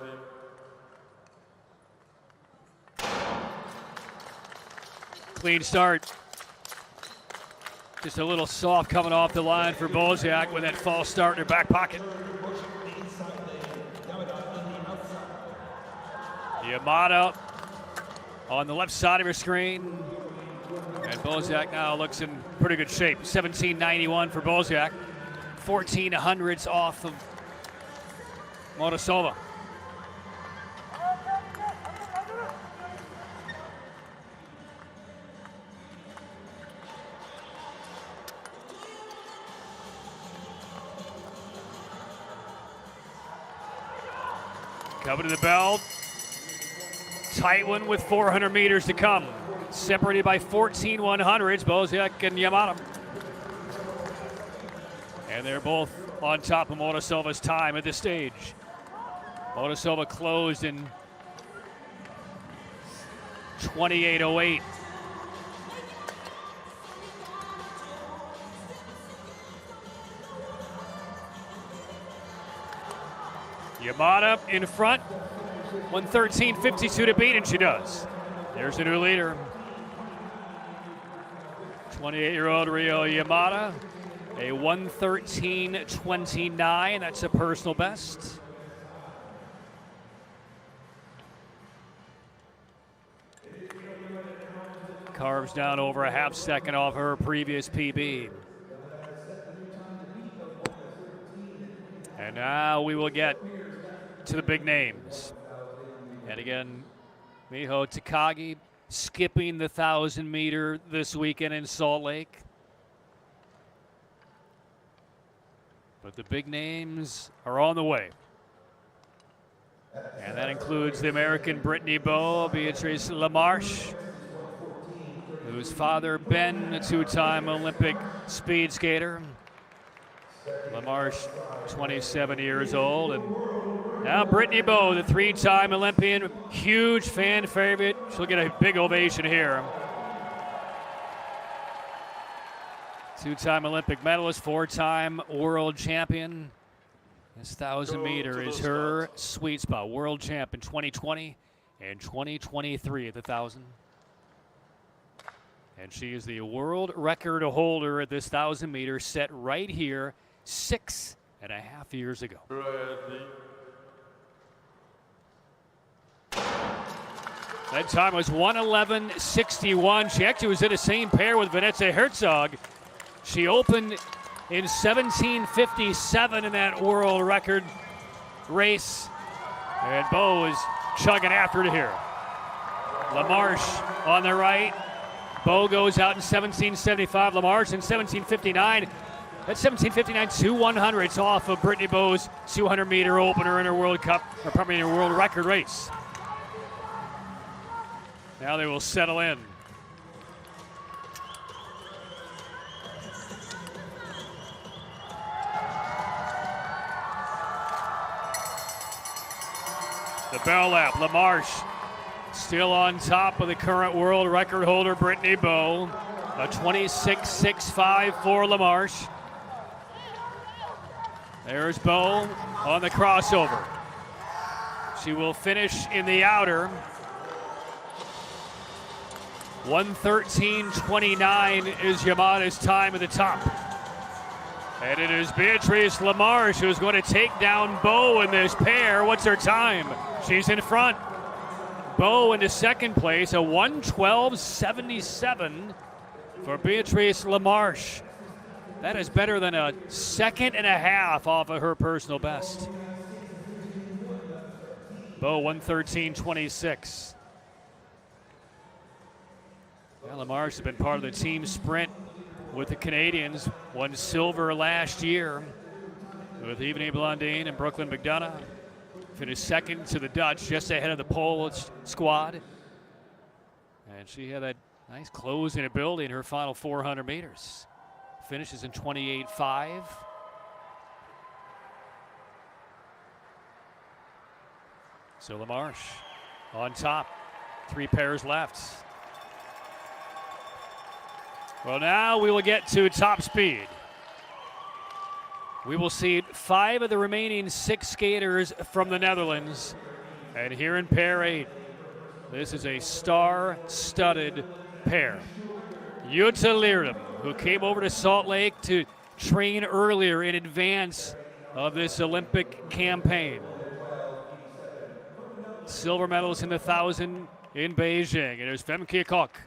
Clean start. Just a little soft coming off the line for Bosiak with that false start in her back pocket. Yamada on the left side of her screen. And Bosiak now looks in pretty good shape. 17.91 for Bosiak. 1400s off of Motasova. Coming to the bell. Tight one with 400 meters to come. Separated by 14 100s, Bosiak and Yamada. And they're both on top of Motasova's time at this stage. Motasova closed in 28:08. Yamada in front, 1:13.52 to beat, and she does. There's a new leader. 28-year-old Rio Yamada A 1:13.29. That's a personal best. Carves down over a half second off her previous PB. And now we will get to the big names. And again, Miho Takagi skipping the 1,000 meter this weekend in Salt Lake. But the big names are on the way. And that includes the American Brittany Bowe, Beatrice LaMarche, whose father, Ben, a two-time Olympic speed skater. LaMarche, 27 years old. And now Brittany Bowe, the three-time Olympian, huge fan favorite. She'll get a big ovation here. Two-time Olympic medalist, four-time world champion. This 1,000 meter is her sweet spot. World champ in 2020 and 2023 at the 1,000. And she is the world record holder at this 1,000 meter, set right here 6.5 years ago. That time was 1:11.61. She actually was in the same pair with Vanessa Herzog. She opened in 17:57 in that world record race. And Bowe is chugging after it here. LaMarche on the right. Bowe goes out in 17:75. LaMarche in 17:59. That's 17:59, 2/100ths off of Brittany Bowe's 200-meter opener in her World Cup, or probably in her world record race. Now they will settle in. The bell lap, LaMarche still on top of the current world record holder, Brittany Bowe. A 26.65 for LaMarche. There's Bowe on the crossover. She will finish in the outer. 1:13.29 is Yamada's time at the top. And it is Beatrice LaMarche who's going to take down Bowe in this pair. What's her time? She's in front. Bowe into second place, a 1:12.77 for Beatrice LaMarche. That is better than a 1.5 seconds off of her personal best. Bowe 1:13.26. Yeah, LaMarche has been part of the team sprint with the Canadians. Won silver last year with Evanie Blondin and Brooklyn McDonough. Finished second to the Dutch, just ahead of the Polish squad. And she had that nice closing ability in her final 400 meters. Finishes in 28.5. So LaMarche on top. 3 pairs left. Well, now we will get to top speed. We will see 5 of the remaining 6 skaters from the Netherlands. And here in pair 8, this is a star-studded pair. Jutta Leerdam, who came over to Salt Lake to train earlier in advance of this Olympic campaign. Silver medals in the 1,000 in Beijing. And there's Femke Kok,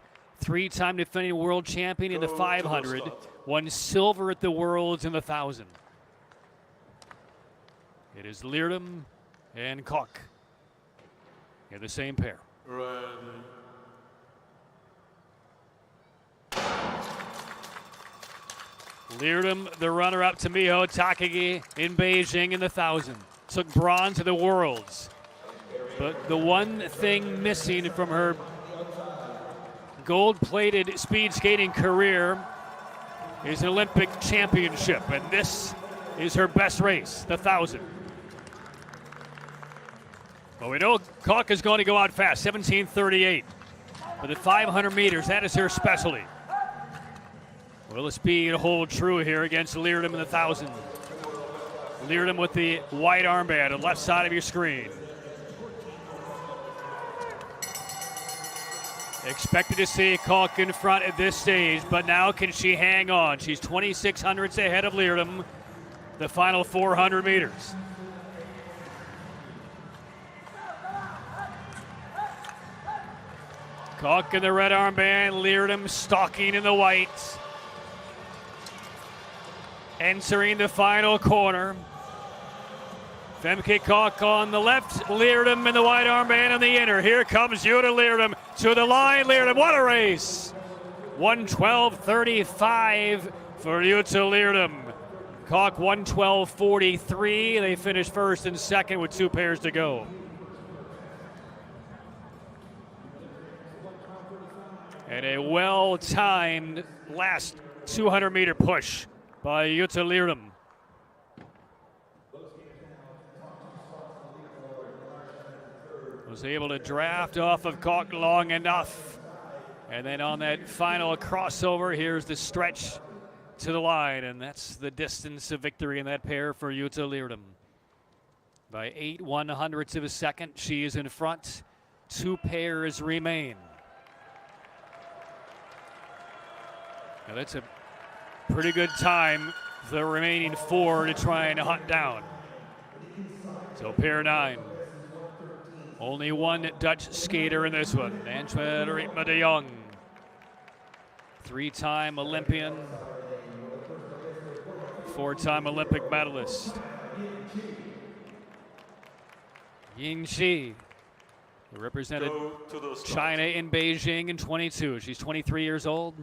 3-time defending world champion in the 500, won silver at the Worlds in the 1,000. It is Leerdam and Kok in the same pair. Leerdam, the runner-up to Miho Takagi in Beijing in the 1,000. Took bronze at the Worlds. But the one thing missing from her gold-plated speed skating career is an Olympic championship, and this is her best race, the 1,000. Well, we know Kok is going to go out fast, 17:38. For the 500 meters, that is her specialty. Will the speed hold true here against Leerdam in the 1,000? Leerdam with the white armband on the left side of your screen. Expected to see Kalk in front at this stage, but now can she hang on? She's 26 hundredths ahead of Leerdam, the final 400 meters. Kalk in the red armband, Leerdam stalking in the white. Entering the final corner. Femke Kalk on the left, Leerdam in the white armband on the inner. Here comes Jutta Leerdam to the line. Leerdam, what a race! 1:12.35 for Jutta Leerdam. Kalk 1:12.43. They finished first and second with 2 pairs to go. And a well-timed last 200-meter push by Jutta Leerdam. Was able to draft off of Kalk long enough. And then on that final crossover, here's the stretch to the line, and that's the distance of victory in that pair for Jutta Leerdam. By 8 100ths of a second, she is in front. 2 pairs remain. Now that's a pretty good time for the remaining 4 to try and hunt down. So pair 9. Only one Dutch skater in this one, Antwerp Ritme de Jong. 3-time Olympian, 4-time Olympic medalist. Yin Shi, who represented China in Beijing in 22. She's 23 years old.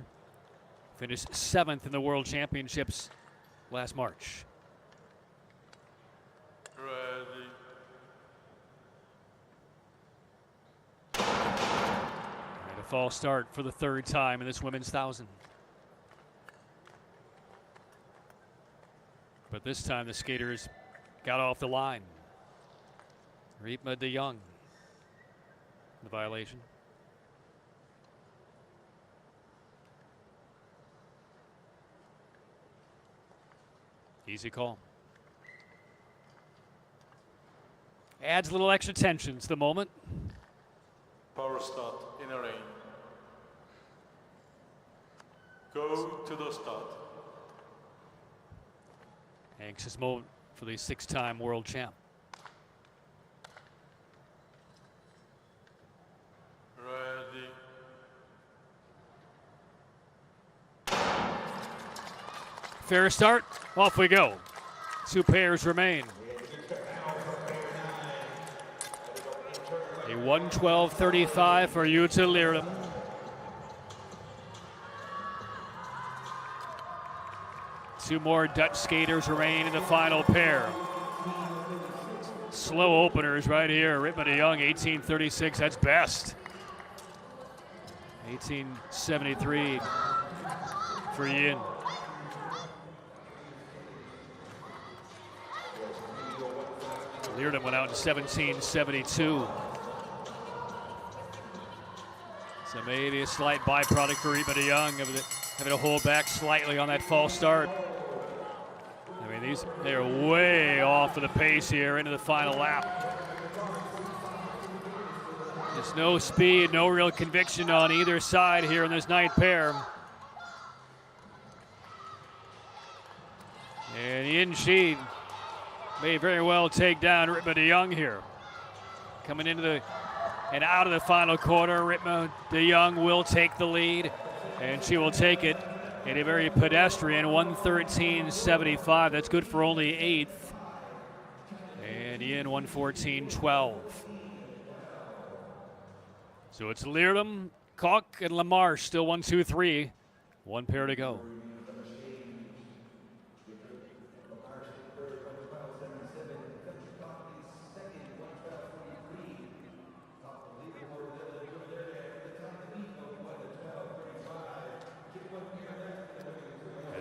Finished 7th in the World Championships last March. Ready. And a false start for the 3rd time in this women's 1,000. But this time the skaters got off the line. Ritme de Jong, the violation. Easy call. Adds a little extra tension to the moment. Power start in a rain. Go to the start. Anxious moment for the 6-time world champ. Ready. Fair start, off we go. 2 pairs remain. A 1:12.35 for Jutta Leerdam. Two more Dutch skaters remain in the final pair. Slow openers right here. Ritme de Jong, 18:36, that's best. 18:73 for Yin. Leerdam went out in 17:72. So maybe a slight byproduct for Ritme de Jong of having to hold back slightly on that false start. I mean, they're way off of the pace here into the final lap. There's no speed, no real conviction on either side here in this 9th pair. And Yin Shi may very well take down Ritme de Jong here. Coming into and out of the final quarter, Ritme de Jong will take the lead, and she will take it in a very pedestrian 1:13.75. That's good for only 8th. And Yin 1:14.12. So it's Leerdam, Kalk, and Lamarche still 1, 2, 3. 1 pair to go.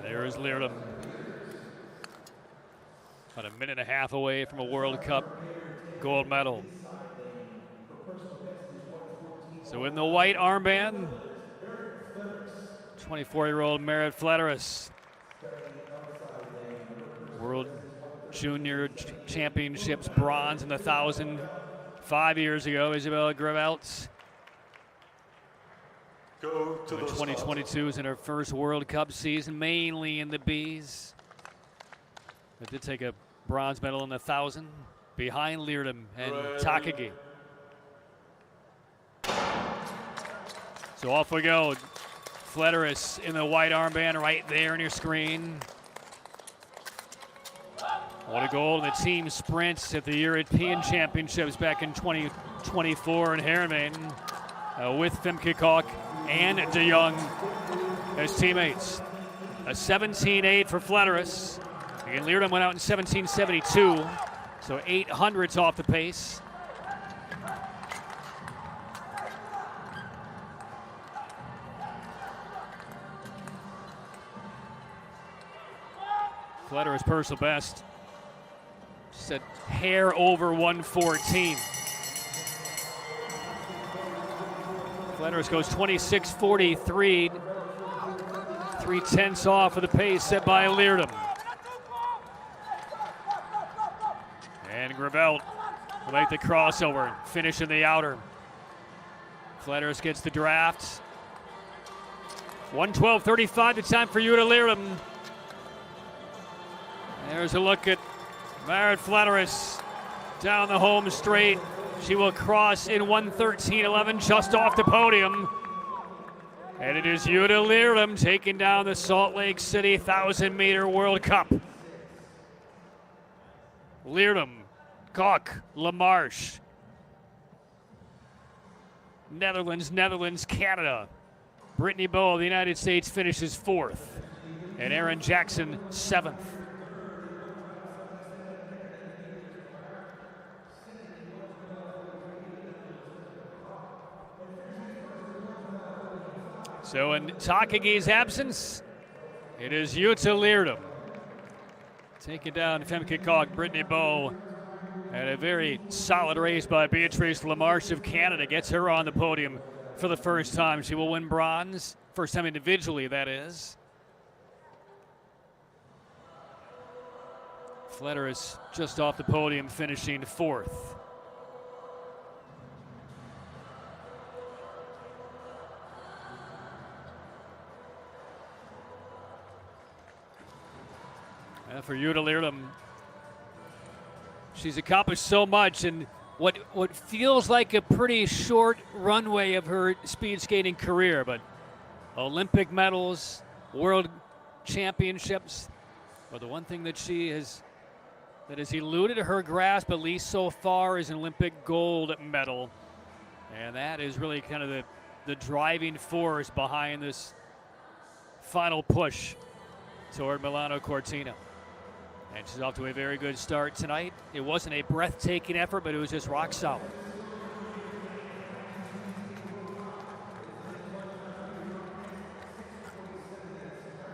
There's Leerdam. About a minute and a half away from a World Cup gold medal. So in the white armband, 24-year-old Merit Flederis. World Junior Championships bronze in the 1,000 5 years ago. Isabelle Grevelt Go to the 2022 is in her first World Cup season, mainly in the Bs. But did take a bronze medal in the 1,000 behind Leerdam and Takagi. So off we go. Flederis in the white armband right there on your screen. What a goal in the team sprints at the European Championships back in 2024 in Heerenveen with Femke Kok and De Jong as teammates. A 17.8 for Flederis. Again, Leerdam went out in 17.72, so 800s off the pace. Flederis personal best. Said hair over 114. Flederis goes 26.43, 3/10 off of the pace set by Leerdam. And Gravel will make the crossover, finish in the outer. Flederis gets the draft. 1:12.35 the time for Jutta Leerdam. There's a look at Marit Flederis down the home straight. She will cross in 1:13.11 just off the podium. And it is Jutta Leerdam taking down the Salt Lake City 1,000-meter World Cup. Leerdam, Kok, Lamarche. Netherlands, Canada. Brittany Bowe of the United States finishes 4th. And Erin Jackson 7th. So in Takagi's absence, it is Jutta Leerdam taking down Femke Kok, Brittany Bowe, and a very solid race by Beatrice Lamarche of Canada gets her on the podium for the first time. She will win bronze, first time individually, that is. Flederis just off the podium, finishing 4th. For Jutta Leerdam, she's accomplished so much in what feels like a pretty short runway of her speed skating career, but Olympic medals, world championships. But the one thing that has eluded her grasp, at least so far, is an Olympic gold medal. And that is really kind of the driving force behind this final push toward Milano Cortina. And she's off to a very good start tonight. It wasn't a breathtaking effort, but it was just rock solid.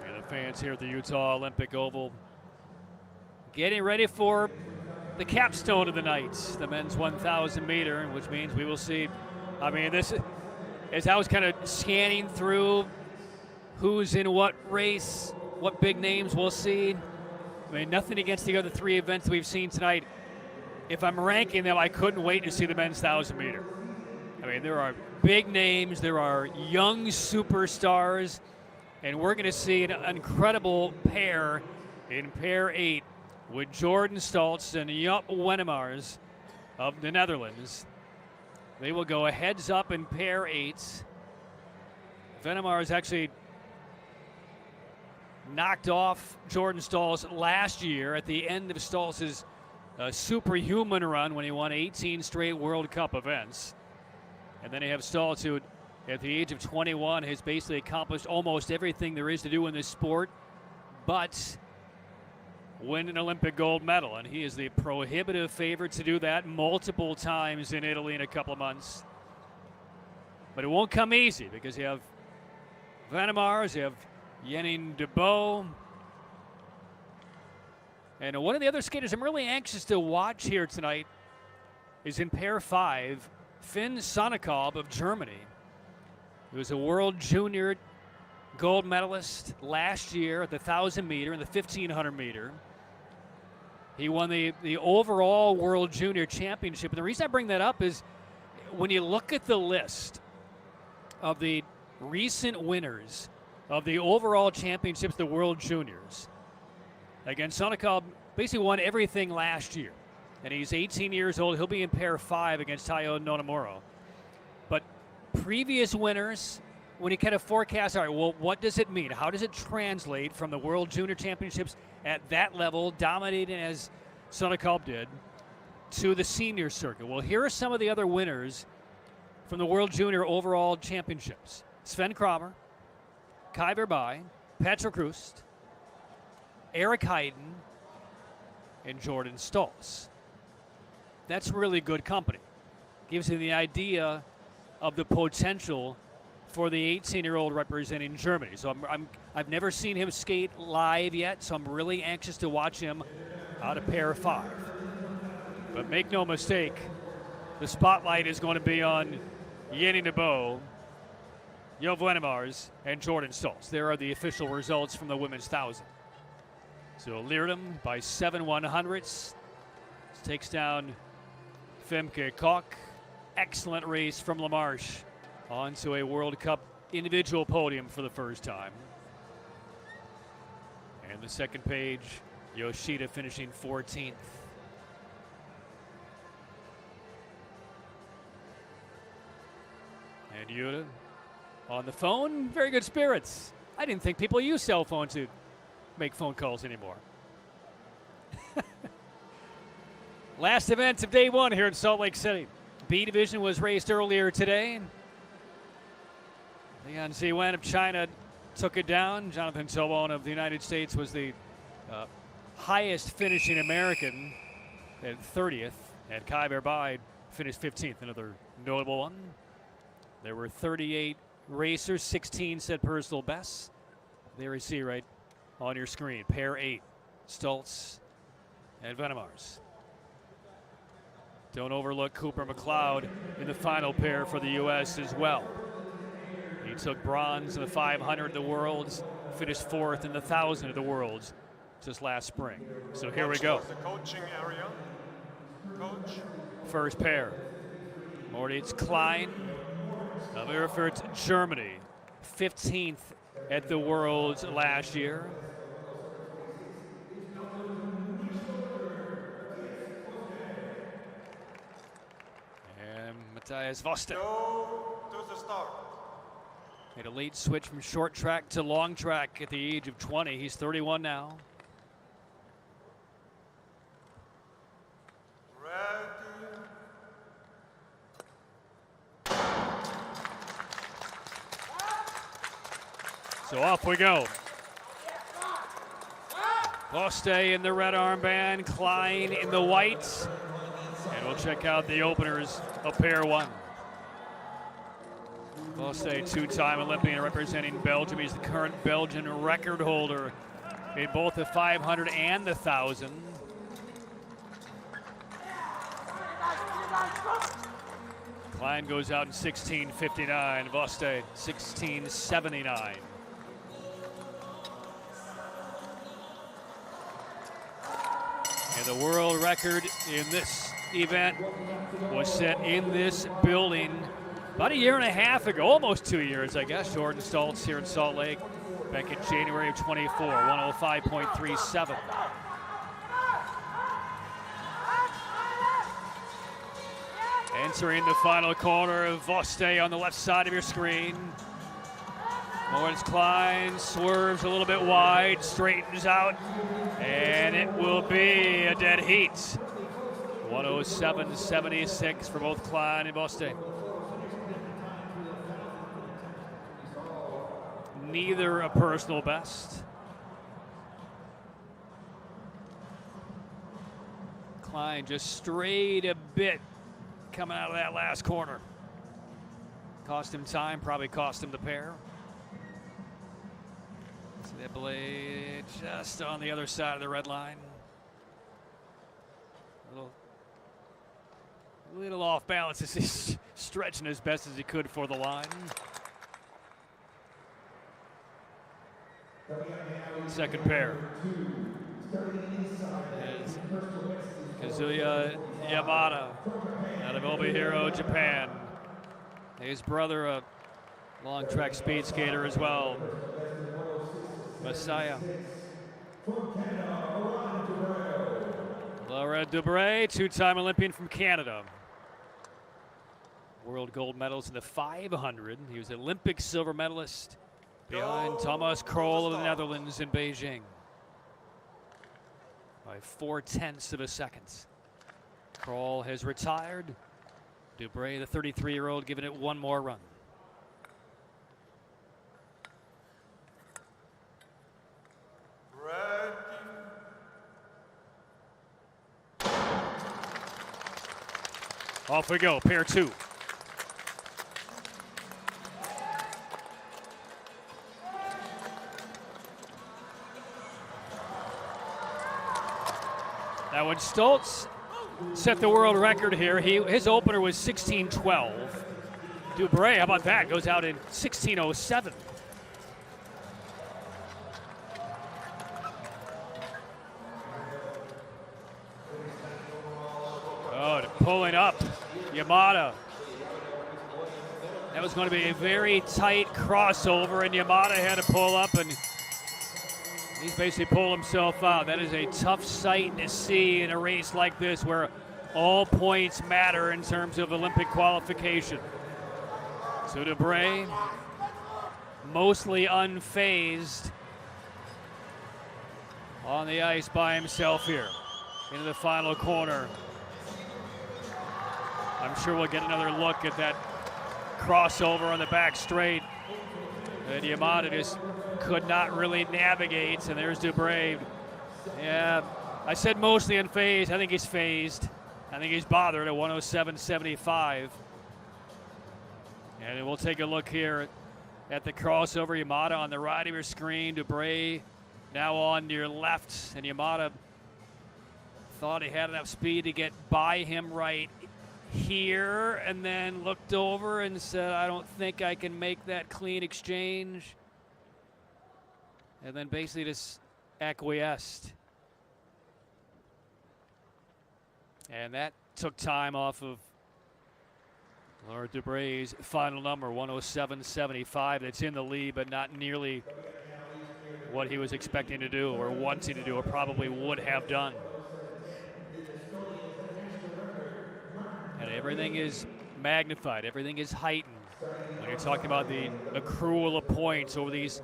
And the fans here at the Utah Olympic Oval getting ready for the capstone of the night, the men's 1,000 meter, which means we will see. I mean, this, as I was kind of scanning through who's in what race, what big names we'll see. I mean, nothing against the other 3 events we've seen tonight. If I'm ranking them, I couldn't wait to see the men's 1,000 meter. I mean, there are big names, there are young superstars, and we're going to see an incredible pair in pair 8 with Jordan Stoltz and Joop Wennemars of the Netherlands. They will go a heads up in pair 8. Wennemars actually knocked off Jordan Stoltz last year at the end of Stoltz's superhuman run when he won 18 straight World Cup events. And then you have Stoltz, who at the age of 21 has basically accomplished almost everything there is to do in this sport, but win an Olympic gold medal. And he is the prohibitive favorite to do that multiple times in Italy in a couple of months. But it won't come easy because you have Wennemars, you have Jenning de Boe. And one of the other skaters I'm really anxious to watch here tonight is in pair 5, Finn Sonnekob of Germany. He was a world junior gold medalist last year at the 1,000 meter and the 1,500 meter. He won the overall world junior championship. And the reason I bring that up is when you look at the list of the recent winners of the overall championships, the World Juniors. Again, Sonikov basically won everything last year. And he's 18 years old. He'll be in pair 5 against Tayo Nonomuro. But previous winners, when you kind of forecast, all right, well, what does it mean? How does it translate from the World Junior Championships at that level, dominating as Sonikov did, to the senior circuit? Well, here are some of the other winners from the World Junior Overall Championships. Sven Kramer, Kai Verbai, Petro Krust, Eric Heiden, and Jordan Stoltz. That's really good company. Gives you the idea of the potential for the 18-year-old representing Germany. So I've never seen him skate live yet, so I'm really anxious to watch him out of pair 5. But make no mistake, the spotlight is going to be on Jenny Nebo, Jo Vlenemars, and Jordan Stoltz. There are the official results from the women's 1,000. So Leerdam by 7/100ths takes down Femke Kok. Excellent race from LaMarche onto a World Cup individual podium for the first time. And the second page, Yoshida finishing 14th. And Yuta on the phone, very good spirits. I didn't think people use cell phones to make phone calls anymore. Last event of day 1 here in Salt Lake City. B division was raced earlier today. Lian Ziwen of China took it down. Jonathan Tobon of the United States was the highest finishing American at 30th. And Kai Verbai finished 15th, another notable one. There were 38 racers, 16 set personal bests. There you see right on your screen, pair 8, Stoltz and Vlenemars. Don't overlook Cooper McLeod in the final pair for the U.S. as well. He took bronze in the 500 of the Worlds, finished 4th in the 1,000 of the Worlds just last spring. So here we go. The coaching area. Coach. First pair. Moritz Klein of Erfurt, Germany. 15th at the Worlds last year. And Matthias Voste. Go to the start. Made a late switch from short track to long track at the age of 20. He's 31 now. Ready. So off we go. Voste in the red armband, Klein in the white. And we'll check out the openers of pair 1. Voste, 2-time Olympian representing Belgium. He's the current Belgian record holder in both the 500 and the 1,000. Klein goes out in 16:59. Voste 16:79. And the world record in this event was set in this building about a year and a half ago, almost 2 years, I guess. Jordan Stoltz here in Salt Lake back in January of 24, 105.37. Entering the final corner, Voste on the left side of your screen. Moritz Klein swerves a little bit wide, straightens out, and it will be a dead heat. 107.76 for both Klein and Voste. Neither a personal best. Klein just strayed a bit coming out of that last corner. Cost him time, probably cost him the pair. See that blade just on the other side of the red line. A little off balance as he's stretching as best as he could for the line. Second pair is Kazuya Yamada out of Obihiro, Japan. His brother, a Long track speed skater as well. Messiah. Laurent Dubray, two-time Olympian from Canada. World gold medals in the 500. He was Olympic silver medalist behind Thomas Krol of the Netherlands in Beijing by 0.4 of a second. Krol has retired. Dubray, the 33-year-old, giving it one more run. Off we go, pair two. Now when Stoltz set the world record here, his opener was 16:12. Dubray, how about that, goes out in 16:07. Oh, pulling up, Yamada. That was going to be a very tight crossover, and Yamada had to pull up, and he's basically pulled himself out. That is a tough sight to see in a race like this where all points matter in terms of Olympic qualification. So Dubray, mostly unfazed on the ice by himself here into the final corner. I'm sure we'll get another look at that crossover on the back straight. And Yamada just could not really navigate, and there's Dubray. Yeah, I said mostly unfazed. I think he's phased. I think he's bothered at 107.75. And we'll take a look here at the crossover. Yamada on the right of your screen. Dubray now on your left. And Yamada thought he had enough speed to get by him right here, and then looked over and said, I don't think I can make that clean exchange. And then basically just acquiesced. And that took time off of Laurent Dubray's final number, 107.75. That's in the lead, but not nearly what he was expecting to do or wanting to do or probably would have done. And everything is magnified, everything is heightened when you're talking about the accrual of points over these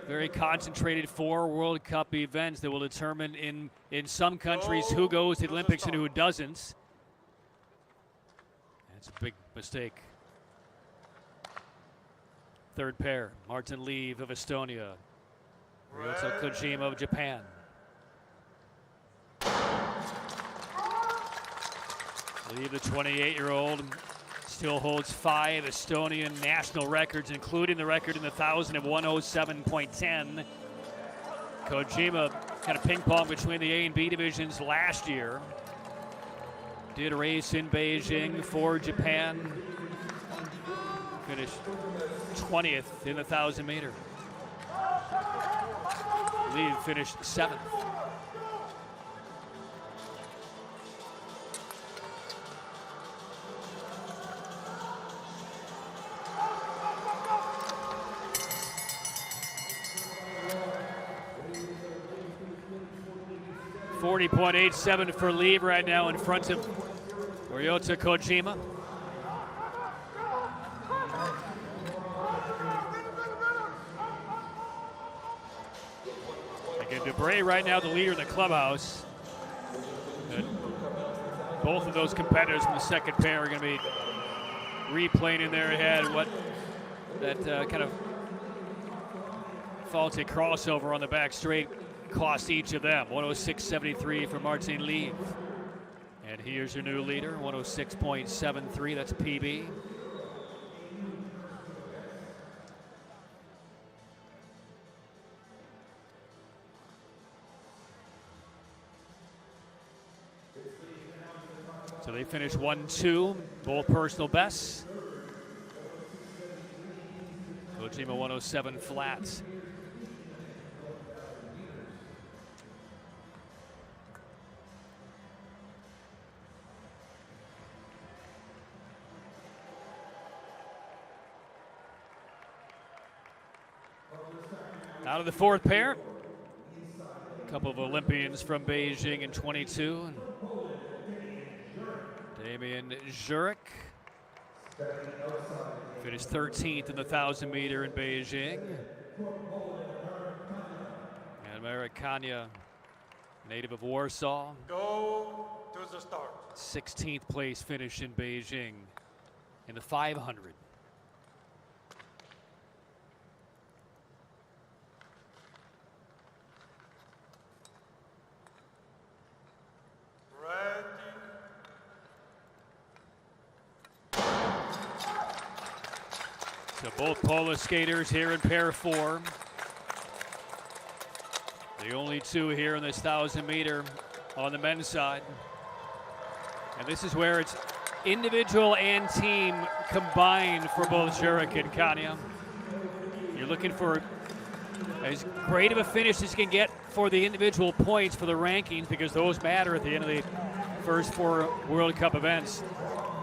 very concentrated 4 World Cup events that will determine in some countries who goes to the Olympics and who doesn't. That's a big mistake. Third pair, Martin Lieve of Estonia, Ryota Kojima of Japan. Lieve, the 28-year-old, still holds 5 Estonian national records, including the record in the 1,000 of 107.10. Kojima kind of ping-pong between the A and B divisions last year. Did a race in Beijing for Japan. Finished 20th in the 1,000 meter. Lieve finished 7th. .87 for Lieve right now in front of Ryota Kojima. Again, Dubray right now the leader in the clubhouse. And both of those competitors from the second pair are going to be replaying in their head what that kind of faulty crossover on the back straight cost each of them. 106.73 for Martin Lieve. And here's your new leader, 106.73, that's PB. So they finished 1-2, both personal bests. Kojima 107 flats. Out of the fourth pair, a couple of Olympians from Beijing in 22. Damian Jurek finished 13th in the 1,000 meter in Beijing. And Americania, native of Warsaw. Go to the start. 16th place finish in Beijing in the 500. So both polo skaters here in pair 4. The only two here in this 1,000 meter on the men's side. And this is where it's individual and team combined for both Jurek and Kania. You're looking for as great of a finish as you can get for the individual points for the rankings, because those matter at the end of the first 4 World Cup events.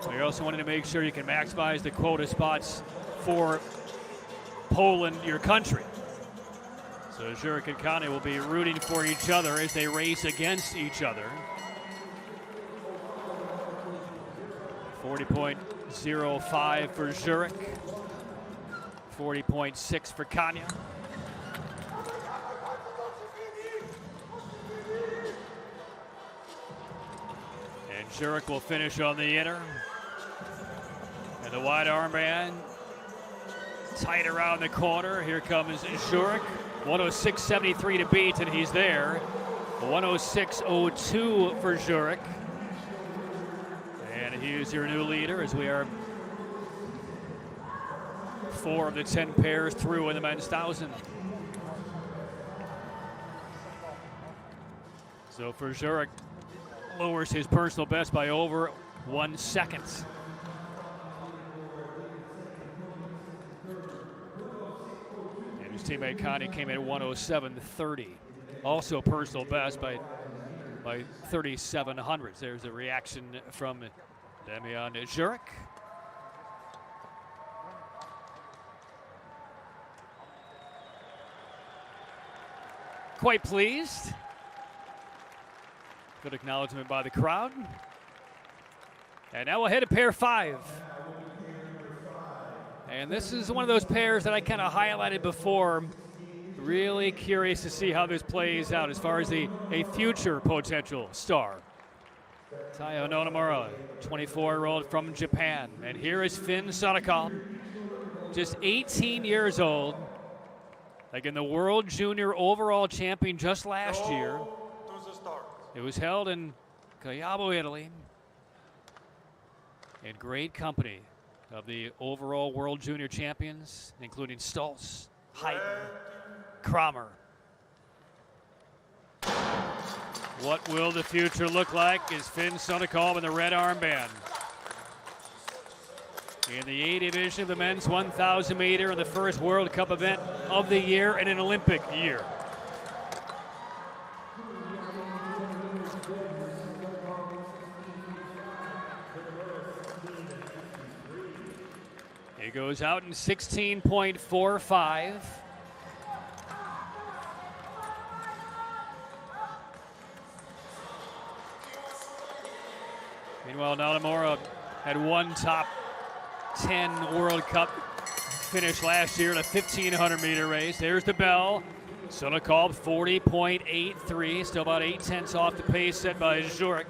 So you're also wanting to make sure you can maximize the quota spots for Poland, your country. So Jurek and Kania will be rooting for each other as they race against each other. 40.05 for Jurek, 40.6 for Kania. And Jurek will finish on the inner. And the wide armband tight around the corner. Here comes Jurek. 106.73 to beat, and he's there. 106.02 for Jurek. And he is your new leader as we are 4 of the 10 pairs through in the men's 1,000. So for Jurek, lowers his personal best by over 1 second. And his teammate Kania came in at 107.30. Also personal best by 3,700. There's a reaction from Damian Jurek. Quite pleased. Good acknowledgement by the crowd. And now we'll head to pair 5. And this is one of those pairs that I kind of highlighted before. Really curious to see how this plays out as far as a future potential star. Taiyo Nonomura, 24-year-old from Japan. And here is Finn Sonnekomm, just 18 years old. Like in the World Junior overall champion just last year. It was held in Cuyabo, Italy. In great company of the overall World Junior champions, including Stolz, Height, Kramer. What will the future look like is Finn Sonnekomm in the red armband. In the A division of the men's 1,000 meter in the first World Cup event of the year and an Olympic year. He goes out in 16.45. Meanwhile, Nonomura had one top 10 World Cup finish last year in a 1,500 meter race. There's the bell. Sonnekomm 40.83, still about 0.8 off the pace set by Jurek.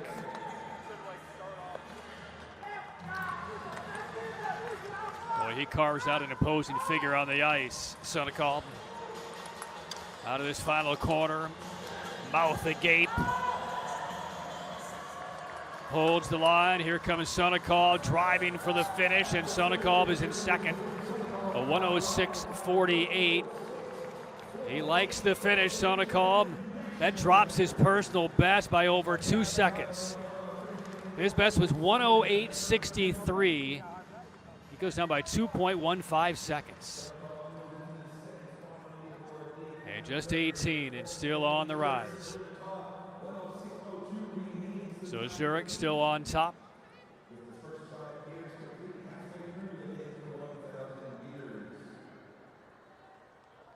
Boy, he carves out an imposing figure on the ice. Sonnekomm out of this final corner, mouth agape. Holds the line. Here comes Sonnekomm driving for the finish, and Sonnekomm is in second. A 106.48. He likes the finish, Sonnekomm. That drops his personal best by over 2 seconds. His best was 108.63. He goes down by 2.15 seconds. And just 18 and still on the rise. So Jurek still on top.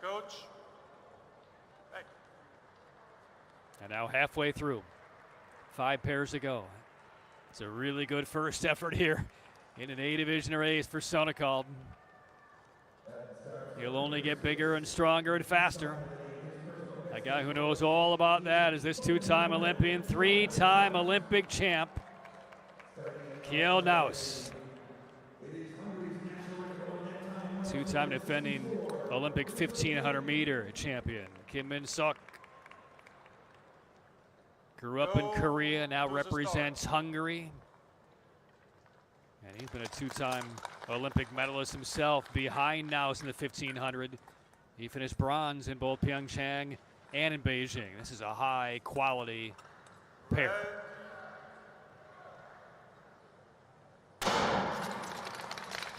Coach, halfway through. 5 pairs to go. It's a really good first effort here in an A division race for Sonnekold. He'll only get bigger and stronger and faster. A guy who knows all about that is this 2-time Olympian, 3-time Olympic champ, Kjell Naus. 2-time defending Olympic 1500 meter champion, Kim Min-suk. Grew up in Korea, now represents Hungary. And he's been a 2-time Olympic medalist himself behind Naus in the 1500. He finished bronze in both Pyeongchang and in Beijing. This is a high quality pair.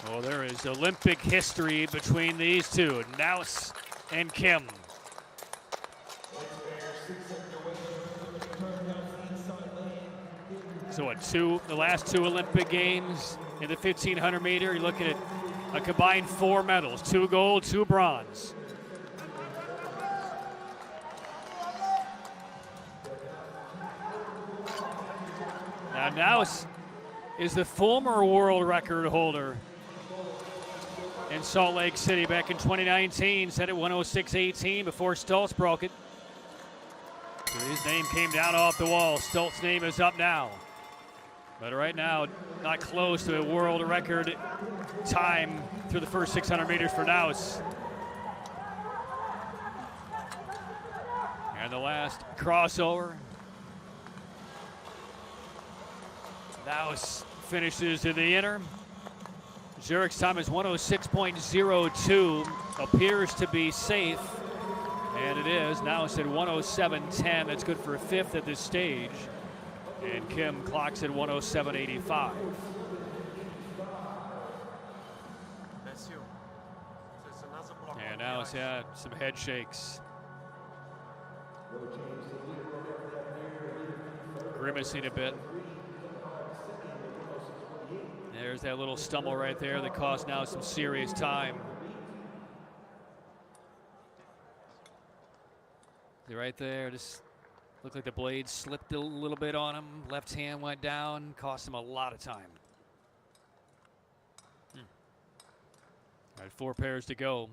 Oh, there is Olympic history between these two, Naus and Kim. So what, the last 2 Olympic Games in the 1500 meter, you're looking at a combined 4 medals, 2 gold, 2 bronze. Now Naus is the former world record holder in Salt Lake City back in 2019, set at 106.18 before Stoltz broke it. So his name came down off the wall. Stoltz's name is up now. But right now, not close to a world record time through the first 600 meters for Naus. And the last crossover. Naus finishes in the inner. Zurich's time is 106.02. Appears to be safe. And it is. Naus at 107.10. That's good for a 5th at this stage. And Kim clocks at 107.85. And Naus had some head shakes. Grimacing a bit. There's that little stumble right there that cost Naus some serious time. Right there, just looked like the blade slipped a little bit on him. Left hand went down, cost him a lot of time. All right, 4 pairs to go.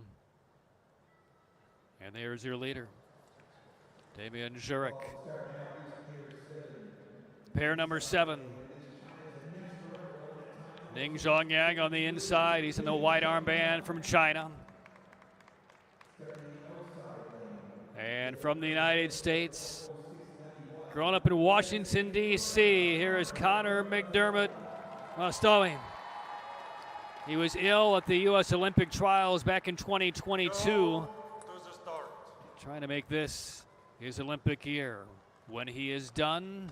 And there's your leader, Damian Zurich. Pair number 7. Ning Zhongyang on the inside. He's in the white armband from China. And from the United States, growing up in Washington, D.C., here is Connor McDermott Mostowi. He was ill at the U.S. Olympic trials back in 2022. Trying to make this his Olympic year. When he is done,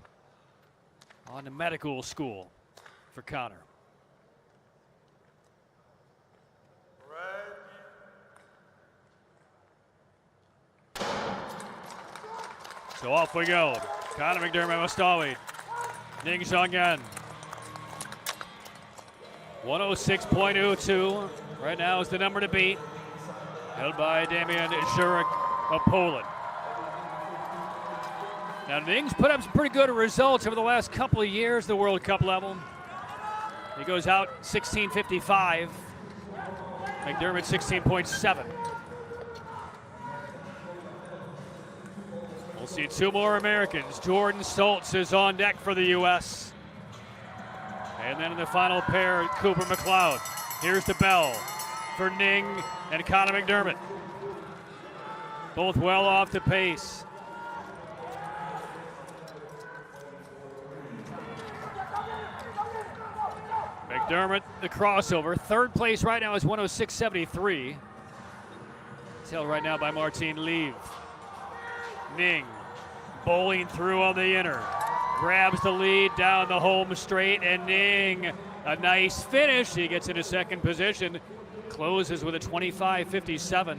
on to medical school for Connor. So off we go. Connor McDermott Mostowi. Ning Zhongyang. 106.02. Right now is the number to beat. Held by Damian Zurich of Poland. Now Ning's put up some pretty good results over the last couple of years, the World Cup level. He goes out 16.55. McDermott 16.7. We'll see 2 more Americans. Jordan Stoltz is on deck for the U.S. And then in the final pair, Cooper McLeod. Here's the bell for Ning and Connor McDermott. Both well off the pace. McDermott, the crossover. 3rd place right now is 106.73. Tailed right now by Martin Lieve. Ning bowling through on the inner. Grabs the lead down the home straight, and Ning, a nice finish. He gets into 2nd position. Closes with a 25.57.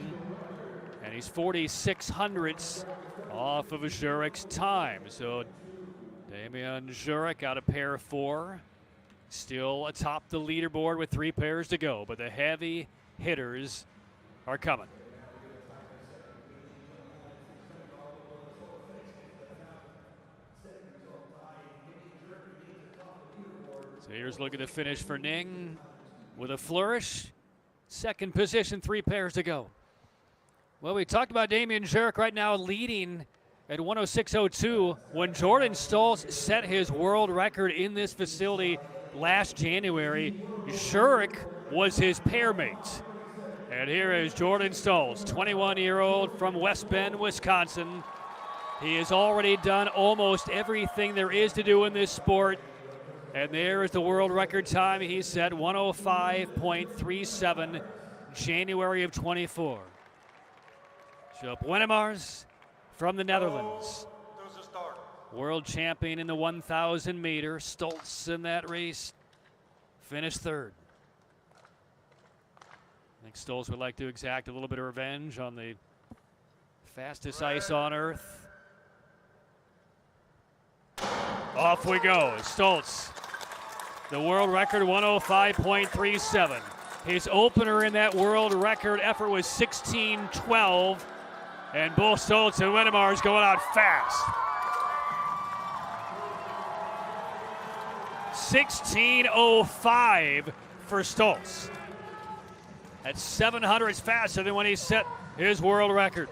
And he's 46 hundredths off of Zurich's time. So Damian Zurich out of pair 4. Still atop the leaderboard with 3 pairs to go, but the heavy hitters are coming. Here's a look at the finish for Ning with a flourish. Second position, 3 pairs to go. Well, we talked about Damian Jurek right now leading at 106.02 when Jordan Stolz set his world record in this facility last January. Jurek was his pairmate. And here is Jordan Stolz, 21-year-old from West Bend, Wisconsin. He has already done almost everything there is to do in this sport. And there is the world record time he set, 105.37, January of 24. Joop Wennemars from the Netherlands. World champion in the 1,000 meter. Stolz in that race finished third. I think Stolz would like to exact a little bit of revenge on the fastest ice on earth. Off we go. Stolz, the world record 105.37. His opener in that world record effort was 16:12, and both Stolz and Wennemars going out fast. 16:05 for Stolz. That's 700 faster than when he set his world record.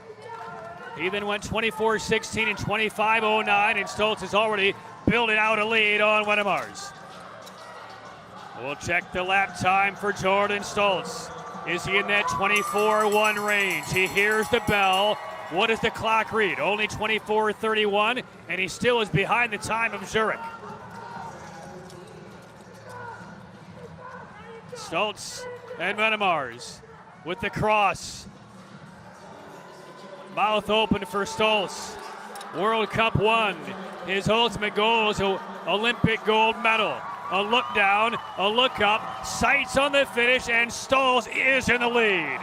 He then went 24:16 and 25:09, and Stolz is already building out a lead on Wennemars. We'll check the lap time for Jordan Stolz. Is he in that 24:1 range? He hears the bell. What does the clock read? Only 24:31, and he still is behind the time of Jurek. Stolz and Wennemars with the cross. Mouth open for Stolz. World Cup won. His ultimate goal is an Olympic gold medal. A look down, a look up, sights on the finish, and Stolz is in the lead.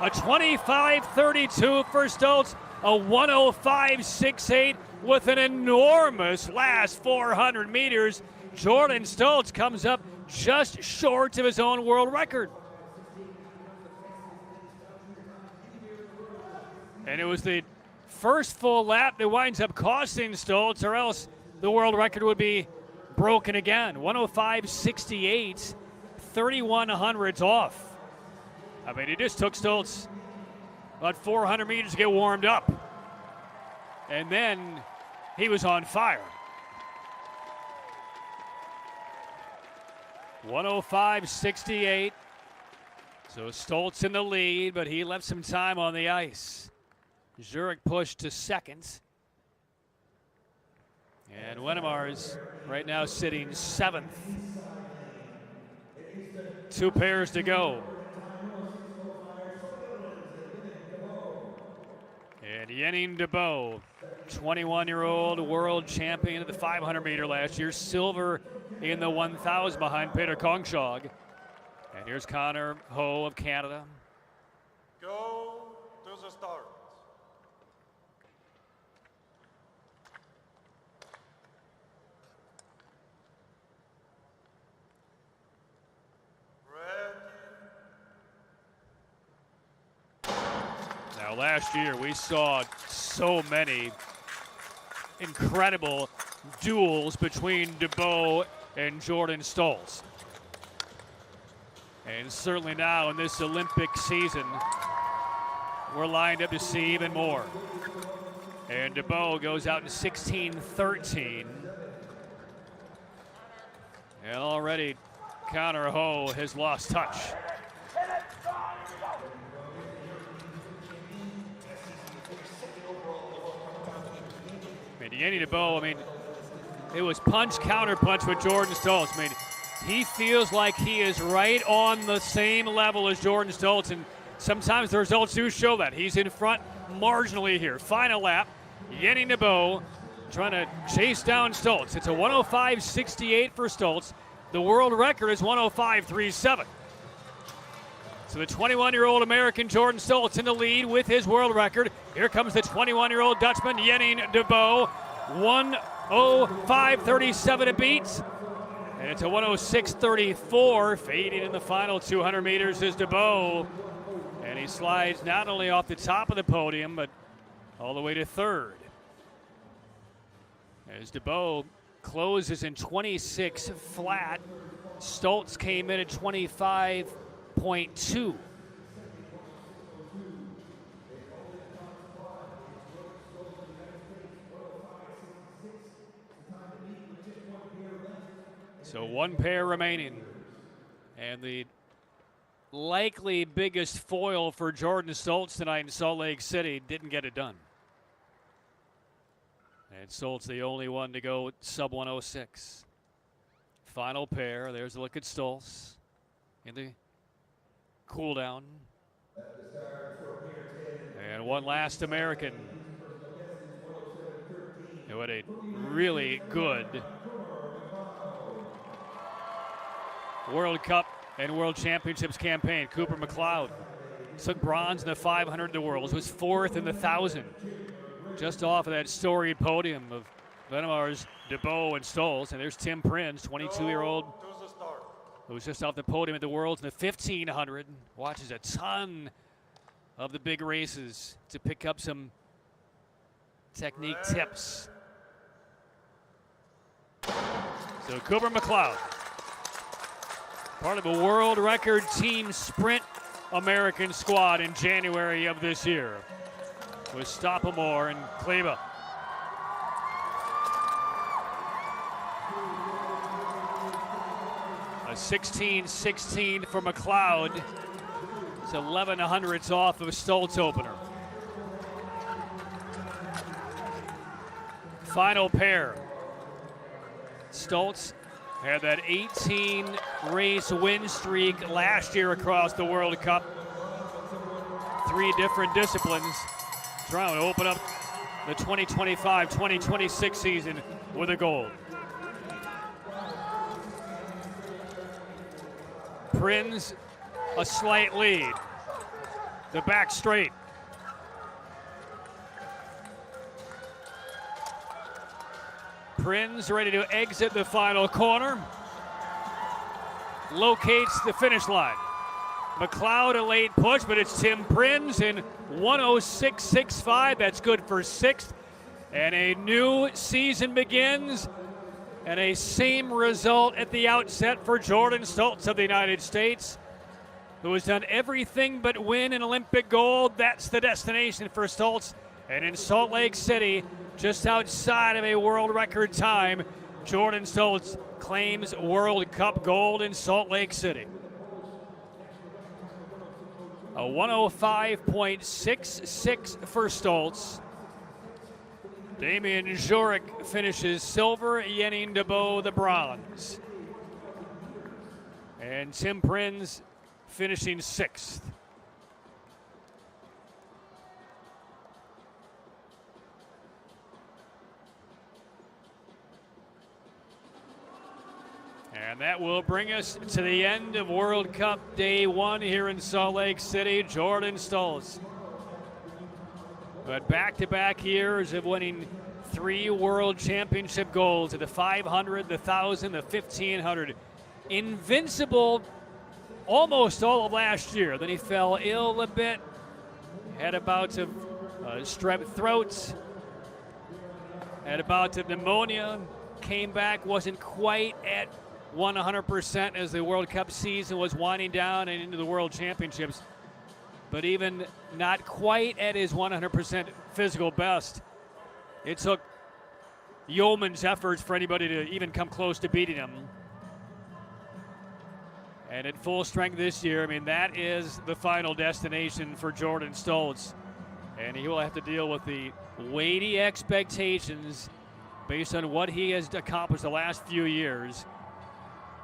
A 25:32 for Stolz, a 105.68 with an enormous last 400 meters. Jordan Stolz comes up just short of his own world record. And it was the first full lap that winds up costing Stolz, or else the world record would be broken again. 105.68, 31 hundredths off. I mean, it just took Stolz about 400 meters to get warmed up. And then he was on fire. 105.68. So Stolz in the lead, but he left some time on the ice. Jurek pushed to second. And Wennemars right now sitting 7th. 2 pairs to go. And Yenning DeBow, 21-year-old world champion of the 500 meter last year, silver in the 1,000 behind Peter Kongshog. And here's Connor Ho of Canada. Go to the start. Now, last year we saw so many incredible duels between DeBow and Jordan Stolz. And certainly now in this Olympic season, we're lined up to see even more. And DeBow goes out in 16:13. And already Connor Ho has lost touch. Yenning DeBow, I mean, it was punch, counter punch with Jordan Stolz. I mean, he feels like he is right on the same level as Jordan Stolz, and sometimes the results do show that. He's in front marginally here. Final lap, Yenning DeBow trying to chase down Stolz. It's a 105.68 for Stolz. The world record is 105.37. So the 21-year-old American Jordan Stolz in the lead with his world record. Here comes the 21-year-old Dutchman Yenning DeBow. 105.37 to beat. And it's a 106.34. Fading in the final 200 meters is DeBow. And he slides not only off the top of the podium, but all the way to third. As DeBow closes in 26 flat Stoltz came in at 25.2. So one pair remaining. And the likely biggest foil for Jordan Stoltz tonight in Salt Lake City didn't get it done. And Stoltz the only one to go sub 106. Final pair. There's a look at Stoltz in the cool down. And one last American who had a really good World Cup and World Championships campaign. Cooper McLeod took bronze in the 500 of the Worlds, was fourth in the 1,000. Just off of that storied podium of Venemar's, DeBow, and Stoltz. And there's Tim Prinz, 22-year-old, who was just off the podium at the Worlds in the 1,500. Watches a ton of the big races to pick up some technique tips. So Cooper McLeod, part of a world record team sprint American squad in January of this year with Stoppamore and Kleba. A 16-16 for McLeod. It's 11 hundredths off of a Stoltz opener. Final pair. Stoltz had that 18-race win streak last year across the World Cup. 3 different disciplines. Trying to open up the 2025-2026 season with a gold. Prinz, a slight lead. The back straight. Prinz ready to exit the final corner. Locates the finish line. McLeod a late push, but it's Tim Prinz in 106.65. That's good for 6th. And a new season begins. And a same result at the outset for Jordan Stoltz of the United States, who has done everything but win an Olympic gold. That's the destination for Stoltz. And in Salt Lake City, just outside of a world record time, Jordan Stoltz claims World Cup gold in Salt Lake City. A 105.66 for Stoltz. Damian Jurek finishes silver, Yenning DeBow the bronze. And Tim Prinz finishing 6th. And that will bring us to the end of World Cup Day 1 here in Salt Lake City. Jordan Stoltz. But back-to-back years of winning 3 World Championship golds at the 500, the 1,000, the 1,500. Invincible almost all of last year. Then he fell ill a bit. Had a bout of strep throat. Had a bout of pneumonia. Came back, wasn't quite at 100% as the World Cup season was winding down and into the World Championships. But even not quite at his 100% physical best, it took yeoman's efforts for anybody to even come close to beating him. And at full strength this year, I mean, that is the final destination for Jordan Stoltz. And he will have to deal with the weighty expectations based on what he has accomplished the last few years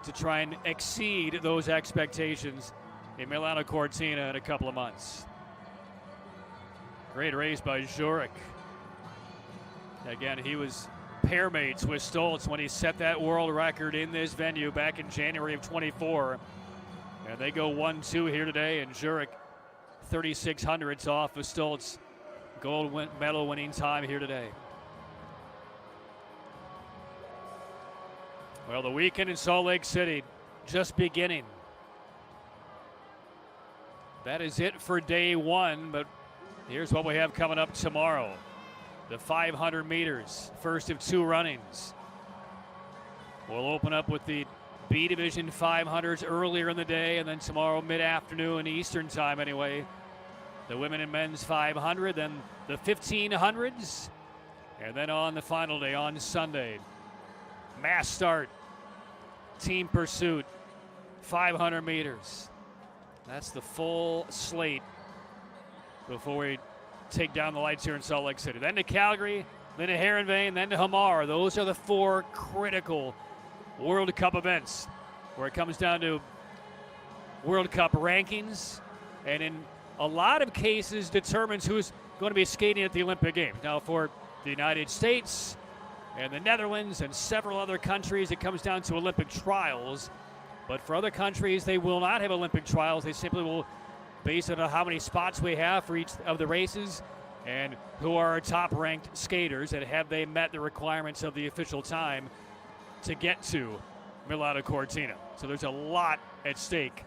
to try and exceed those expectations in Milano Cortina in a couple of months. Great race by Jurek. Again, he was pair mates with Stoltz when he set that world record in this venue back in January of 24. And they go 1-2 here today, and Jurek 3,600ths off of Stoltz gold medal winning time here today. Well, the weekend in Salt Lake City just beginning. That is it for day 1, but here's what we have coming up tomorrow. The 500 meters, first of 2 runnings. We'll open up with the B Division 500s earlier in the day, and then tomorrow mid-afternoon Eastern time anyway, the women and men's 500, then the 1500s, and then on the final day on Sunday, mass start, team pursuit, 500 meters. That's the full slate before we take down the lights here in Salt Lake City. Then to Calgary, then to Heronville, then to Hamar. Those are the 4 critical World Cup events where it comes down to World Cup rankings, and in a lot of cases determines who's going to be skating at the Olympic Games. Now for the United States and the Netherlands and several other countries, it comes down to Olympic trials. But for other countries, they will not have Olympic trials. They simply will base it on how many spots we have for each of the races and who are our top-ranked skaters and have they met the requirements of the official time to get to Milano Cortina. So there's a lot at stake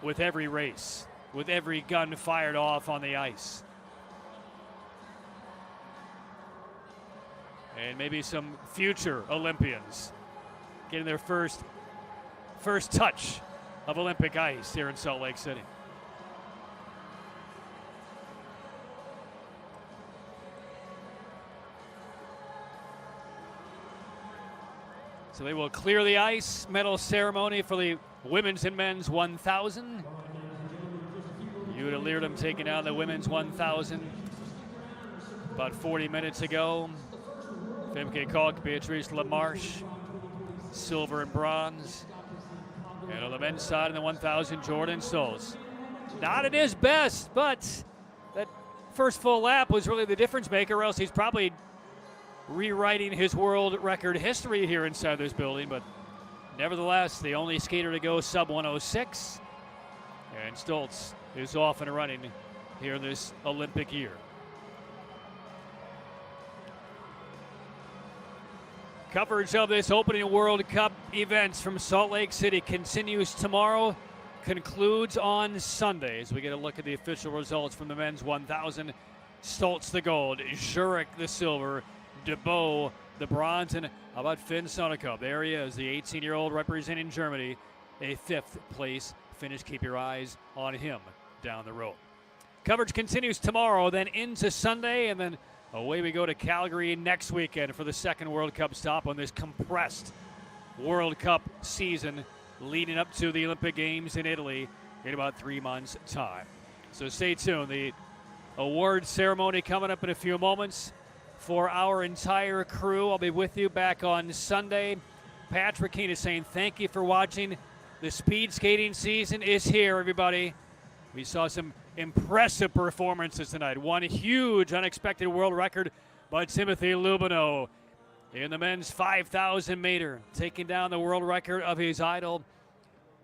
with every race, with every gun fired off on the ice. And maybe some future Olympians getting their first touch of Olympic ice here in Salt Lake City. So they will clear the ice. Medal ceremony for the women's and men's 1,000. Uta Leerdam taking down the women's 1,000 about 40 minutes ago. Femke Kalk, Beatrice LaMarche, silver and bronze. And on the men's side in the 1,000, Jordan Stoltz. Not at his best, but that first full lap was really the difference maker, or else he's probably rewriting his world record history here inside this building. But nevertheless, the only skater to go sub 106. And Stoltz is off and running here this Olympic year. Coverage of this opening World Cup events from Salt Lake City continues tomorrow, concludes on Sunday as we get a look at the official results from the men's 1,000. Stoltz the gold, Jurek the silver, DeBow the bronze, and how about Finn Sonnekopp? There he is, the 18-year-old representing Germany, a 5th place finish. Keep your eyes on him down the road. Coverage continues tomorrow, then into Sunday, and then away we go to Calgary next weekend for the second World Cup stop on this compressed World Cup season leading up to the Olympic Games in Italy in about 3 months' time. So stay tuned. The award ceremony coming up in a few moments for our entire crew. I'll be with you back on Sunday. Patrick Keane is saying thank you for watching. The speed skating season is here, everybody. We saw some impressive performances tonight. One huge unexpected world record by Timothy Lubino in the men's 5,000 meter, taking down the world record of his idol.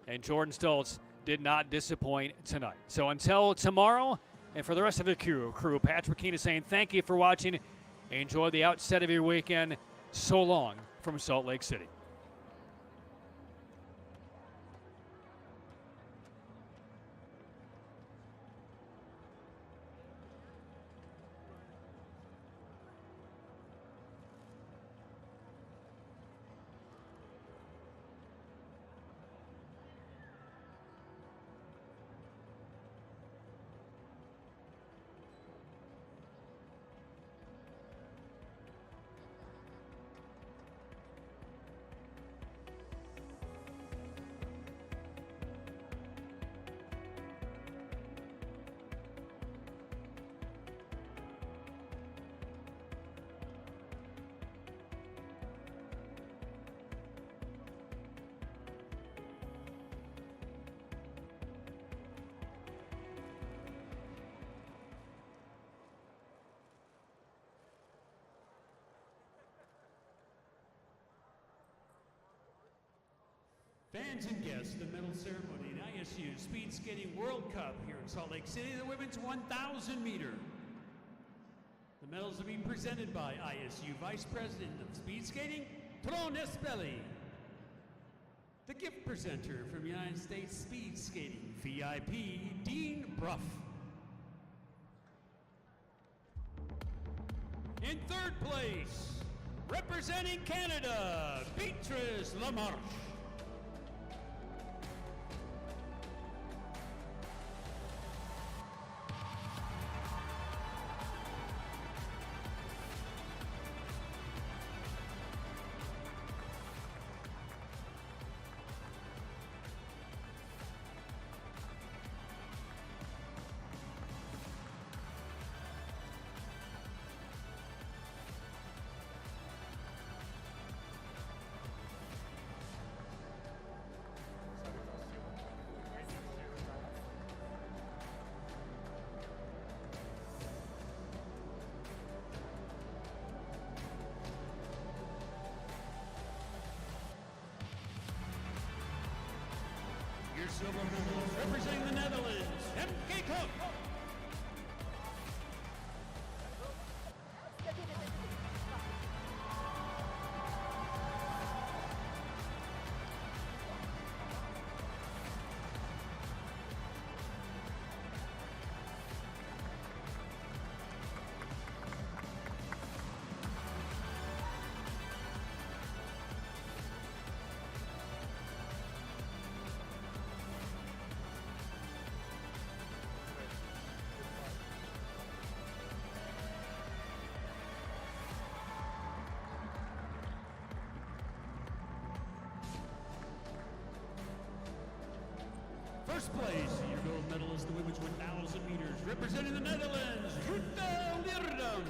And Jordan Stoltz did not disappoint tonight. So until tomorrow, and for the rest of the crew, Patrick Keane is saying thank you for watching. Enjoy the outset of your weekend. So long from Salt Lake City. Fans and guests, the medal ceremony in ISU Speed Skating World Cup here in Salt Lake City, the women's 1,000 meter. The medals are being presented by ISU Vice President of Speed Skating, Tron Espelli. The gift presenter from United States Speed Skating, VIP, Dean Bruff. In third place, representing Canada, Beatrice LaMarche. silver medalist, representing the Netherlands, MK Cook. First place, your gold medalist, the women's 1,000 meters, representing the Netherlands, Jutta Leerdam.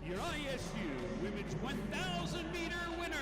Your ISU women's 1,000 meter winners.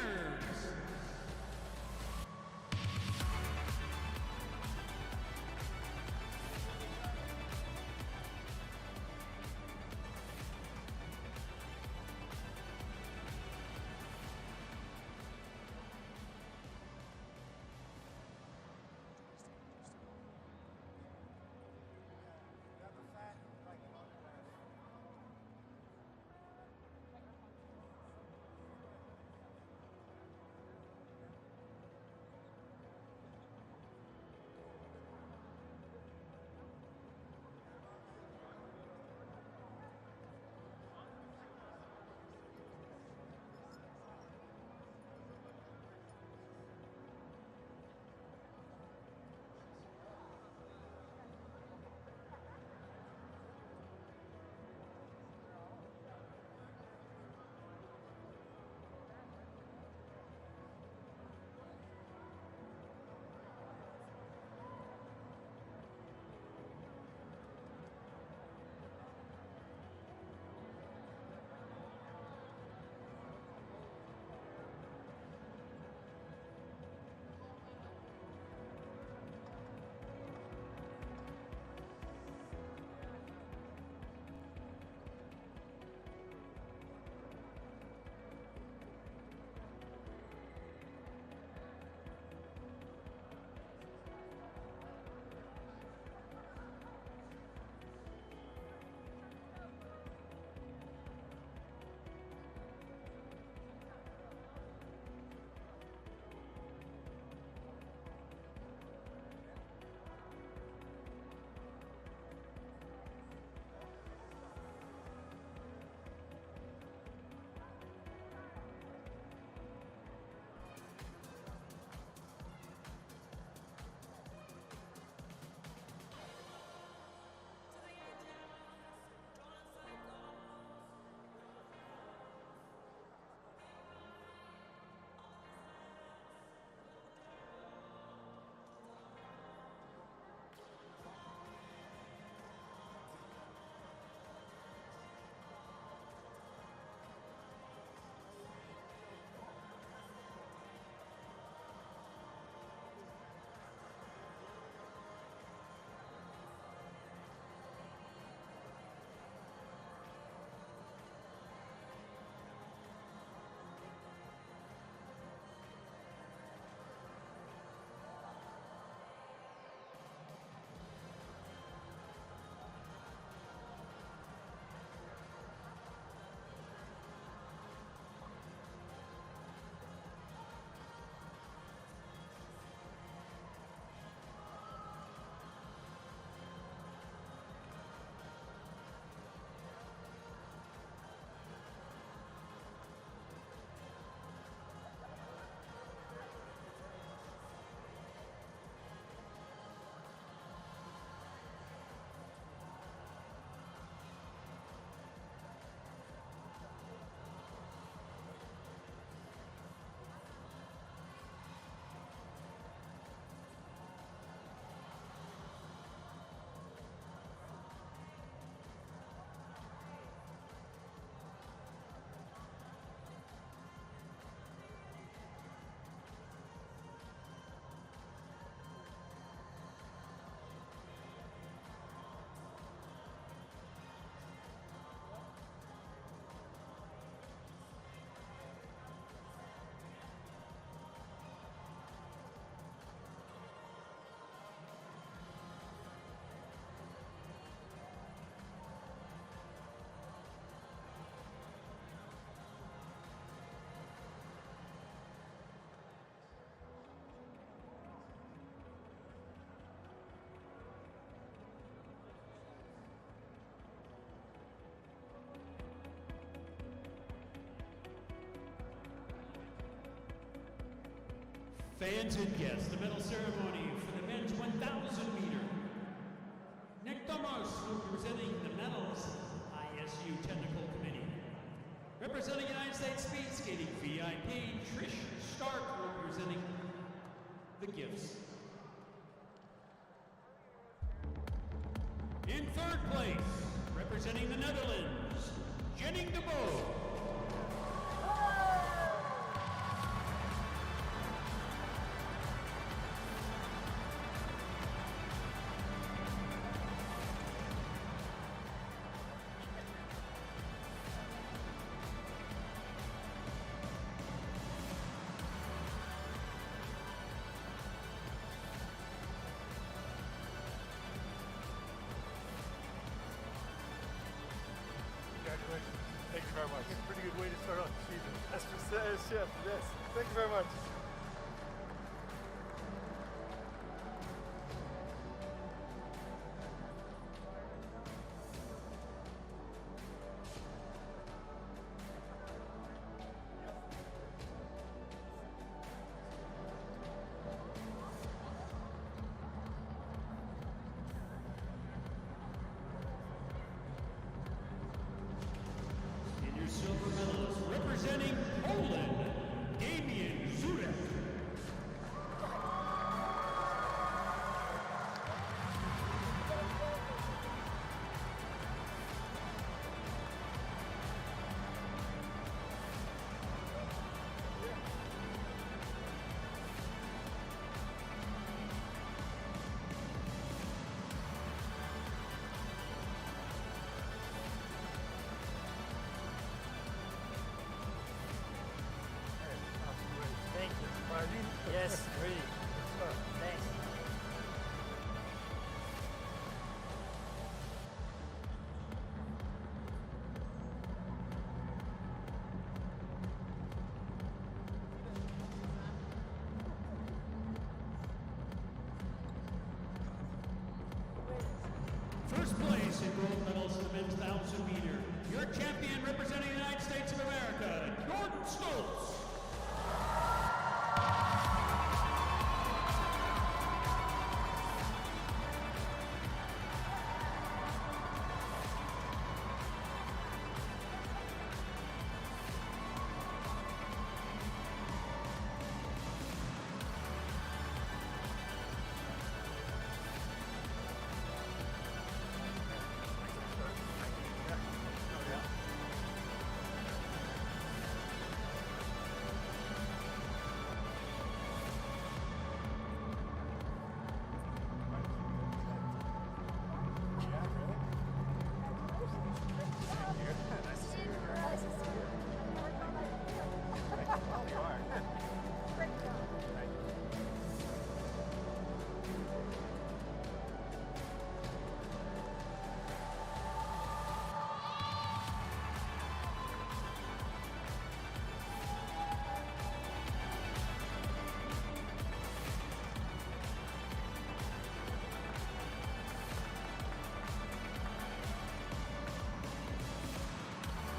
Fans and guests, the medal ceremony for the men's 1,000 meter. Nick Thomas representing the medals, ISU Technical Committee. Representing United States Speed Skating, VIP, Trish Stark representing the gifts. In third place, representing the Netherlands, Jenning de Boer. Congratulations. Thank you very much. It's a pretty good way to start off the season. That's just yes. Thank you very much. Senior silver medalist representing Poland, Damian Zurek. Thank you. Yes, really. Thanks. First place in gold medals in the men's 1,000 meter. Your champion representing the United States of America, Gordon Stoltz.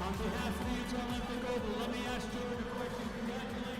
On behalf of the Utah Olympic Oval, let me ask Jordan a question. Congratulations.